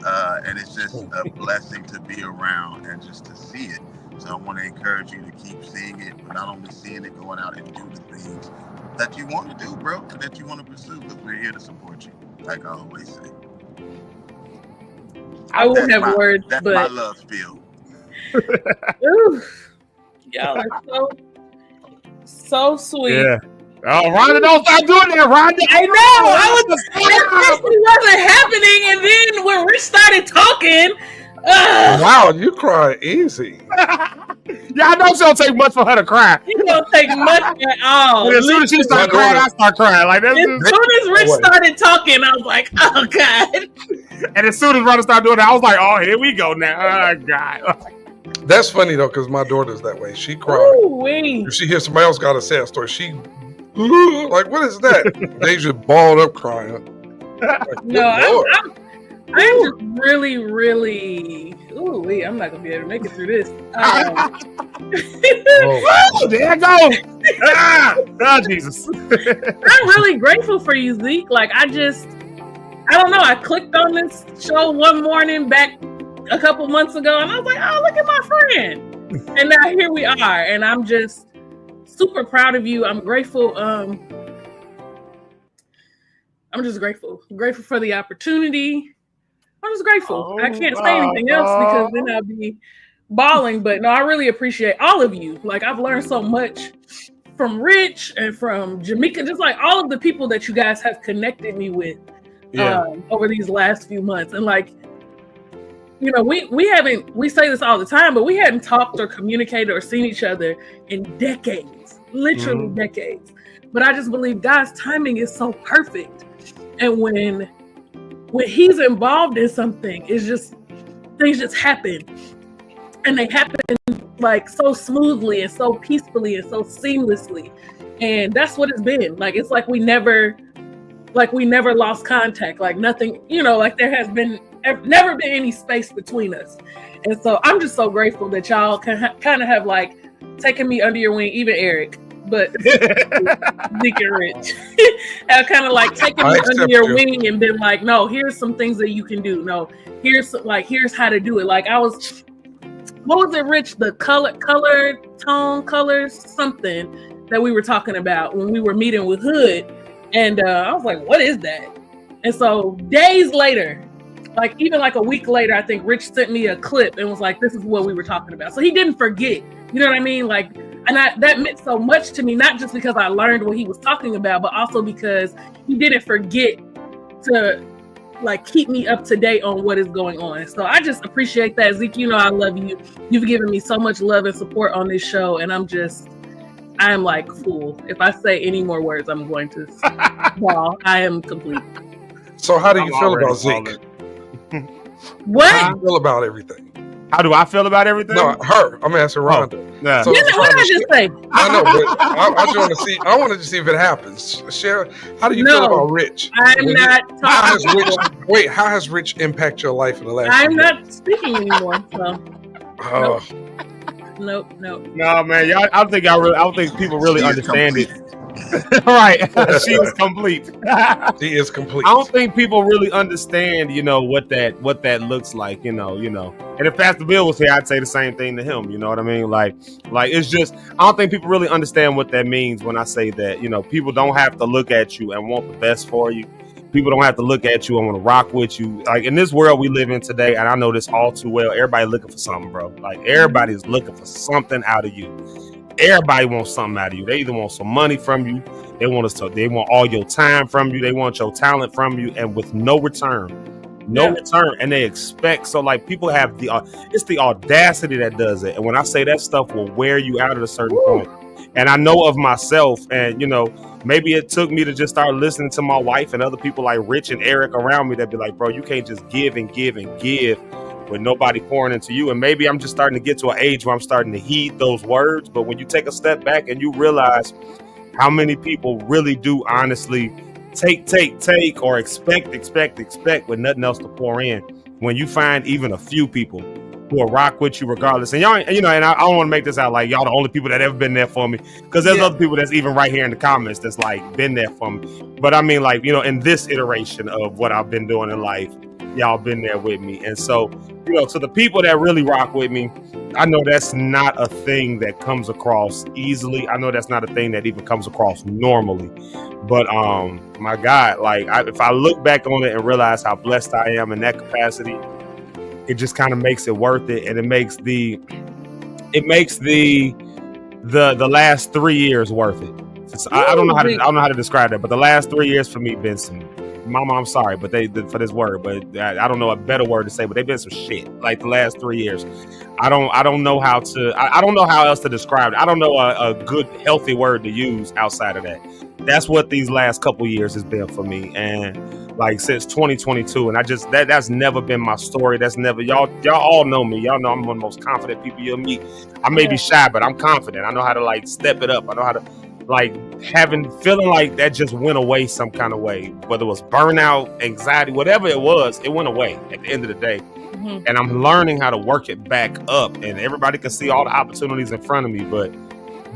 and it's just a blessing to be around and just to see it. So I want to encourage you to keep seeing it, but not only seeing it, going out and do the things that you want to do, bro, that you want to pursue, because we're here to support you, like I always say. I won't have words, that's but my love spiel. Y'all are so sweet. Yeah. Oh, Rhonda, don't stop doing that, Rhonda. I know. It wasn't happening, and then when Rich started talking, wow, you cry easy. Yeah, I know she don't take much for her to cry. She don't take much at all. And as soon as she started crying, I start crying. Like, as soon as Rich started talking, I was like, oh God. And as soon as Rhonda started doing that, I was like, oh, here we go now. Oh God. That's funny though, because my daughter's that way. She cries. If she hears somebody else got a sad story, she like, what is that? They just balled up crying. Like, no, I'm just really, I'm not gonna be able to make it through this. There it goes. Oh, Jesus. I'm really grateful for you, Zeke. Like, I don't know. I clicked on this show one morning back a couple months ago, and I was like, oh, look at my friend. And now here we are, and I'm just super proud of you. I'm grateful. I'm just grateful. I'm grateful for the opportunity. I'm just grateful. I can't say anything else because then I'll be bawling. But no, I really appreciate all of you. Like, I've learned so much from Rich and from Jamaica, just like all of the people that you guys have connected me with over these last few months. And like, you know, we say this all the time, but we hadn't talked or communicated or seen each other in decades, literally decades. But I just believe God's timing is so perfect. And when he's involved in something, it's just, things just happen. And they happen like so smoothly and so peacefully and so seamlessly. And that's what it's been. Like, it's like we never lost contact. Like nothing, you know, like there has never been any space between us. And so I'm just so grateful that y'all can kind of have like taken me under your wing, even Eric, but Zeke and Rich have kind of like taken me under your wing and been like, no, here's some things that you can do. No, here's how to do it. Like what was it, Rich? The colors, something that we were talking about when we were meeting with Hood. And I was like, what is that? And so days later, like even like a week later, I think Rich sent me a clip and was like, this is what we were talking about. So he didn't forget, you know what I mean? Like, and that meant so much to me, not just because I learned what he was talking about, but also because he didn't forget to like keep me up to date on what is going on. So I just appreciate that. Zeke, you know, I love you. You've given me so much love and support on this show. And I'm like full. If I say any more words, I'm going to fall. I am complete. So how do you feel about Zeke? What? How do you feel about everything? How do I feel about everything? No, her. I'm asking Rhonda. Yeah. So what did I just say? I know, but I just want to see. I wanted to see if it happens. Share. How do you feel about Rich? I'm not talking. How has Rich impacted your life in the last? I'm not speaking anymore. So. Nope. No, man. I don't think people really understand it. Right. She is complete. She is complete. I don't think people really understand, you know, what that looks like, you know. And if Pastor Bill was here, I'd say the same thing to him. You know what I mean? Like it's just, I don't think people really understand what that means when I say that, you know, people don't have to look at you and want the best for you. People don't have to look at you and want to rock with you. Like in this world we live in today, and I know this all too well, everybody looking for something, bro. Like everybody's looking for something out of you. Everybody wants something out of you. They either want some money from you, they want all your time from you, they want your talent from you, and with no return. Return, and they expect. So like people have it's the audacity that does it. And when I say that stuff will wear you out at a certain point. And I know of myself, and you know, maybe it took me to just start listening to my wife and other people like Rich and Eric around me that be like, bro, you can't just give and give and give with nobody pouring into you. And maybe I'm just starting to get to an age where I'm starting to heed those words. But when you take a step back and you realize how many people really do honestly take or expect with nothing else to pour in, when you find even a few people who will rock with you regardless. And y'all, you know, and I don't want to make this out like y'all the only people that ever been there for me, because there's other people that's even right here in the comments that's like been there for me. But I mean, like, you know, in this iteration of what I've been doing in life, y'all been there with me. And so, you know, to the people that really rock with me, I know that's not a thing that comes across easily. I know that's not a thing that even comes across normally. But my God, like if I look back on it and realize how blessed I am in that capacity, it just kind of makes it worth it. And it makes the last 3 years worth it. I don't know how to describe that, but the last 3 years for me been some, Mama, I'm sorry, but for this word, but I don't know a better word to say, but they've been some shit like the last 3 years. I don't know how else to describe it. I don't know a good, healthy word to use outside of that. That's what these last couple years has been for me. And like since 2022, and that's never been my story. That's never, y'all all know me. Y'all know I'm one of the most confident people you'll meet. I may be shy, but I'm confident. I know how to like step it up. I know how to like feeling like that just went away some kind of way, whether it was burnout, anxiety, whatever it was, it went away at the end of the day. Mm-hmm. And I'm learning how to work it back up, and everybody can see all the opportunities in front of me, but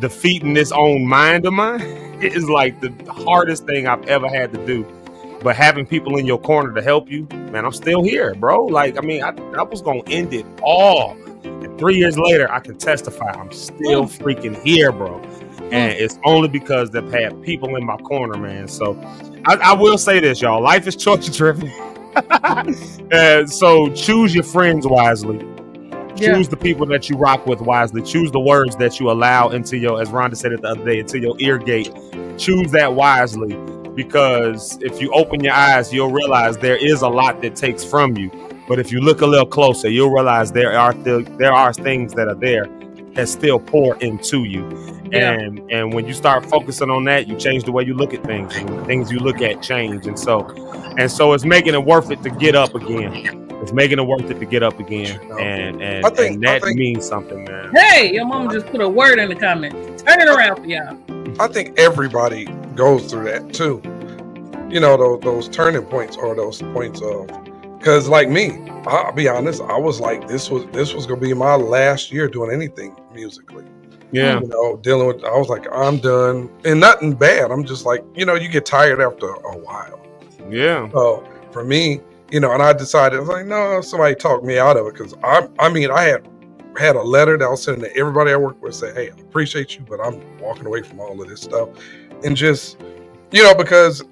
defeating this own mind of mine is like the hardest thing I've ever had to do. But having people in your corner to help you, man, I'm still here, bro. Like, I mean, I was going to end it all. And 3 years later, I can testify I'm still freaking here, bro. And it's only because they've had people in my corner, man. So I will say this, y'all. Life is choice driven. And so choose your friends wisely. Choose the people that you rock with wisely. Choose the words that you allow into your, as Rhonda said it the other day, into your ear gate. Choose that wisely, because if you open your eyes, you'll realize there is a lot that takes from you. But if you look a little closer, you'll realize there are things that are there that still pour into you. And when you start focusing on that, you change the way you look at things, and the things you look at change. And so it's making it worth it to get up again. It's making it worth it to get up again, and that means something, man. Hey, your mom just put a word in the comments. Turn it around for y'all. I think everybody goes through that too. You know, those turning points, or those points of, because like me, I'll be honest, I was like, this was gonna be my last year doing anything musically. Yeah, you know, dealing with, I was like, I'm done, and nothing bad. I'm just like, you know, you get tired after a while. Yeah. So for me, you know, and I decided, I was like, no, somebody talked me out of it, because I had a letter that I was sending to everybody I work with, say, hey, I appreciate you, but I'm walking away from all of this stuff, and just, you know, because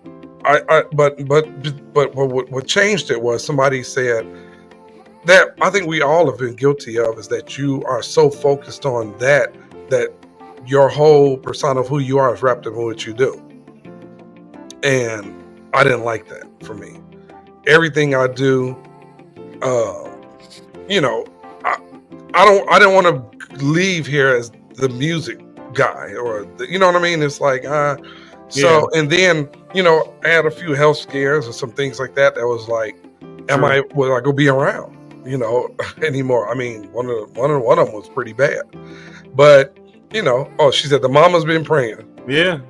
but what changed it was somebody said that I think we all have been guilty of, is that you are so focused on that your whole persona of who you are is wrapped up in what you do, and I didn't like that for me. Everything I do, you know, I didn't want to leave here as the music guy, or you know what I mean? It's like, so, and then, you know, I had a few health scares or some things like that. That was like, will I go be around, you know, anymore? I mean, one of them was pretty bad, but you know, she said the mama's been praying. Yeah.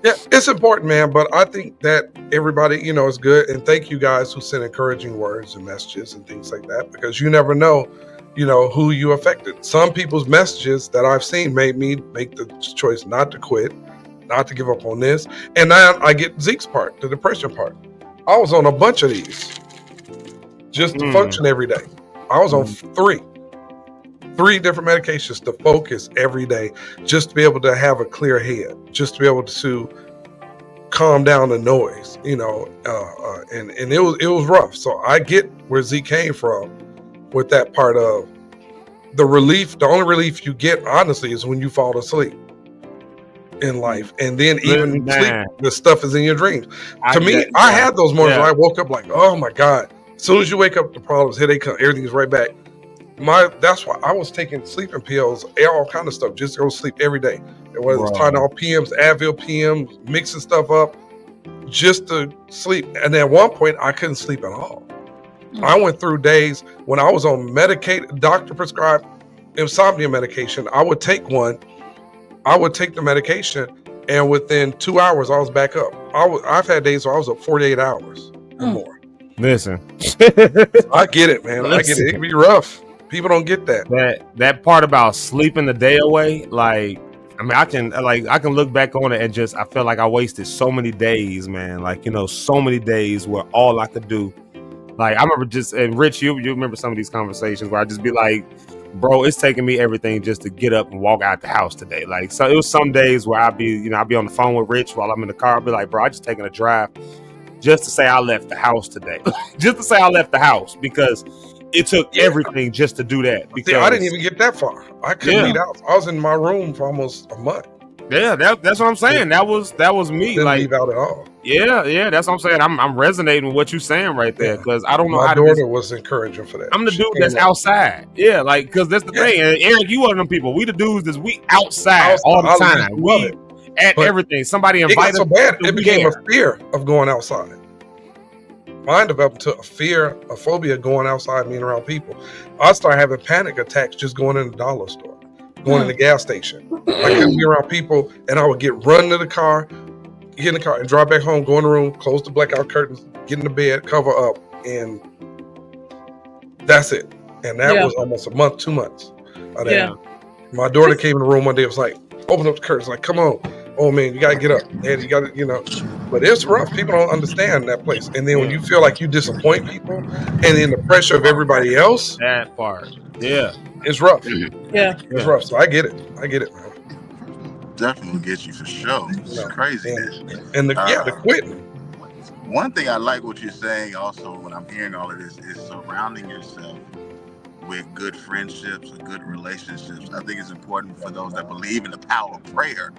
Yeah, it's important, man, but I think that everybody, you know, is good. And thank you guys who send encouraging words and messages and things like that, because you never know, you know, who you affected. Some people's messages that I've seen made me make the choice not to quit, not to give up on this. And now I get Zeke's part, the depression part. I was on a bunch of these just to function every day. I was on three different medications to focus every day, just to be able to have a clear head, just to be able to calm down the noise, you know, and it was rough. So I get where Z came from with that part of the relief. The only relief you get, honestly, is when you fall asleep in life, and then even sleep, the stuff is in your dreams. To me, I had those mornings where I woke up like, oh my God. As soon as you wake up, the problems, here they come, everything's right back. That's why I was taking sleeping pills, all kind of stuff, just to go to sleep every day. Whether it's Tylenol PMs, Advil PMs, mixing stuff up, just to sleep. And at one point, I couldn't sleep at all. I went through days when I was on doctor prescribed insomnia medication. I would take the medication, and within 2 hours, I was back up. I've had days where I was up 48 hours or more. Listen, I get it, man. I get it. It can be rough. People don't get that part about sleeping the day away. Like, I mean, I can look back on it and just, I feel like I wasted so many days, man. Like, you know, so many days where all I could do, like, I remember and Rich, you remember some of these conversations where I just be like, bro, it's taking me everything just to get up and walk out the house today. Like, so it was some days where I'd be on the phone with Rich while I'm in the car. I'd be like, bro, I just taking a drive just to say I left the house today. Just to say I left the house, because it took everything just to do that. Because I didn't even get that far. I couldn't leave out. I was in my room for almost a month. Yeah, that's what I'm saying. That was me. Didn't leave out at all. Yeah, that's what I'm saying. I'm resonating with what you're saying right there, because I don't know how. My daughter was encouraging for that. I'm the dude that's outside. Yeah, like, because that's the thing. And Eric, you one of them people. We the dudes that's outside all the time. We at everything. Somebody invite us. So bad. It became a fear of going outside. Mine developed to a phobia going outside, being around people. I started having panic attacks just going in the dollar store, going in the gas station. I couldn't be around people, and I would run to the car, get in the car, and drive back home, go in the room, close the blackout curtains, get in the bed, cover up, and that's it. And that was almost a month, 2 months. My daughter came in the room one day, was like, open up the curtains, like, come on. Oh man, you gotta get up. Man, you gotta, you know. But it's rough. People don't understand that place. And then when you feel like you disappoint people, and then the pressure of everybody else, that part, it's rough. Yeah, it's rough. So I get it, man. definitely will get you for sure. It's craziness. And the quitting. One thing I like what you're saying also when I'm hearing all of this is surrounding yourself with good friendships or good relationships. I think it's important for those that believe in the power of prayer.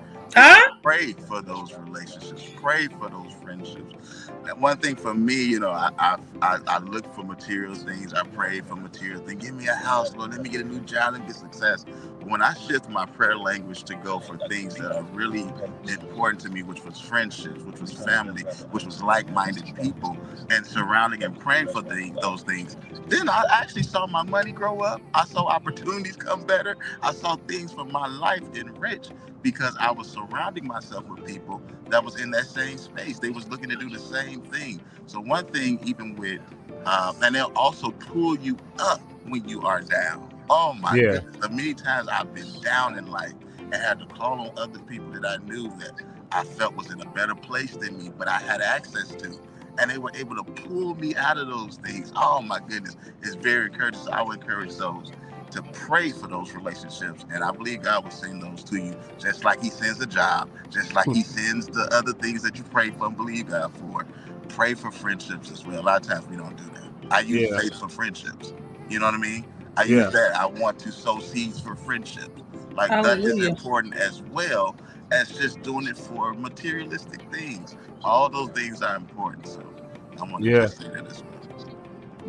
Pray for those relationships. Pray for those friendships. And one thing for me, you know, I look for material things. I pray for material things. Give me a house, Lord. Let me get a new job. Let me get success. When I shift my prayer language to go for things that are really important to me, which was friendships, which was family, which was like-minded people, and surrounding and praying for those things, then I actually saw my money grow up. I saw opportunities come better. I saw things for my life enrich because I was surrounding myself with people that was in that same space. They was looking to do the same thing. So one thing, even with, and they'll also pull you up when you are down. Oh my goodness. The many times I've been down in life and had to call on other people that I knew that I felt was in a better place than me, but I had access to. And they were able to pull me out of those things. Oh my goodness. It's very encouraging. So I would encourage those to pray for those relationships. And I believe God will send those to you, just like he sends a job, just like he sends the other things that you pray for and believe God for. Pray for friendships as well. A lot of times we don't do that. I use faith for friendships. You know what I mean? I use that. I want to sow seeds for friendships. Like that is important as well as just doing it for materialistic things. All those things are important. So I want to just say that as well.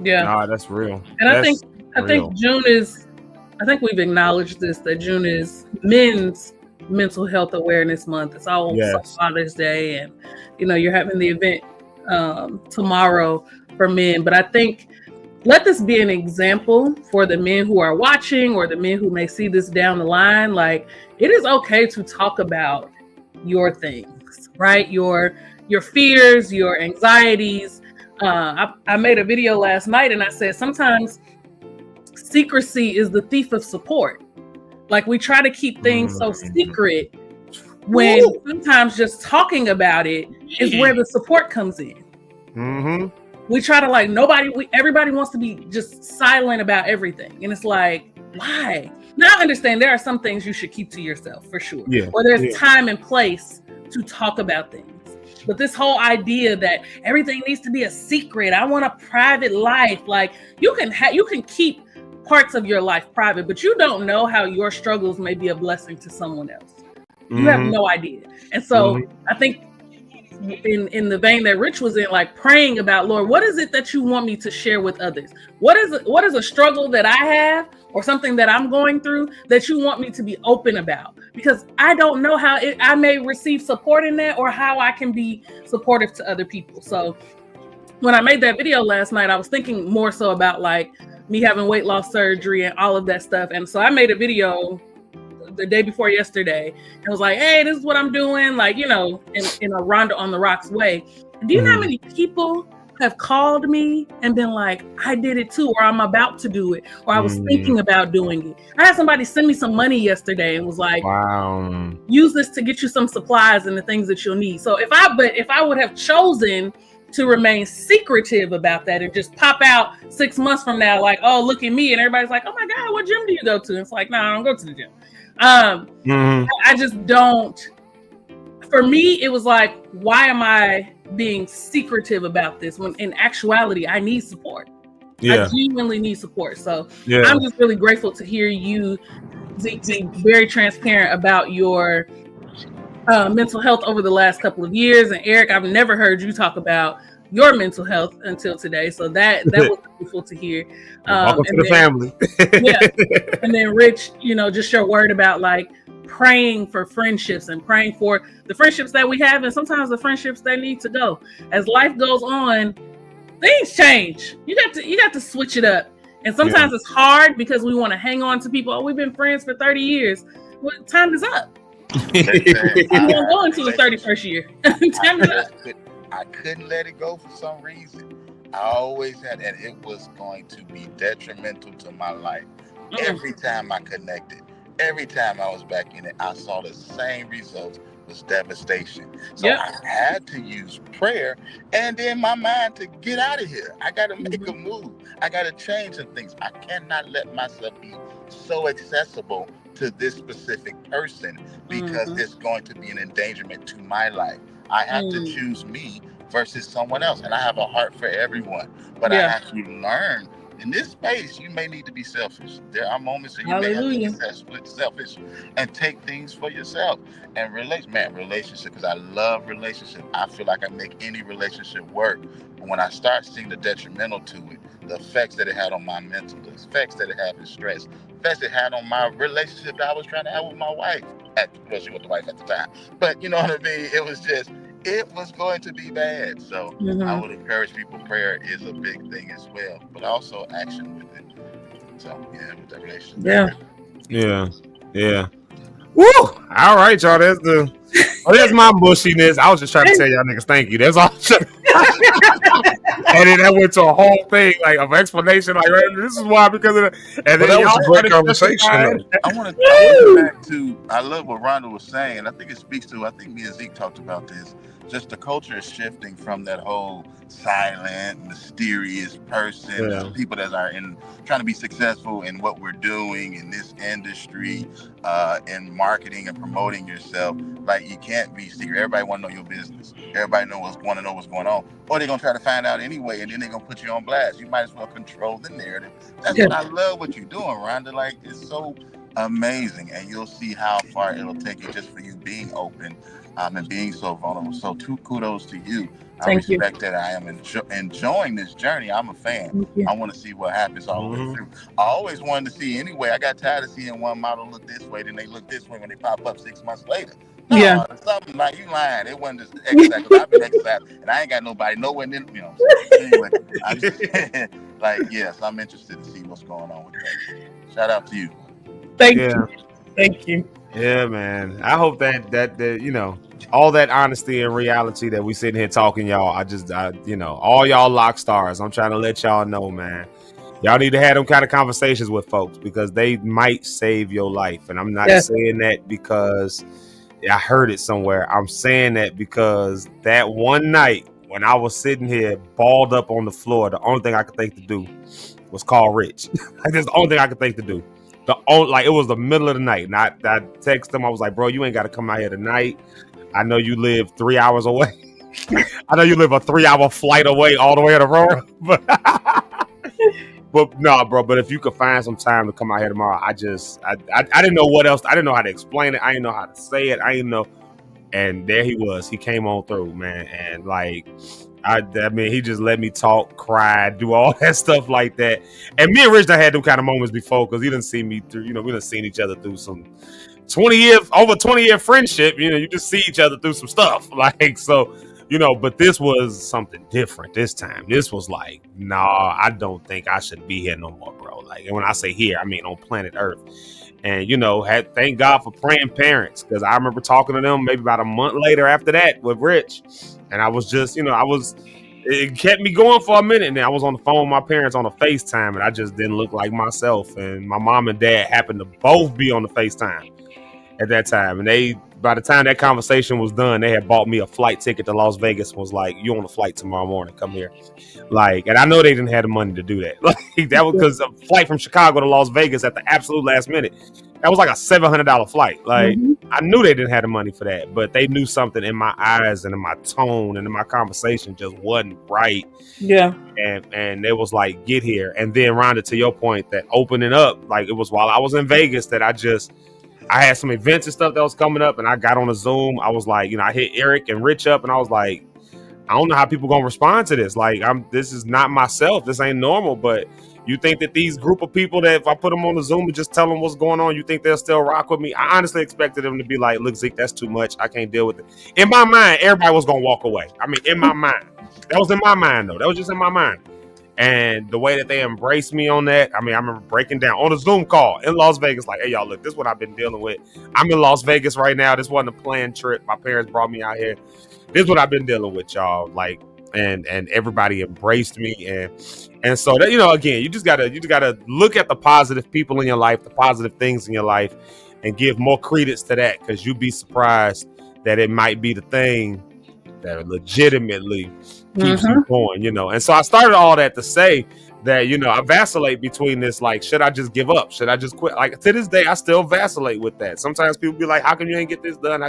Yeah. Nah, that's real. And I think June is, I think we've acknowledged this, that June is Men's Mental Health Awareness Month. It's all Father's Day, and you know, you're having the event tomorrow for men. But I think let this be an example for the men who are watching or the men who may see this down the line. Like, it is okay to talk about your things, right? Your fears, your anxieties. I made a video last night and I said sometimes secrecy is the thief of support. Like, we try to keep things so secret when sometimes just talking about it is where the support comes in. Mm-hmm. We try to, like, everybody wants to be just silent about everything. And it's like, why? Now I understand there are some things you should keep to yourself for sure. Or there's time and place to talk about things. But this whole idea that everything needs to be a secret, I want a private life. Like, you can keep parts of your life private, but you don't know how your struggles may be a blessing to someone else. You have no idea. And so I think in the vein that Rich was in, like, praying about, Lord, what is it that you want me to share with others? What is a struggle that I have or something that I'm going through that you want me to be open about? Because I don't know how I may receive support in that or how I can be supportive to other people. So when I made that video last night, I was thinking more so about, like, me having weight loss surgery and all of that stuff. And so I made a video the day before yesterday and was like, hey, this is what I'm doing, like, you know, in a Rhonda on the Rocks way. Do you know how many people have called me and been like, I did it too, or I'm about to do it, or I was thinking about doing it? I had somebody send me some money yesterday and was like, wow, use this to get you some supplies and the things that you'll need. So if I would have chosen to remain secretive about that and just pop out 6 months from now, like, oh, look at me, and everybody's like, oh my God, what gym do you go to? And it's like, no, I don't go to the gym. I just don't. For me, it was like, why am I being secretive about this when in actuality I need support? I genuinely need support. So I'm just really grateful to hear you, Zeke, be very transparent about your mental health over the last couple of years. And Eric, I've never heard you talk about your mental health until today. So that was beautiful to hear. Welcome to the family. And then Rich, you know, just your word about, like, praying for friendships and praying for the friendships that we have, and sometimes the friendships that need to go. As life goes on, things change. You got to switch it up. And sometimes it's hard because we want to hang on to people. Oh, we've been friends for 30 years. Well, time is up. You won't go into the 31st year. Time is up. I couldn't let it go for some reason. I always had, and it was going to be detrimental to my life. Every time I connected, every time I was back in it, I saw the same results, was devastation. So I had to use prayer and then my mind to get out of here. I got to make a move. I got to change some things. I cannot let myself be so accessible to this specific person because it's going to be an endangerment to my life. I have to choose me versus someone else. And I have a heart for everyone. But I have to learn. In this space, you may need to be selfish. There are moments that you may have to be selfish and take things for yourself. And relationship, because I love relationship. I feel like I make any relationship work. But when I start seeing the detrimental to it, the effects that it had on my mental, the effects that it had with stress, effects it had on my relationship that I was trying to have with my wife, she was the wife at the time. But you know what I mean? It was going to be bad. So I would encourage people, prayer is a big thing as well, but also action with it. So with that relationship. Yeah. Woo! All right, y'all. That's my bushiness. I was just trying to tell y'all niggas thank you. That's all. And then that went to a whole thing, like of explanation, like this is why because of the. And then that was a great conversation. I want to go back to. I love what Rhonda was saying, and I think it speaks to. I think me and Zeke talked about this. Just the culture is shifting from that whole silent, mysterious person, people that are trying to be successful in what we're doing in this industry, in marketing and promoting yourself. Like you can't be secret. Everybody want to know your business. Everybody want to know what's going on, or they're gonna try to find out anyway, and then they're gonna put you on blast. You might as well control the narrative. That's what I love what you're doing, Rhonda. Like it's so amazing, and you'll see how far it'll take you just for you being open. And being so vulnerable. So kudos to you. I respect that. I am enjoying this journey. I'm a fan. I want to see what happens all the way through. I always wanted to see anyway. I got tired of seeing one model look this way, then they look this way when they pop up 6 months later. No, something like you lying. It wasn't just exercise. I've been exercising and I ain't got nobody nowhere near, So anyway, I'm just like, yes, I'm interested to see what's going on with that. Shout out to you. Thank you. Yeah, man. I hope that all that honesty and reality that we sitting here talking, y'all. All y'all lock stars. I'm trying to let y'all know, man. Y'all need to have them kind of conversations with folks because they might save your life. And I'm not saying that because I heard it somewhere. I'm saying that because that one night when I was sitting here balled up on the floor, the only thing I could think to do was call Rich. Like, that's the only thing I could think to do. It was the middle of the night, and I texted him. I was like, "Bro, you ain't got to come out here tonight. I know you live 3 hours away. I know you live a 3-hour flight away, all the way to Aurora. But no, bro. But if you could find some time to come out here tomorrow, I didn't know what else. I didn't know how to explain it. I didn't know how to say it. I didn't know. And there he was. He came on through, man. And like, I mean, he just let me talk, cry, do all that stuff like that. And me and Rich, I had them kind of moments before because he didn't see me through. We done seen each other through some 20-year friendship. You just see each other through some stuff, like so. But this was something different this time. This was like, nah, I don't think I should be here no more, bro. Like, and when I say here, I mean on planet Earth. And thank God for praying parents because I remember talking to them maybe about a month later after that with Rich. And I was just, it kept me going for a minute. And then I was on the phone with my parents on a FaceTime and I just didn't look like myself. And my mom and dad happened to both be on the FaceTime at that time. And by the time that conversation was done, they had bought me a flight ticket to Las Vegas and was like, you on a flight tomorrow morning, come here. Like, and I know they didn't have the money to do that. Like, that was because a flight from Chicago to Las Vegas at the absolute last minute. That was like a $700 flight. Like, I knew they didn't have the money for that, but they knew something in my eyes and in my tone and in my conversation just wasn't right. Yeah. And they was like, get here. And then, Rhonda, to your point, that opening up, like it was while I was in Vegas that I had some events and stuff that was coming up and I got on a Zoom. I was like, I hit Eric and Rich up and I was like, I don't know how people gonna respond to this. Like, this is not myself. This ain't normal. But you think that these group of people that if I put them on the Zoom and just tell them what's going on, you think they'll still rock with me? I honestly expected them to be like, look, Zeke, that's too much. I can't deal with it. In my mind, everybody was gonna walk away. I mean, in my mind. That was in my mind though. That was just in my mind. And the way that they embraced me on that, I mean, I remember breaking down on a Zoom call in Las Vegas, like, hey, y'all, look, this is what I've been dealing with. I'm in Las Vegas right now. This wasn't a planned trip. My parents brought me out here. This is what I've been dealing with, y'all. Like, and everybody embraced me. And so that, again, you just gotta look at the positive people in your life, the positive things in your life, and give more credence to that, because you'd be surprised that it might be the thing that legitimately keeps you going, And so I started all that to say that, you know, I vacillate between this, like, should I just give up? Should I just quit? Like, to this day, I still vacillate with that. Sometimes people be like, how come you ain't get this done?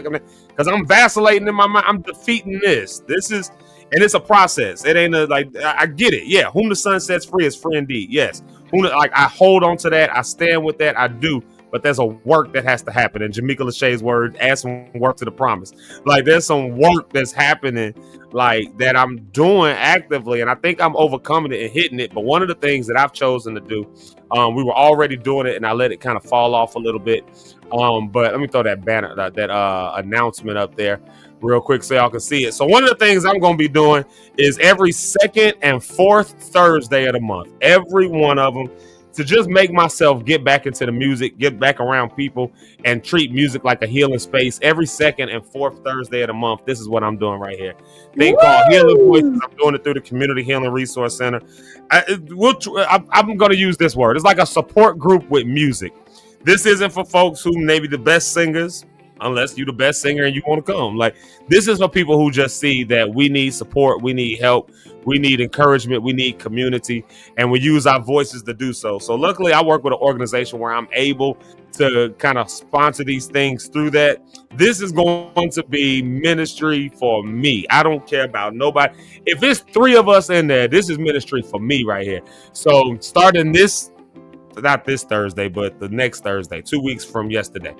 Because I'm vacillating in my mind. I'm defeating this. And it's a process. It ain't I get it. Yeah. Whom the sun sets free is free indeed. Yes. I hold on to that. I stand with that. I do. But there's a work that has to happen. In Jamaica Lachey's word, add some work to the promise. Like, there's some work that's happening, like, that I'm doing actively, and I think I'm overcoming it and hitting it. But one of the things that I've chosen to do, we were already doing it, and I let it kind of fall off a little bit. But let me throw that banner, that announcement up there real quick so y'all can see it. So one of the things I'm going to be doing is every second and fourth Thursday of the month, every one of them, to just make myself get back into the music, get back around people, and treat music like a healing space. Every second and fourth Thursday of the month, this is what I'm doing right here. Thing called Healing Voices. I'm doing it through the Community Healing Resource Center. I'm going to use this word. It's like a support group with music. This isn't for folks who may be the best singers, unless you're the best singer and you want to come. Like, this is for people who just see that we need support, we need help, we need encouragement, we need community, and we use our voices to do so. So luckily, I work with an organization where I'm able to kind of sponsor these things through that. This is going to be ministry for me. I don't care about nobody. If it's 3 of us in there, this is ministry for me right here. So starting not this Thursday, but the next Thursday, 2 weeks from yesterday,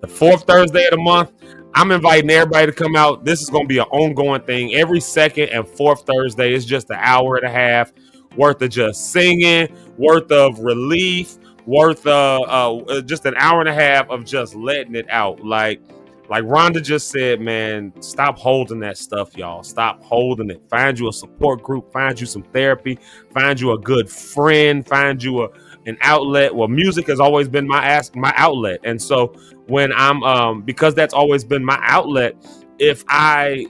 the 4th Thursday of the month, I'm inviting everybody to come out. This is going to be an ongoing thing. Every 2nd and 4th Thursday is just an hour and a half worth of just singing, worth of relief, worth of just an hour and a half of just letting it out. Like Rhonda just said, man, stop holding that stuff, y'all. Stop holding it. Find you a support group. Find you some therapy. Find you a good friend. Find you an outlet. Well, music has always been my outlet, and so when I'm because that's always been my outlet, if I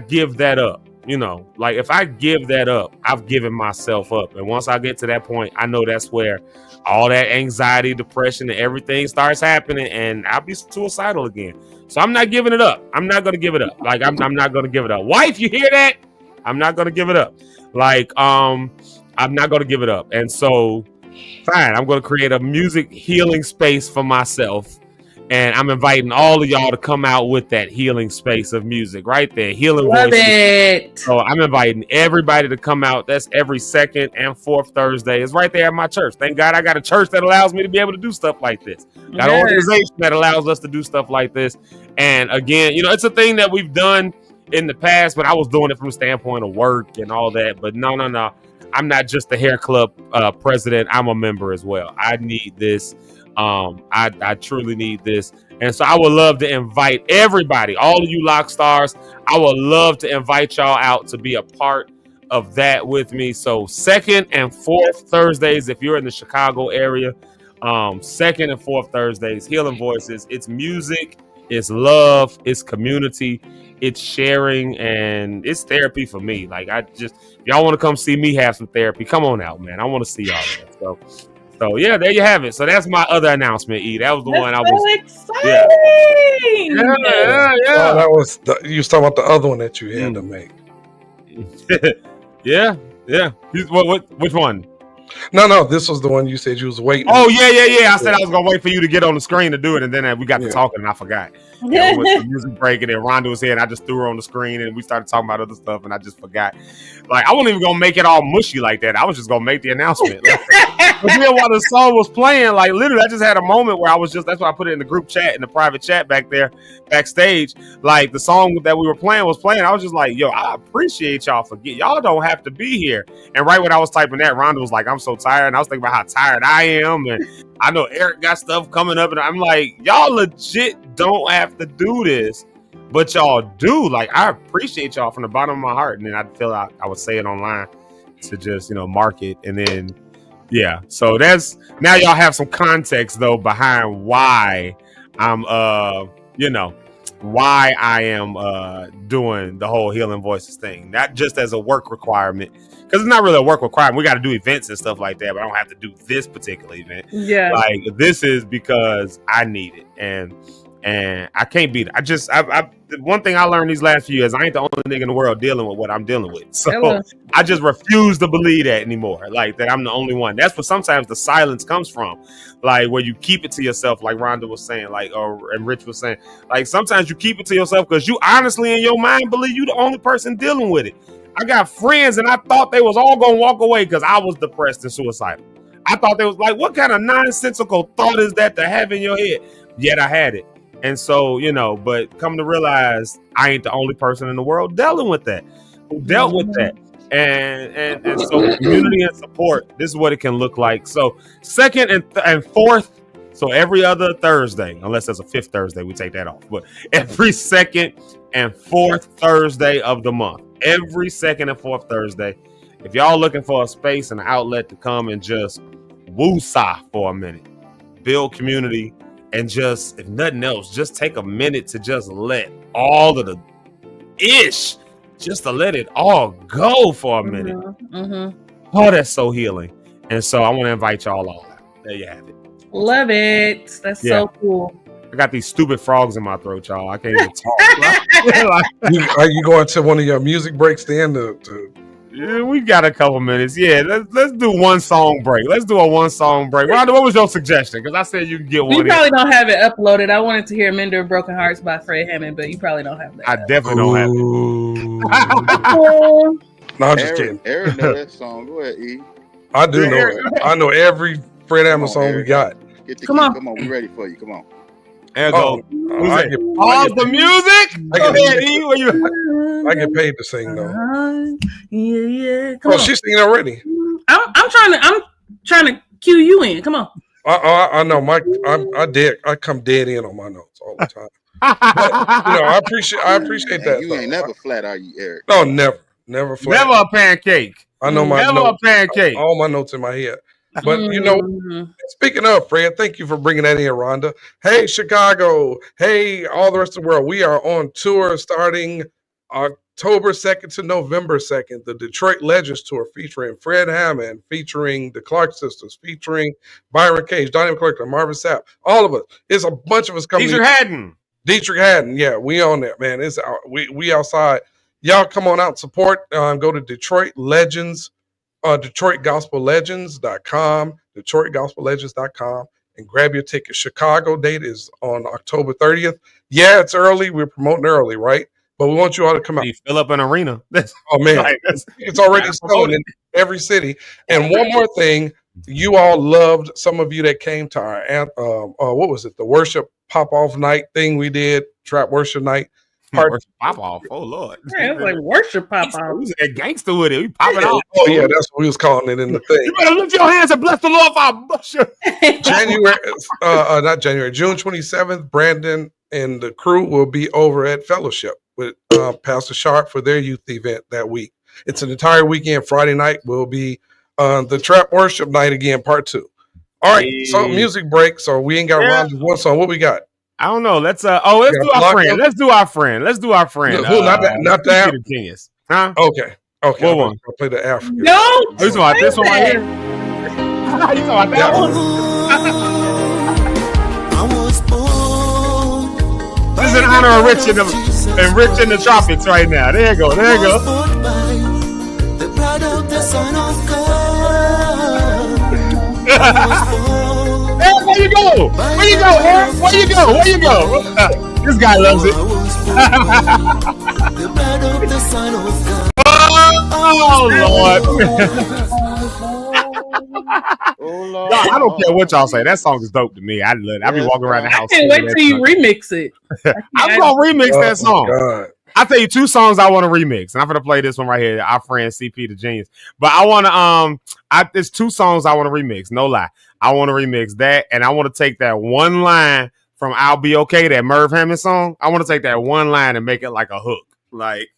give that up, you know, like if I give that up, I've given myself up. And once I get to that point, I know that's where all that anxiety, depression, and everything starts happening, and I'll be suicidal again. So I'm not giving it up. I'm not going to give it up. Like, I'm not going to give it up. Wife, you hear that? I'm not going to give it up. Like, I'm not going to give it up. And so, fine, I'm going to create a music healing space for myself. And I'm inviting all of y'all to come out with that healing space of music right there. Healing Love voices. it. So I'm inviting everybody to come out. That's every 2nd and 4th Thursday. It's right there at my church. Thank God I got a church that allows me to be able to do stuff like this. Got an organization that allows us to do stuff like this. And again, you know, it's a thing that we've done in the past, but I was doing it from the standpoint of work and all that. But no. I'm not just the hair club president. I'm a member as well. I need this. I truly need this. And so I would love to invite everybody, all of you Lock Stars. I would love to invite y'all out to be a part of that with me. So 2nd and 4th Thursdays, if you're in the Chicago area, 2nd and 4th Thursdays, Healing Voices. It's music, it's love, it's community, it's sharing, and it's therapy for me. Like, if y'all want to come see me have some therapy, come on out, man. I want to see y'all there. So yeah, there you have it. So that's my other announcement, E. That was the one I was exciting. Yeah. Oh, that was you was talking about the other one that you had to make. yeah. Which one? No, this was the one you said you was waiting. Oh, yeah. I said I was gonna wait for you to get on the screen to do it, and then we got to talking, and I forgot. Yeah, with the music break, and then Rhonda was here, and I just threw her on the screen, and we started talking about other stuff, and I just forgot. Like, I wasn't even gonna make it all mushy like that. I was just gonna make the announcement. But then while the song was playing, like literally, I just had a moment where that's why I put it in the group chat, in the private chat back there, backstage. Like, the song that we were playing was playing. I was just like, yo, I appreciate y'all y'all don't have to be here. And right when I was typing that, Rhonda was like, I'm so tired. And I was thinking about how tired I am. And I know Eric got stuff coming up. And I'm like, y'all legit don't have to do this. But y'all do. Like, I appreciate y'all from the bottom of my heart. And then I feel like I would say it online to just, mark it. And then, yeah. So now y'all have some context, though, behind why I'm, why I am doing the whole Healing Voices thing. Not just as a work requirement, because it's not really a work requirement. We got to do events and stuff like that, but I don't have to do this particular event. Yeah. Like, this is because I need it. And And I can't beat it. The one thing I learned these last few years, I ain't the only nigga in the world dealing with what I'm dealing with. So Hello. I just refuse to believe that anymore. Like that I'm the only one. That's what sometimes the silence comes from. Like where you keep it to yourself, like Rhonda was saying, and Rich was saying. Like sometimes you keep it to yourself because you honestly in your mind believe you the only person dealing with it. I got friends and I thought they was all gonna walk away because I was depressed and suicidal. I thought they was like, what kind of nonsensical thought is that to have in your head? Yet I had it. And so, but come to realize I ain't the only person in the world dealing with that, who dealt with that. And so community and support, this is what it can look like. So second and fourth, so every other Thursday, unless there's a fifth Thursday, we take that off. But every second and fourth Thursday of the month, every second and fourth Thursday, if y'all looking for a space and an outlet to come and just woo-sah for a minute, build community, and just, if nothing else, just take a minute to just let all of the just to let it all go for a minute. Oh, that's so healing. And so I want to invite y'all all out. There you have it. Love it. That's so cool. I got these stupid frogs in my throat, y'all. I can't even talk. Are you going to one of your music breaks then? Yeah, we got a couple minutes. Yeah, let's do one song break. Let's do a one song break. Rhonda, what was your suggestion? Because I said you can get one. You probably don't have it uploaded. I wanted to hear "Mender of Broken Hearts" by Fred Hammond, but you probably don't have that. I definitely don't have it. No, I'm just kidding. Eric know that song. Go ahead, E. I do know it. I know every Fred Hammond song we got. Come on, we ready for you. Come on. There go. Pause the music. I get paid to sing though. Yeah. Come on. She's singing already. I'm trying to cue you in. Come on. I know. I come dead in on my notes all the time. But, I appreciate that. You ain't never flat, are you, Eric? No, never flat. Never a pancake. I know my never notes, a pancake. All my notes in my head. But speaking of Fred, thank you for bringing that in, Rhonda. Hey, Chicago. Hey, all the rest of the world. We are on tour starting October 2nd to November 2nd. The Detroit Legends Tour featuring Fred Hammond, featuring the Clark Sisters, featuring Byron Cage, Donnie McClurkin, Marvin Sapp. All of us. It's a bunch of us coming. Dietrich Haddon. Yeah, we on there, man. It's we outside. Y'all come on out and support. Go to Detroit Legends. DetroitGospelLegends.com, DetroitGospelLegends.com, and grab your ticket. Chicago date is on October 30th. Yeah, it's early. We're promoting early, right? But we want you all to come out. You fill up an arena. Oh, man. It's already selling in every city. And one more thing, you all loved, some of you that came to our, what was it? The worship pop-off night thing we did, trap worship night. Worship pop off. Oh Lord. Yeah, it was like worship pop off. We was a gangster with it. We popping off. Oh yeah, that's what we was calling it in the thing. You better lift your hands and bless the Lord for our worship. June 27th, Brandon and the crew will be over at Fellowship with Pastor Sharp for their youth event that week. It's an entire weekend. Friday night will be the trap worship night again, part 2. All right, so music break. So we ain't got Ron's one song. What we got? I don't know. Let's do our friend. Let's do our friend. Who? Not that. The Genius. Huh? Okay. What one? I'll play the African. No. You talking about this one right here? You talking about that one? This is in honor of Rich in the tropics right now. There you go. The pride of the Son of God. Where you go? Where you go, Eric? Where you go? This guy loves it. Oh, Lord. I don't care what y'all say. That song is dope to me. I love it. I be walking around the house. I can't wait till you remix it. I'm going to remix that song. I'll tell you 2 songs I want to remix. And I'm going to play this one right here. Our friend CP the Genius. But I want to, there's 2 songs I want to remix. No lie. I want to remix that. And I want to take that one line from I'll Be Okay, that Merv Hammond song. I want to take that one line and make it like a hook. Like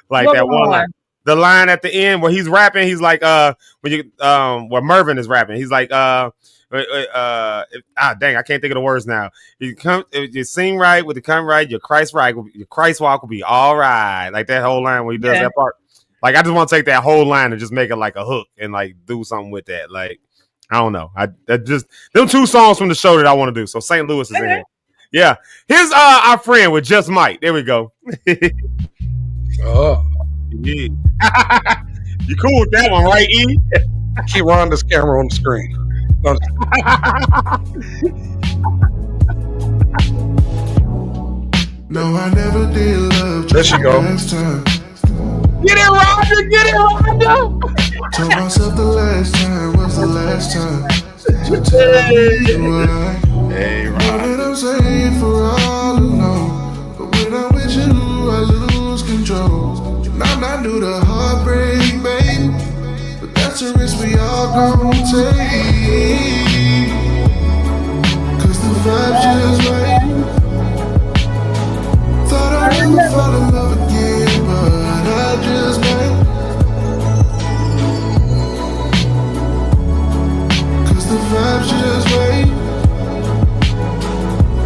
that one line. The line at the end where he's rapping, he's like, where Mervin is rapping. He's like, dang, I can't think of the words now. You sing right, with the come right, your Christ walk will be all right. Like that whole line where he does that part. Like I just want to take that whole line and just make it like a hook and like do something with that. Like I don't know. I just them 2 songs from the show that I want to do. So St. Louis is in here. Yeah. Here's our friend with Just Might. There we go. Oh. Yeah. You cool with that one, right, E? Keep Rhonda's camera on the screen. No, I never did love. There she go. Last time. Get it, Rhonda! Get it, Rhonda! Told myself the last time was the last time. So tell me why. Hey, What I'm saying for all along. But when I'm with you, I lose control. And I'm not new to heartbreak, baby. But that's a risk we all gon' take. Cause the vibe's just right. Thought I'd never fall in love again, but I just might. Cause the vibe's just right.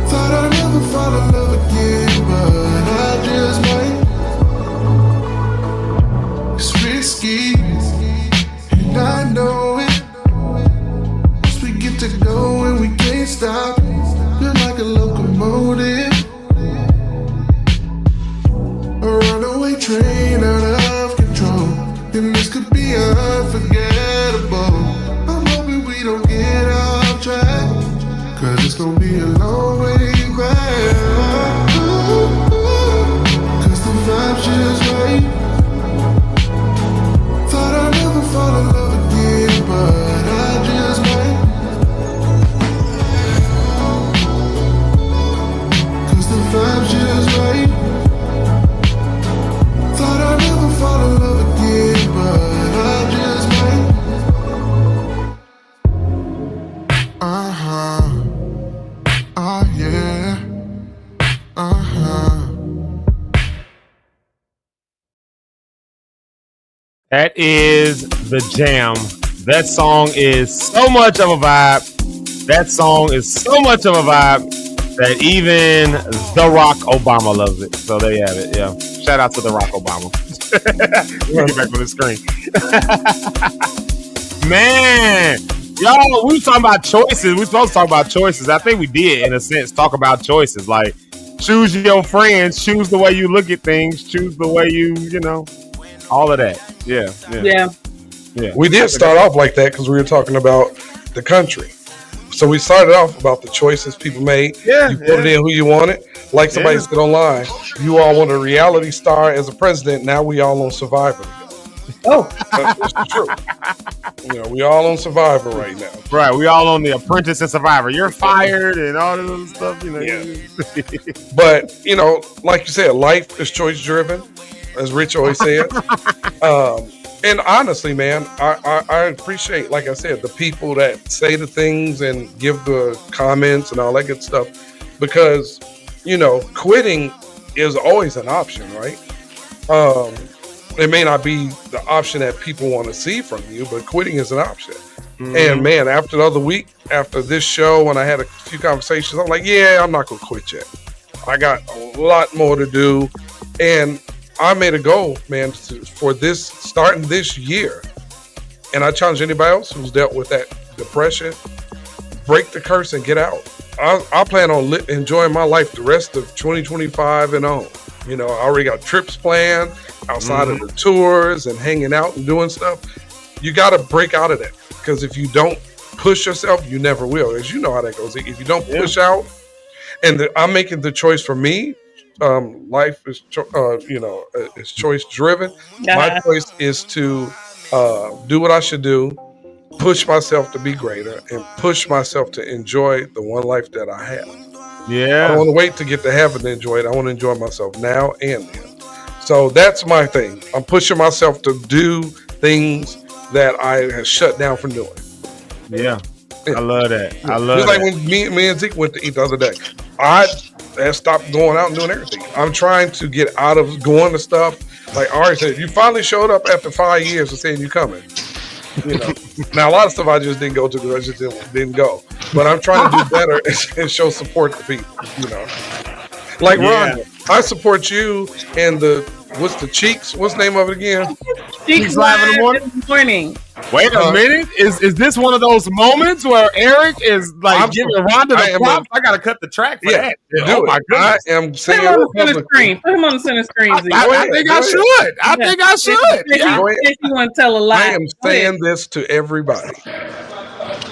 Thought I'd never fall in love again, but I just might. It's risky, and I know it. Once we get to going, we can't stop. Feel like a locomotive. A runaway train out of control. And this could be unforgettable. I'm hoping we don't get off track. Cause it's gonna be a long way back. Cause the vibe's just right. Thought I'd never fall in love again, but I just might. Cause the vibe's just right. Thought I'd never fall in love again, but I just might. Uh-huh. Oh yeah. Uh-huh. That is the jam. That song is so much of a vibe. That song is so much of a vibe that even The Rock Obama loves it. So there you have it. Yeah. Shout out to The Rock Obama. Get back on the screen. Man, y'all, we were talking about choices. We supposed to talk about choices. I think we did, in a sense, talk about choices. Like, choose your friends, choose the way you look at things, choose the way you know, all of that. Yeah. We did start off like that because we were talking about the country. So we started off about the choices people made. You voted in who you wanted. Like somebody said online, you all want a reality star as a president. Now we all on Survivor together. Oh, that's true. You know, we all on Survivor right now. Right, we all on The Apprentice and Survivor. You're fired and all this other stuff. You know. Yeah. But you know, like you said, life is choice driven, as Rich always says. And honestly, man, I appreciate, like I said, the people that say the things and give the comments and all that good stuff, because, you know, quitting is always an option, right? It may not be the option that people want to see from you, but quitting is an option. Mm-hmm. And man, after the other week, after this show, when I had a few conversations, I'm like, yeah, I'm not going to quit yet. I got a lot more to do. And I made a goal, man, for this starting this year. And I challenge anybody else who's dealt with that depression, break the curse and get out. I plan on enjoying my life the rest of 2025 and on. You know, I already got trips planned outside of the tours and hanging out and doing stuff. You got to break out of that, because if you don't push yourself, you never will. As you know how that goes. If you don't push out, and I'm making the choice for me. Life is, is choice driven. My choice is to do what I should do, push myself to be greater, and push myself to enjoy the one life that I have. Yeah. I don't want to wait to get to heaven to enjoy it. I want to enjoy myself now and then. So that's my thing. I'm pushing myself to do things that I have shut down from doing. Yeah. I love that. I love it. Just like when me and Zeke went to eat the other day. I stopped going out and doing everything. I'm trying to get out of going to stuff. Like Ari said, you finally showed up after 5 years of saying you coming. You know, now a lot of stuff I just didn't go to because I just didn't go. But I'm trying to do better and show support to people. You know, like Rhonda, I support you and what's the Cheeks? What's the name of it again? Cheeks Live in the morning. Wait a minute. Is this one of those moments where Eric is like giving Rhonda the props? I gotta cut the track for that. Oh my goodness. I am saying Put him on the center screen. Put him on the center screen. Z. I think I should. I think I should. If you want to tell a lie. I am saying this to everybody.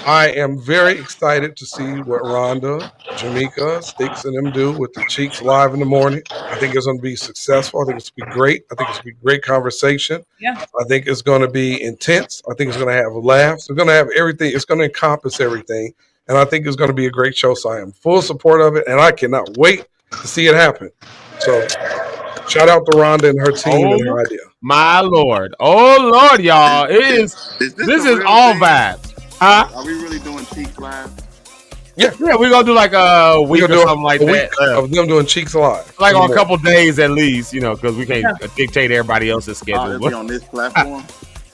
I am very excited to see what Rhonda, Jamaica, Sticks, and them do with the Cheeks Live in the morning. I think it's going to be successful. I think it's going to be great. I think it's going to be great conversation. Yeah. I think it's going to be intense. I think it's going to have laughs. It's going to have everything. It's going to encompass everything. And I think it's going to be a great show. So I am full support of it. And I cannot wait to see it happen. So shout out to Rhonda and her team and her idea. My Lord. Oh, Lord, y'all. This is all vibes. Huh? Are we really doing Cheeks Live? Yeah, we're gonna do like a week or something like that. Of them doing Cheeks Live. Like on a couple days at least, because we can't dictate everybody else's schedule. It'll be on this platform?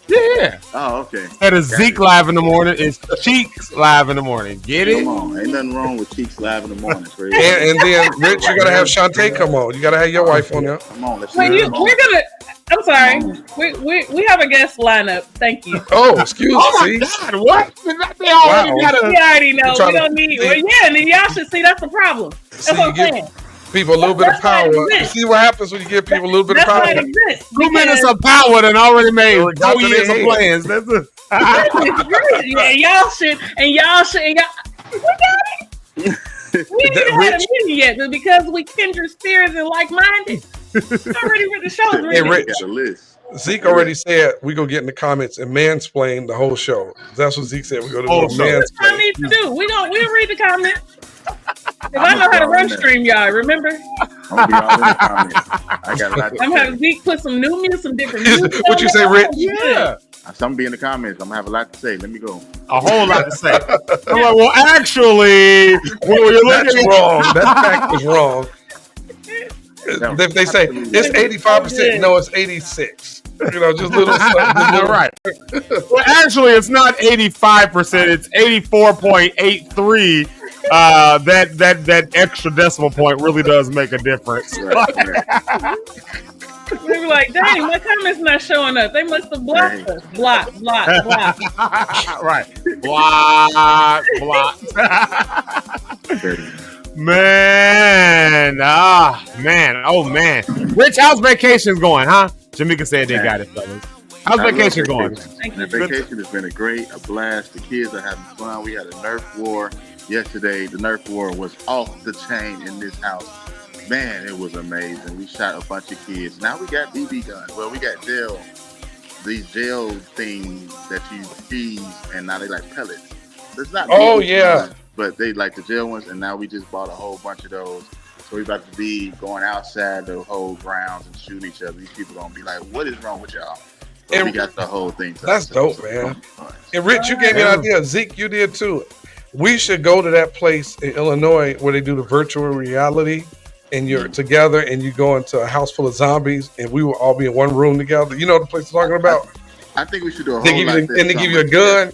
Yeah. Oh, okay. Instead of Zeke Live in the morning, it's Cheeks Live in the morning. Get it? Come on. Ain't nothing wrong with Cheeks Live in the morning. And then, Rich, you got to have Shantae come on. You got to have your wife on there. Come on. Let's We're going to... I'm sorry. We have a guest lineup. Thank you. Oh, excuse me. Oh my God! What? They already got We already know. We don't need. Well, yeah, and then y'all should see that's the problem. That's what I'm saying. People a little bit of power. You see what happens when you give people a little bit of power. 2 minutes of power and already made 2 years of plans. That's it. Yeah, y'all should. We got it. We ain't even had a meeting yet, but because we kindred spirits and like-minded. Already with the show. Hey, Rich, Zeke already said we gonna get in the comments and mansplain the whole show. That's what Zeke said. We're gonna do mansplain. That's what I need to do. We'll read the comments. Because I know how to run stream, y'all. Remember? I'll be all in the comments. I got a lot to I'm having Zeke put some new music, some different music. What you say, Rich? Yeah. Some be in the comments. I'm gonna have a lot to say. Let me go. A whole lot to say. I'm like, well, actually, that's wrong. That fact is wrong. If they say it's 85%, no, it's 86. Just little stuff. Right. Well, actually, it's not 85%. It's 84.83. That extra decimal point really does make a difference. They were like, dang, my comments not showing up. They must have blocked us. Block. Right. Block. Man. Oh, man. Rich, how's vacation going, huh? Jamaica said they got it, fellas. How's vacation going? The vacation has been a blast. The kids are having fun. We had a Nerf war yesterday. The Nerf war was off the chain in this house. Man, it was amazing. We shot a bunch of kids. Now we got BB guns. Well, we got these gel things that you freeze, and now they like pellets. It's not guns, but they like the gel ones, and now we just bought a whole bunch of those. So we about to be going outside the whole grounds and shooting each other. These people gonna be like, "What is wrong with y'all?" So we got the whole thing. That's dope, man. And Rich, you gave me an idea. Zeke, you did too. We should go to that place in Illinois where they do the virtual reality, and you're together, and you go into a house full of zombies, and we will all be in one room together. You know the place I'm talking about? I think we should do a whole they give you a gun,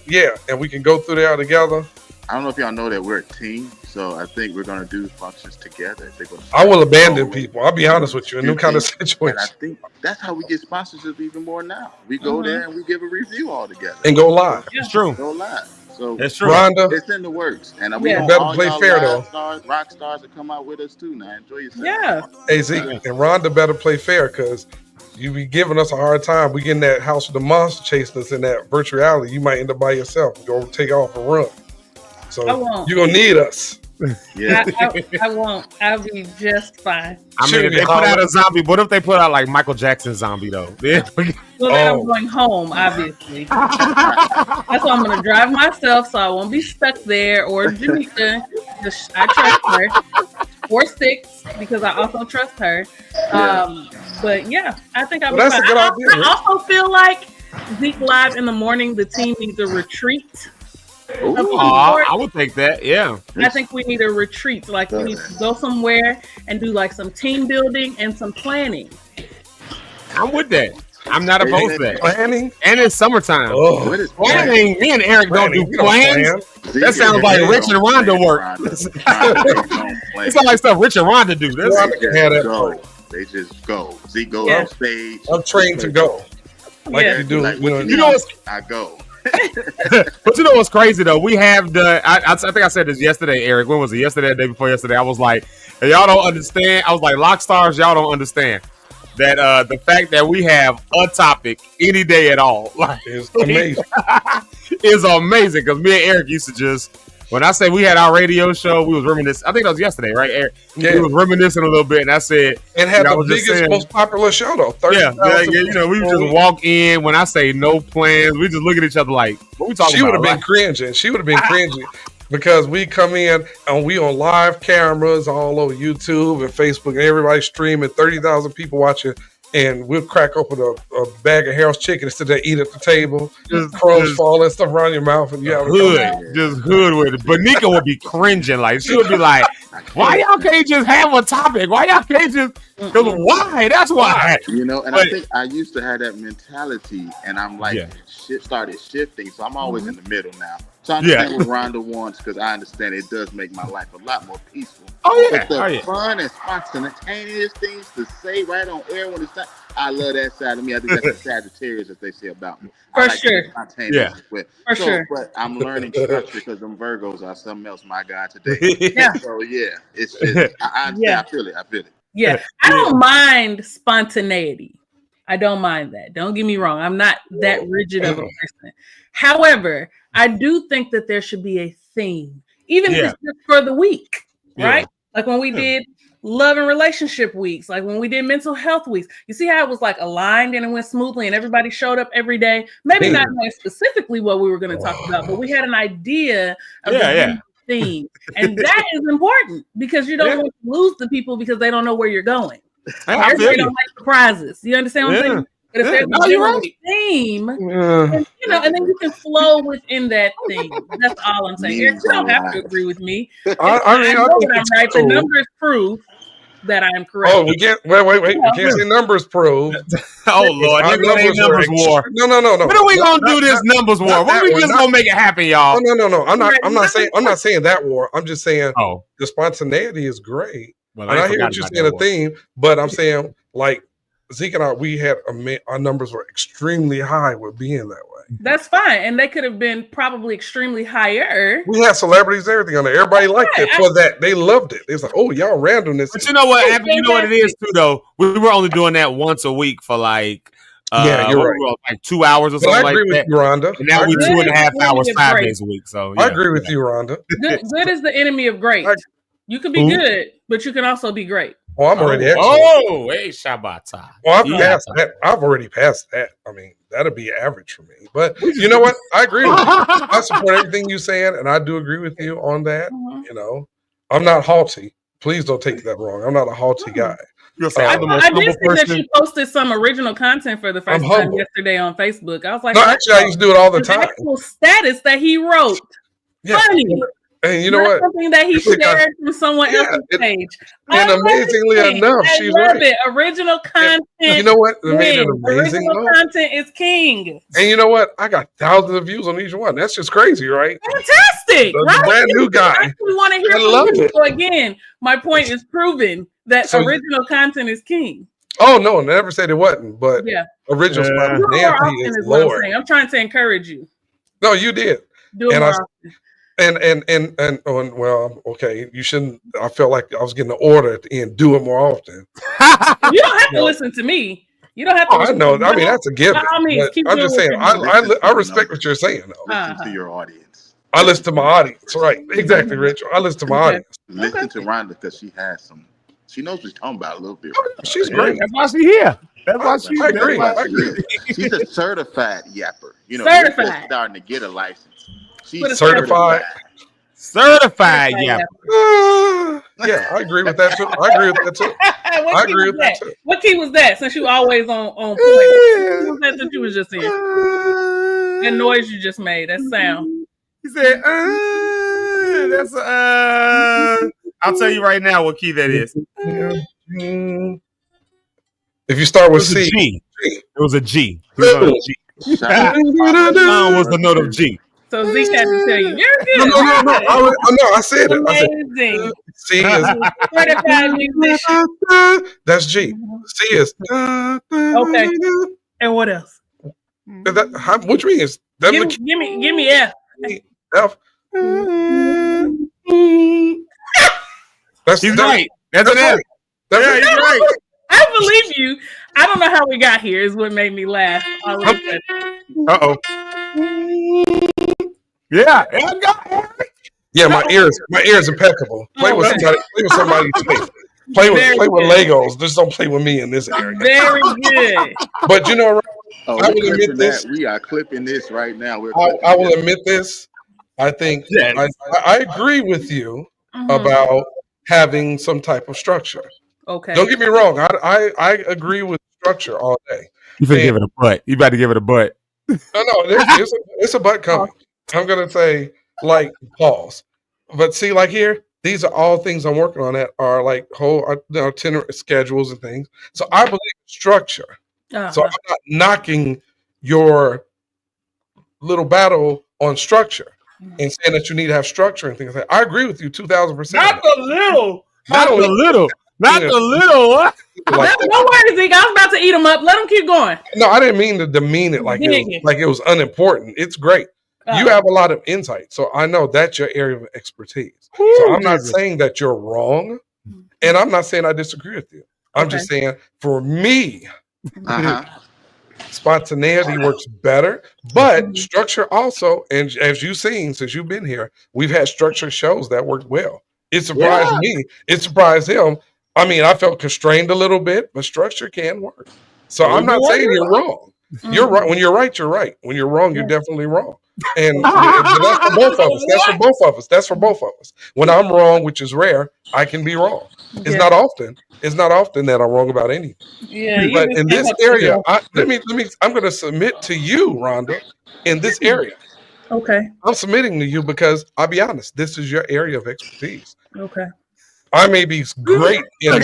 and we can go through there together. I don't know if y'all know that we're a team, so I think we're going to do functions together. I will abandon people. I'll be honest with you in new kind of situation. And I think that's how we get sponsorships even more now. We go there and we give a review all together. And go live. It's true. Go live. So it's true. Rhonda, it's in the works. And we better play fair, though. Rock stars that come out with us, too. Now, enjoy yourself. Yeah. Hey, Zeke, and Rhonda better play fair because you be giving us a hard time. We get in that house with the monster chasing us in that virtual reality. You might end up by yourself. Go take off and run. So you're going to need us. Yeah. I won't. I'll be just fine. I mean, if they put out a zombie, what if they put out like Michael Jackson zombie, though? Well, then I'm going home, obviously. That's why I'm going to drive myself so I won't be stuck there. Or Jamaica. I trust her. Or Six, because I also trust her. But yeah, I think I'll be fine. I also feel like Zeke Live in the morning, the team needs a retreat. I would think that, yeah. I think we need a retreat. Like we need to go somewhere and do like some team building and some planning. I'm with that. I'm not opposed to that. Planning? And it's summertime. Planning, me and Eric don't do plans. That sounds like Rich and Rhonda work. It sounds like stuff Rich and Rhonda do. They just go. Zeke goes on stage. I'm trained to go. Like you do. Like, you know, I go. But you know what's crazy though? We have done. I think I said this yesterday, Eric. When was it? Yesterday, the day before yesterday. I was like, y'all don't understand. I was like, Lock Stars, y'all don't understand that the fact that we have a topic any day at all, like, is amazing. is amazing because me and Eric used to just. When I say we had our radio show, we was reminiscing. I think that was yesterday, right, Eric? Yeah. We was reminiscing a little bit, and I said, and had the biggest, most popular show though. 30,000. You know, we would just walk in. When I say no plans, we just look at each other like, what we talking about? She would have been cringing. She would have been cringing because we come in and we on live cameras all over YouTube and Facebook, and everybody streaming, 30,000 people watching. And we'll crack open a bag of Harold's chicken and sit there, eat at the table. Just crows falling, stuff around your mouth, and you have just hood with it. But Nika would be cringing, like she would be like, "Why y'all can't just have a topic? Why y'all can't just? Because why? That's why." You know, and I think I used to have that mentality, and I'm like, shit started shifting, so I'm always in the middle now. So I understand what Rhonda wants because I understand it does make my life a lot more peaceful. Oh yeah, but the fun and spontaneous things to say right on air when it's time. I love that side of me. I think that's the Sagittarius, as they say about me. For like sure. For sure. But I'm learning structure because them Virgos are something else, my God, today. So yeah, it's just I understand. I feel it. Yeah, I don't mind spontaneity. I don't mind that. Don't get me wrong. I'm not that rigid of a person. However, I do think that there should be a theme, even if it's just for the week, right? Like when we did love and relationship weeks, like when we did mental health weeks. You see how it was like aligned and it went smoothly and everybody showed up every day? Maybe not knowing specifically what we were going to talk about, but we had an idea of the theme. And that is important because you don't want to lose the people because they don't know where you're going. Everybody don't like surprises. You understand what I'm saying? But if there's a theme, and, you know, and then you can flow within that theme. That's all I'm saying. You don't have to agree with me. I know that I'm right. The numbers prove that I am correct. Oh, we can't wait. We can't say numbers prove. Oh Lord, numbers war. No. When are we gonna do this numbers war? When we just gonna make it happen, y'all? No. I'm not saying that war. I'm just saying the spontaneity is great. Well, and I hear what you're saying, a theme, but I'm saying like Zeke and I, we had our numbers were extremely high with being that way. That's fine, and they could have been probably extremely higher. We had celebrities, everything on there. Everybody liked it for that. They loved it. They was like, "Oh, y'all randomness." But you know what? You know what it is too, though. We were only doing that once a week for like. You're right. Like 2 hours or something like that. I agree with you, Rhonda. And now we 2.5 hours, 5 days a week. So I agree with you, Rhonda. Good is the enemy of great. You can be good, but you can also be great. Oh, I'm already hey, Shabbat. Well, I've already passed that. I mean, that'll be average for me. But you know what? I agree with you. I support everything you're saying, and I do agree with you on that. You know, I'm not haughty. Please don't take that wrong. I'm not a haughty guy. I did see that you posted some original content for the first time yesterday on Facebook. I was like, no, actually, I used to do it all the time. Actual status that he wrote. Funny. And you know what? Something that he shared from someone else's page. And amazingly enough, she's right. It. Original content. You know what? It made it amazing. Original content is king. And you know what? I got thousands of views on each one. That's just crazy, right? Fantastic. Right? Brand new guy. I actually want to hear from you. So again, my point is proven that original content is king. Oh no, never said it wasn't, but original spontaneity is Lord. I'm trying to encourage you. No, you did. Do it more often. And well, okay, you shouldn't. I felt like I was getting an order at the end. Do it more often. You don't have to listen to me. You don't have to. I know. I mean, that's a given. I'm just saying. I respect what you're saying, though. Listen to your audience. I listen to my audience. Right? Exactly, Rich. I listen to my audience. Listen to Rhonda because she has some. She knows what she's talking about a little bit. She's great. That's why she's here. That's why she's I agree. She's a certified yapper. You know, certified. Starting to get a license. She's certified. Certified, yeah. Yeah, I agree with that too. I agree with that too. What key was that? Since you always on point. What key was that you was just in? That noise you just made. That sound. He said, that's I'll tell you right now what key that is. If you start with C. G. It was a G. It was a G. Was the note of G. So Zeke had to tell you, you're good. No, I said it. Amazing. C is certified musician. That's G. C is okay. And what else? What you mean? Give me F. F. He's right. That's an F. That's yeah, he's right. I believe you. I don't know how we got here. Is what made me laugh. Uh-oh. Yeah. Yeah, my ears impeccable. Play with somebody's tape. Play with Legos. Just don't play with me in this area. Very good. But you know, I will admit this. We are clipping this right now. I will admit this. I think I agree with you about having some type of structure. Okay. Don't get me wrong. I agree with structure all day. You better give it a butt. You about to give it a butt. No, it's a butt coming. I'm gonna say like pause. But see, like here, these are all things I'm working on that are like whole itinerary schedules and things. So I believe in structure. So I'm not knocking your little battle on structure and saying that you need to have structure and things like that. I agree with you 2,000%. Not the little. Not the little. Not the little. Like no worries, Zeke. I was about to eat them up. Let them keep going. No, I didn't mean to demean it like it was unimportant. It's great. You have a lot of insight. So I know that's your area of expertise. So I'm not saying that you're wrong. And I'm not saying I disagree with you. I'm just saying for me, spontaneity works better, but structure also, and as you've seen since you've been here, we've had structured shows that worked well. It surprised me. It surprised him. I mean, I felt constrained a little bit, but structure can work. So I'm not saying you're wrong. You're right. When you're right, you're right. When you're wrong, you're definitely wrong. And that's for both of us. That's for both of us. That's for both of us. When I'm wrong, which is rare, I can be wrong. It's not often. It's not often that I'm wrong about anything. Yeah, but in this area, I'm going to submit to you, Rhonda, in this area. Okay. I'm submitting to you because I'll be honest, this is your area of expertise. Okay. I may be great in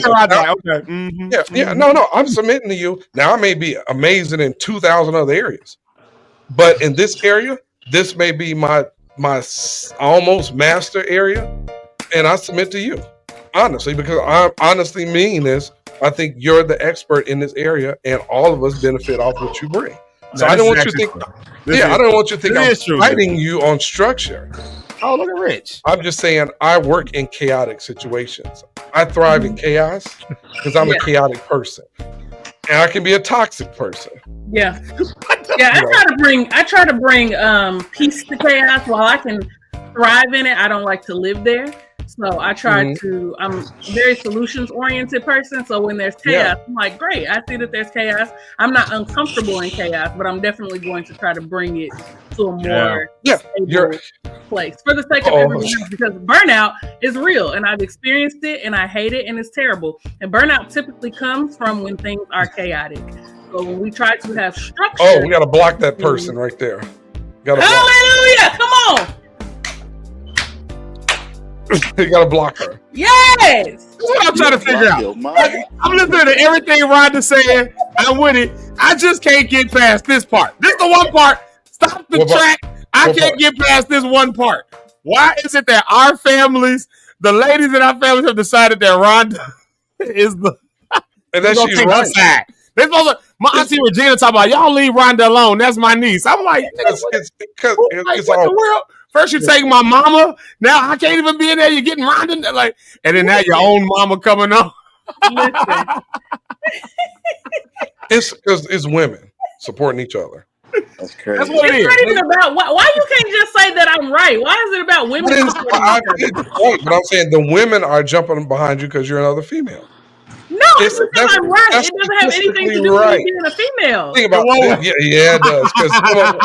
No, I'm submitting to you. Now I may be amazing in 2,000 other areas. But in this area, this may be my almost master area, and I submit to you. Honestly, because I honestly mean this, I think you're the expert in this area, and all of us benefit off what you bring. So I don't want you to think I don't want you to think I'm fighting you on structure. Oh, look at Rich. I'm just saying I work in chaotic situations. I thrive in chaos because I'm a chaotic person. And I can be a toxic person. Yeah. Yeah, I try to bring peace to chaos while I can thrive in it. I don't like to live there. So I try to, I'm a very solutions oriented person. So when there's chaos, I'm like, great, I see that there's chaos. I'm not uncomfortable in chaos, but I'm definitely going to try to bring it to a more stable place for the sake of everyone else, because burnout is real and I've experienced it and I hate it and it's terrible. And burnout typically comes from when things are chaotic. So when we try to have structure. We got to block that person right there. Hallelujah! Come on! You gotta block her. Yes! That's what I'm trying to figure out. I'm listening to everything Rhonda's saying. I'm with it. I just can't get past this part. This is the one part. Stop the track. I can't get past this one part. Why is it that our families, the ladies in our families, have decided that Rhonda is the and that she's right. Side. They're supposed to, my auntie Regina talking about y'all leave Rhonda alone. That's my niece. I'm like, it's what the world? First you take my mama, now I can't even be in there. You're getting Rhonda, like, and then now your own mama coming on. It's women supporting each other. That's crazy. That's what it is. Not even about why you can't just say that I'm right. Why is it about women? But I'm saying the women are jumping behind you because you're another female. No, it's because I'm right. It doesn't have anything to do with being a female. Think about it does. Because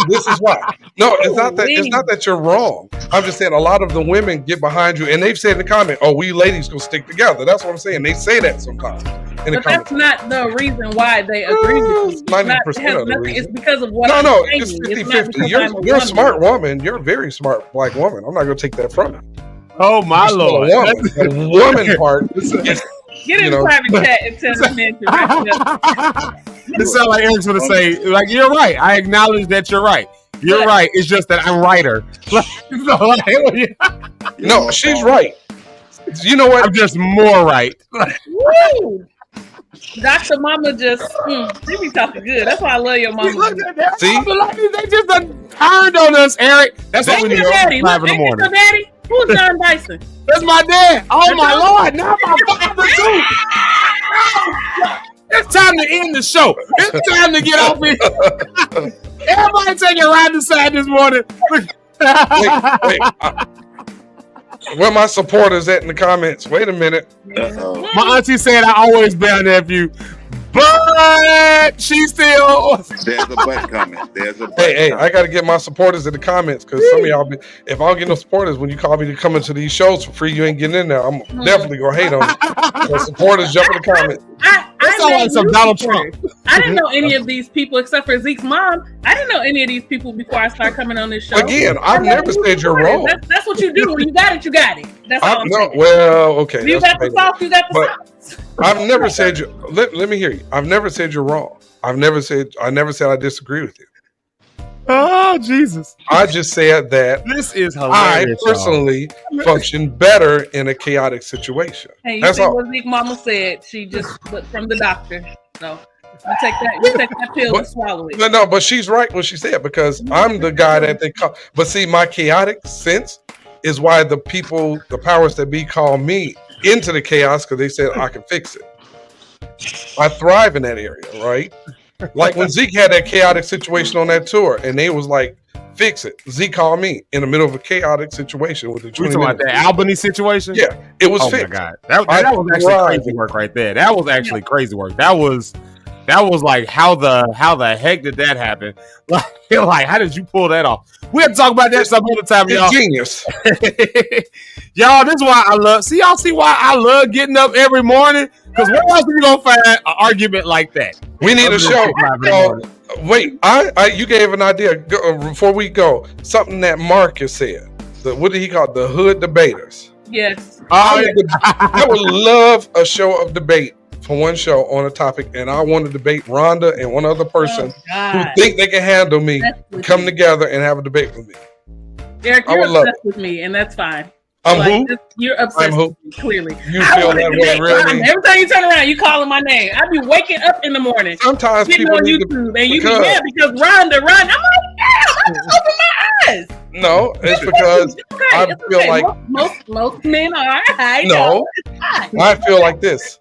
this is why. No, it's not that. It's not that you're wrong. I'm just saying a lot of the women get behind you, and they've said in the comment, "Oh, we ladies gonna stick together." That's what I'm saying. They say that sometimes. But that's not the reason why they agree with you. 90% of the reason. It's because of what I'm saying. It's 50-50. You're a smart woman. You're a very smart black woman. I'm not gonna take that from you. Oh my Lord! The woman part. Get in the private chat and tell the men to wrap it up. This sounds like Eric's going to say, like, you're right. I acknowledge that you're right. You're right. It's just that I'm righter. No, she's right. You know what? I'm just more right. Woo! Dr. Mama just, she be talking good. That's why I love your mama. Look at that. See? They just turned on us, Eric. That's what we need to do. 5 in the morning. Your daddy? Who's John Dyson? That's my dad. Oh, my Lord. Not my father, too. It's time to end the show. It's time to get off here. Everybody take a ride inside this morning. Wait. Where my supporters at in the comments? Wait a minute. My auntie said I always be on there for you, but she still. There's a butt coming. Hey, I got to get my supporters in the comments because some of y'all if I don't get no supporters when you call me to come into these shows for free, you ain't getting in there. I'm definitely gonna hate on you. So supporters, jump in the comments. I sound like some Donald Trump. I didn't know any of these people except for Zeke's mom. I didn't know any of these people before I started coming on this show. Again, I've never said you're wrong. That's what you do. When you got it, you got it. That's all I'm saying. Well, okay. You got the sauce, you got the sauce. I've never said you. Let me hear you. I've never said you're wrong. I never said I disagree with you. Oh, Jesus. I just said that this is hilarious. I personally function better in a chaotic situation. Hey, you That's see all. what Zeke mama said? She just from the doctor. So you take that pill and swallow it. No, but she's right what she said because I'm the guy that they call. But see, my chaotic sense is why the powers that be call me into the chaos because they said I can fix it. I thrive in that area, right? Like when Zeke had that chaotic situation on that tour, and they was like, "Fix it." Zeke called me in the middle of a chaotic situation with the 20 talking about that Albany situation. Yeah, it was fixed. Oh my God, that was actually crazy work right there. That was actually crazy work. That was like how the heck did that happen? Like how did you pull that off? We have to talk about that some other time, y'all. Genius. Y'all, this is why I love. See why I love getting up every morning? Because where else are you gonna find an argument like that? We need a show. Wait, you gave an idea before we go. Something that Marcus said. What did he call it? The Hood Debaters? Yes. I would love a show of debate for one show on a topic, and I want to debate Rhonda and one other person who think they can handle me, come together and have a debate with me. Derek, you're obsessed with me, and that's fine. I'm who? You're obsessed with me, clearly. You feel that way, really? Every time you turn around, you calling my name. I be waking up in the morning. Sometimes getting people on YouTube, and you be mad because Rhonda. I'm like, damn, I just opened my eyes. No, it's because I feel like most men are. No, I feel like this.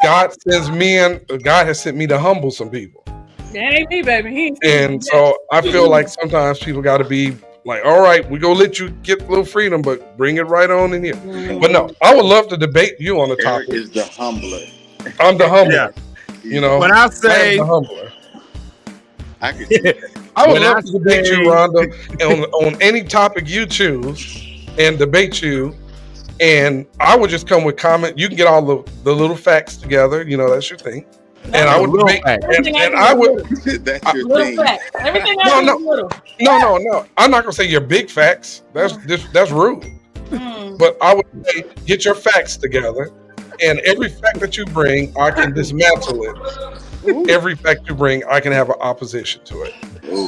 God has sent me to humble some people. That ain't me, baby. And so I feel like sometimes people got to be like, all right, we're going to let you get a little freedom, but bring it right on in here. But no, I would love to debate you on the topic. Eric is the humbler. I'm the humbler. Yeah. You know, when I say I am the humbler. I would love to debate you, Rhonda, on any topic you choose and debate you. And I would just come with comment. You can get all the little facts together. You know, that's your thing. And I would debate. And I would. That's your thing. Everything No. I'm not gonna say your big facts. That's rude. But I would say get your facts together, and every fact that you bring, I can dismantle it. Every fact you bring, I can have an opposition to it,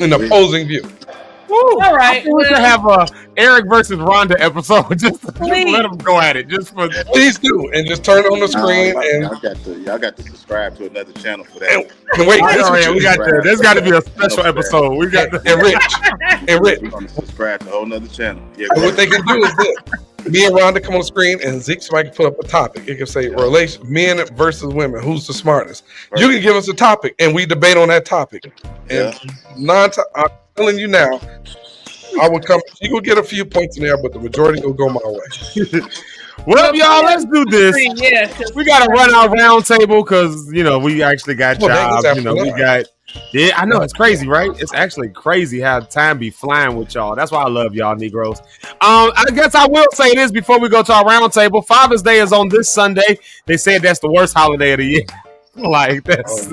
an opposing view. All right, we should have a Eric versus Rhonda episode. Just let them go at it. Please do, and just turn it on the screen. Y'all got to subscribe to another channel for that. And wait, there's got to be a special episode. We got to Rich. We're gonna subscribe to a whole nother channel. Yeah, what they can do is this. Me and Rhonda come on the screen, and Zeke somebody can put up a topic. It can say men versus women. Who's the smartest? Right. You can give us a topic, and we debate on that topic. And I'm telling you now, I will come. You will get a few points in there, but the majority will go my way. Well, y'all, let's do this. We got to run our round table because we actually got jobs. We got. Yeah, I know it's crazy, right? It's actually crazy how time be flying with y'all. That's why I love y'all, Negroes. I guess I will say this before we go to our round table. Father's Day is on this Sunday. They said that's the worst holiday of the year. Like that's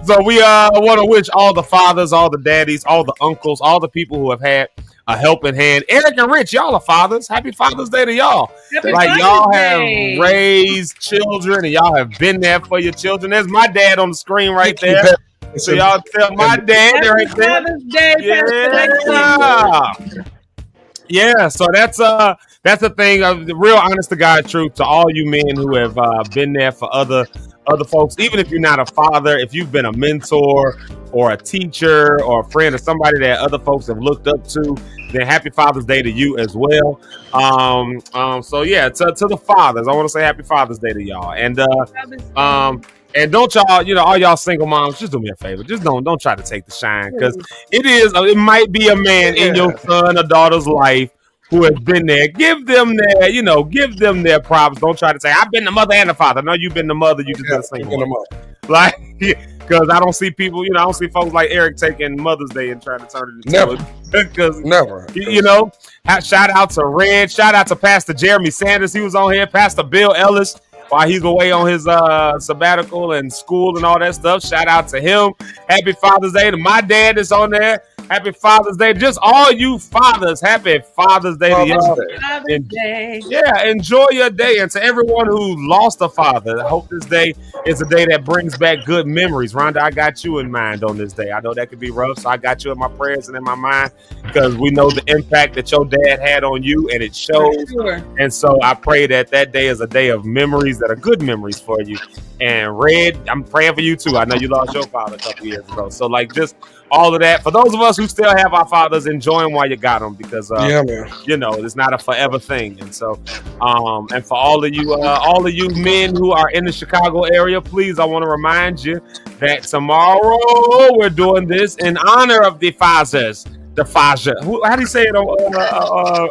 so we want to wish all the fathers, all the daddies, all the uncles, all the people who have had a helping hand. Eric and Rich, y'all are fathers. Happy Father's Day to y'all. Y'all have raised children and y'all have been there for your children. There's my dad on the screen right there. So y'all tell my dad right there. Yeah. So that's the thing of the real honest to God truth to all you men who have been there for other other folks, even if you're not a father, if you've been a mentor or a teacher or a friend or somebody that other folks have looked up to, then happy Father's Day to you as well. So yeah, to the fathers, I want to say happy Father's Day to y'all. And don't y'all, all y'all single moms, just do me a favor. Just don't try to take the shine, because it might be a man in your son or daughter's life who has been there. Give them their props. Don't try to say, I've been the mother and the father. No, you've been the mother, you just been a single mom. Like, because I don't see people, I don't see folks like Eric taking Mother's Day and trying to turn it into Never. Shout out to Red, shout out to Pastor Jeremy Sanders. He was on here, Pastor Bill Ellis, while he's away on his sabbatical and school and all that stuff. Shout out to him. Happy Father's Day to my dad that's on there. Happy Father's Day. Just all you fathers, happy Father's Day to y'all. Father's Day. Yeah, enjoy your day. And to everyone who lost a father, I hope this day is a day that brings back good memories. Rhonda, I got you in mind on this day. I know that could be rough, so I got you in my prayers and in my mind, because we know the impact that your dad had on you, and it shows. Sure. And so I pray that day is a day of memories that are good memories for you. And Red, I'm praying for you too. I know you lost your father a couple years ago. So just all of that. For those of us who still have our fathers, enjoy them while you got them, because it's not a forever thing. And so, and for all of you men who are in the Chicago area, please, I want to remind you that tomorrow we're doing this in honor of the fathers. The Faja. How do you say it on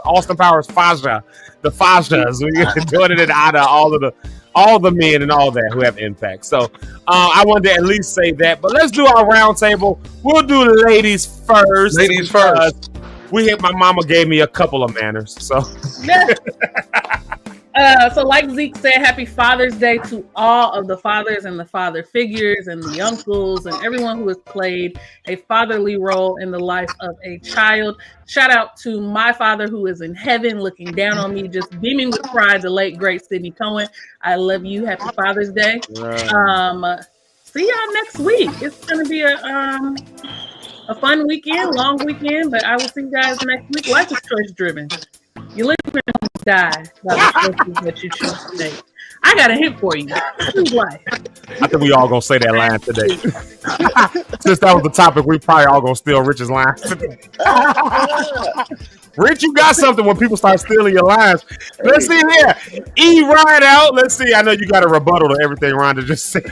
Austin Powers? Faja. The Fajas. We're doing it in honor of all the men and all that who have impact. So I wanted to at least say that. But let's do our round table. We'll do the ladies first. Ladies first. My mama gave me a couple of manners. So so like Zeke said, happy Father's Day to all of the fathers and the father figures and the uncles and everyone who has played a fatherly role in the life of a child. Shout out to my father who is in heaven looking down on me, just beaming with pride, the late, great Sidney Cohen. I love you. Happy Father's Day. See y'all next week. It's going to be a fun weekend, long weekend, but I will see you guys next week. Life is choice driven. You live and die by the choices that you choose to make. I got a hint for you. Choose life. I think we all gonna say that line today. Since that was the topic, we probably all gonna steal Rich's lines today. Rich, you got something when people start stealing your lines. Let's see here. E right out. Let's see. I know you got a rebuttal to everything Rhonda just said.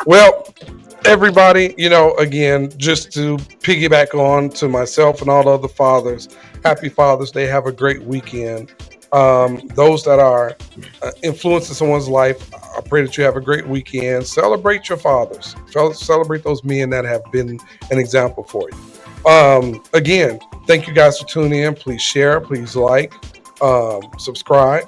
Well, everybody, again, just to piggyback on to myself and all the other fathers, happy Father's Day. Have a great weekend. Those that are influencing someone's life, I pray that you have a great weekend. Celebrate your fathers. Celebrate those men that have been an example for you. Again, thank you guys for tuning in. Please share. Please like. Subscribe.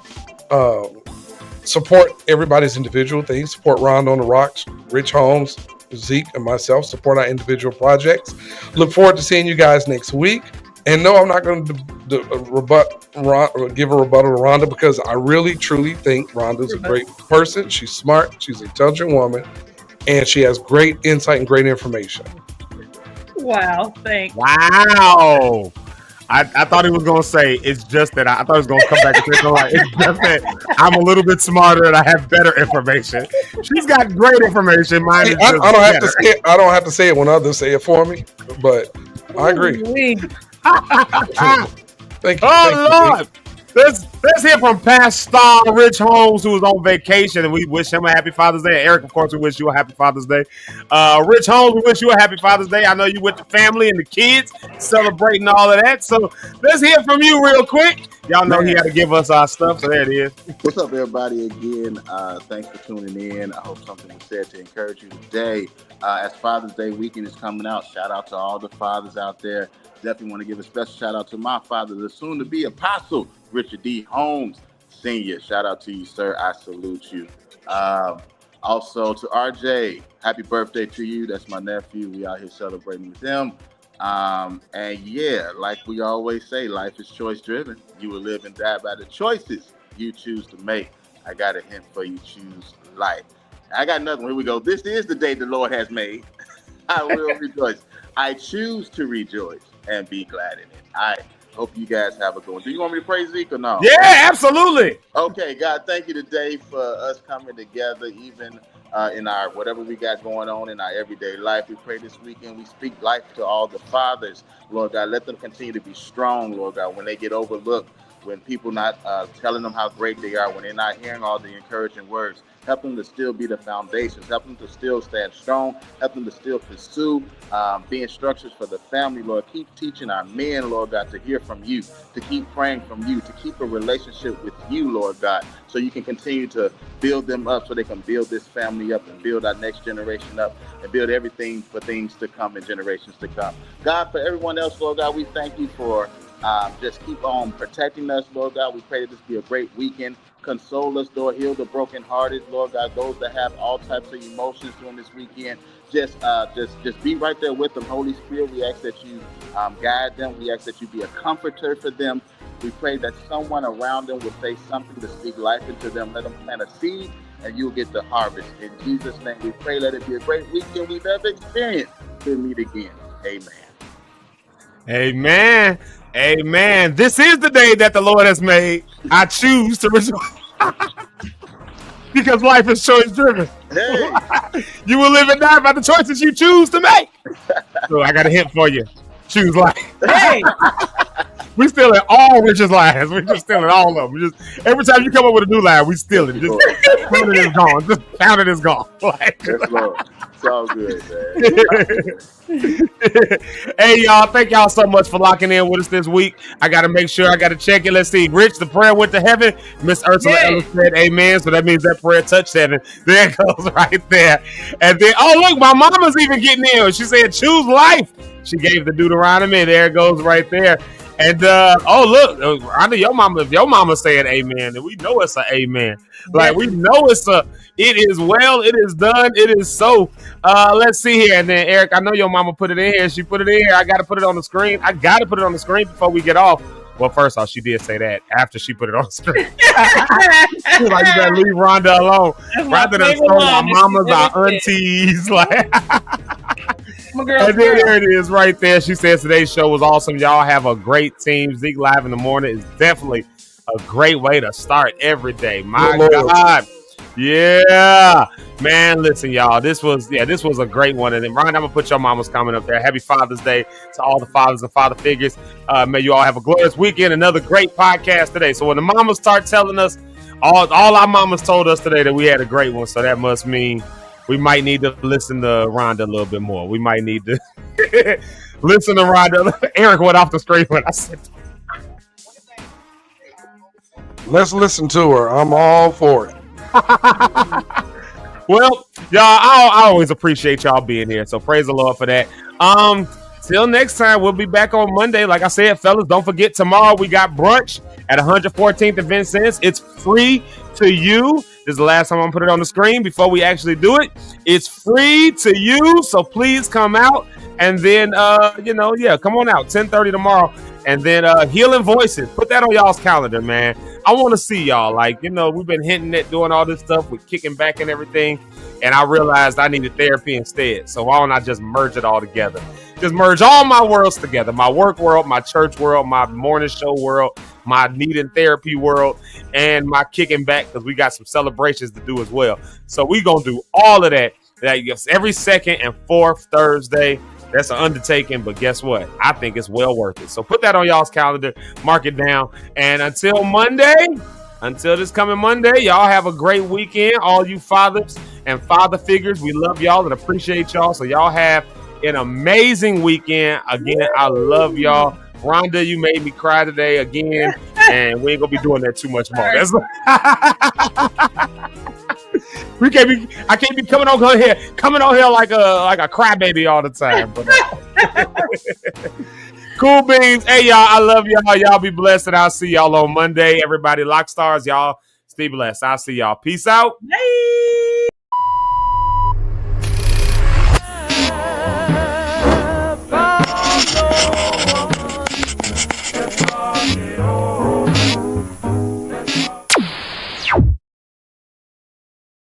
Support everybody's individual things. Support Round on the Rocks, Rich Holmes, Zeke, and myself. Support our individual projects. Look forward to seeing you guys next week. And no, I'm not going to give a rebuttal to Rhonda, because I really, truly think Rhonda's a great person. She's smart. She's an intelligent woman. And she has great insight and great information. Wow. Thanks. Wow. I thought he was going to say, it's just that I thought he was going to come back and say, like, it's just that I'm a little bit smarter and I have better information. She's got great information. Mine is I don't have to say it when others say it for me, but I agree. Thank you. Lord. Let's hear from Pastor Rich Holmes, who is on vacation, and we wish him a happy Father's Day. Eric, of course, we wish you a happy Father's Day. Rich Holmes, we wish you a happy Father's Day. I know you with the family and the kids celebrating all of that. So let's hear from you real quick. Y'all know he had to give us our stuff, so there it is. What's up, everybody? Again, thanks for tuning in. I hope something was said to encourage you today. As Father's Day weekend is coming out, shout out to all the fathers out there. Definitely want to give a special shout out to my father, the soon-to-be apostle, Richard D. Holmes Sr. Shout out to you, sir. I salute you. Also to RJ, happy birthday to you. That's my nephew. We out here celebrating with him. And yeah, like we always say, life is choice driven. You will live and die by the choices you choose to make. I got a hint for you. Choose life. I got nothing. Here we go. This is the day the Lord has made. I will rejoice. I choose to rejoice and be glad in it. Hope you guys have a good one. Do you want me to pray, Zeke, or no? Yeah, absolutely. Okay, God, thank you today for us coming together, even in our whatever we got going on in our everyday life. We pray this weekend. We speak life to all the fathers, Lord God. Let them continue to be strong, Lord God, when they get overlooked, when people not telling them how great they are, when they're not hearing all the encouraging words. Help them to still be the foundations. Help them to still stand strong. Help them to still pursue being structures for the family, Lord. Keep teaching our men, Lord God, to hear from you, to keep praying from you, to keep a relationship with you, Lord God, so you can continue to build them up so they can build this family up and build our next generation up and build everything for things to come and generations to come. God, for everyone else, Lord God, we thank you for just keep on protecting us, Lord God. We pray that this be a great weekend. Console us, Lord. Heal the brokenhearted, Lord God. Those that have all types of emotions during this weekend, just be right there with them. Holy Spirit, we ask that you guide them. We ask that you be a comforter for them. We pray that someone around them will say something to speak life into them. Let them plant a seed, and you'll get the harvest. In Jesus' name, we pray. Let it be a great weekend we've ever experienced. We'll meet again. Amen. Amen. Amen. This is the day that the Lord has made. I choose to rejoice. Because life is choice driven. Hey. You will live and die by the choices you choose to make. So I got a hint for you. Choose life. Hey. We stealing all Rich's lines. We just stealing all of them. Just every time you come up with a new line, we steal it. Just found it is gone. Just found it is gone. Like, yes, Lord. It's all good, man. Hey, y'all. Thank y'all so much for locking in with us this week. I got to make sure I got to check it. Let's see. Rich, the prayer went to heaven. Miss Ursula Ellis said amen. So that means that prayer touched heaven. There it goes right there. And then, oh, look, my mama's even getting in. She said, choose life. She gave the Deuteronomy. There it goes right there. And oh look, Rhonda, if your mama saying amen, then we know it's an amen. Like we know it is well, it is done, it is so. Let's see here. And then Eric, I know your mama put it in here. She put it in here. I gotta put it on the screen. I gotta put it on the screen before we get off. Well, first off, she did say that after she put it on the screen. She was like, you better leave Rhonda alone. Rhonda done stole our mamas, our aunties, like. And then there it is right there. She says today's show was awesome. Y'all have a great team. Zeke Live in the morning is definitely a great way to start every day. My God. Yeah. Man, listen, y'all. This was a great one. And then Ryan, I'm gonna put your mama's comment up there. Happy Father's Day to all the fathers and father figures. May you all have a glorious weekend. Another great podcast today. So when the mamas start telling us, all our mamas told us today that we had a great one. So that must mean we might need to listen to Rhonda a little bit more. We might need to listen to Rhonda. Eric went off the screen when I said let's listen to her. I'm all for it. Well, y'all, I always appreciate y'all being here. So praise the Lord for that. Till next time, we'll be back on Monday. Like I said, fellas, don't forget tomorrow we got brunch at 114th and Vincennes. It's free to you. This is the last time I'm gonna put it on the screen before we actually do it. It's free to you, so please come out. And then, come on out, 10:30 tomorrow. And then Healing Voices, put that on y'all's calendar, man. I want to see y'all. Like, we've been hinting at doing all this stuff with kicking back and everything. And I realized I needed therapy instead. So why don't I just merge it all together? Just merge all my worlds together. My work world, my church world, my morning show world, my needing therapy world, and my kicking back, because we got some celebrations to do as well. So we going to do all of that. Every second and fourth Thursday. That's an undertaking, but guess what? I think it's well worth it. So put that on y'all's calendar. Mark it down. And until this coming Monday, y'all have a great weekend. All you fathers and father figures, we love y'all and appreciate y'all. So y'all have an amazing weekend. Again, I love y'all. Rhonda, you made me cry today again, and we ain't gonna be doing that too much more. I can't be coming on here like a crybaby all the time. But, cool beans. Hey y'all, I love y'all. Y'all be blessed, and I'll see y'all on Monday. Everybody, Lock Stars, y'all stay blessed. I'll see y'all. Peace out. Bye.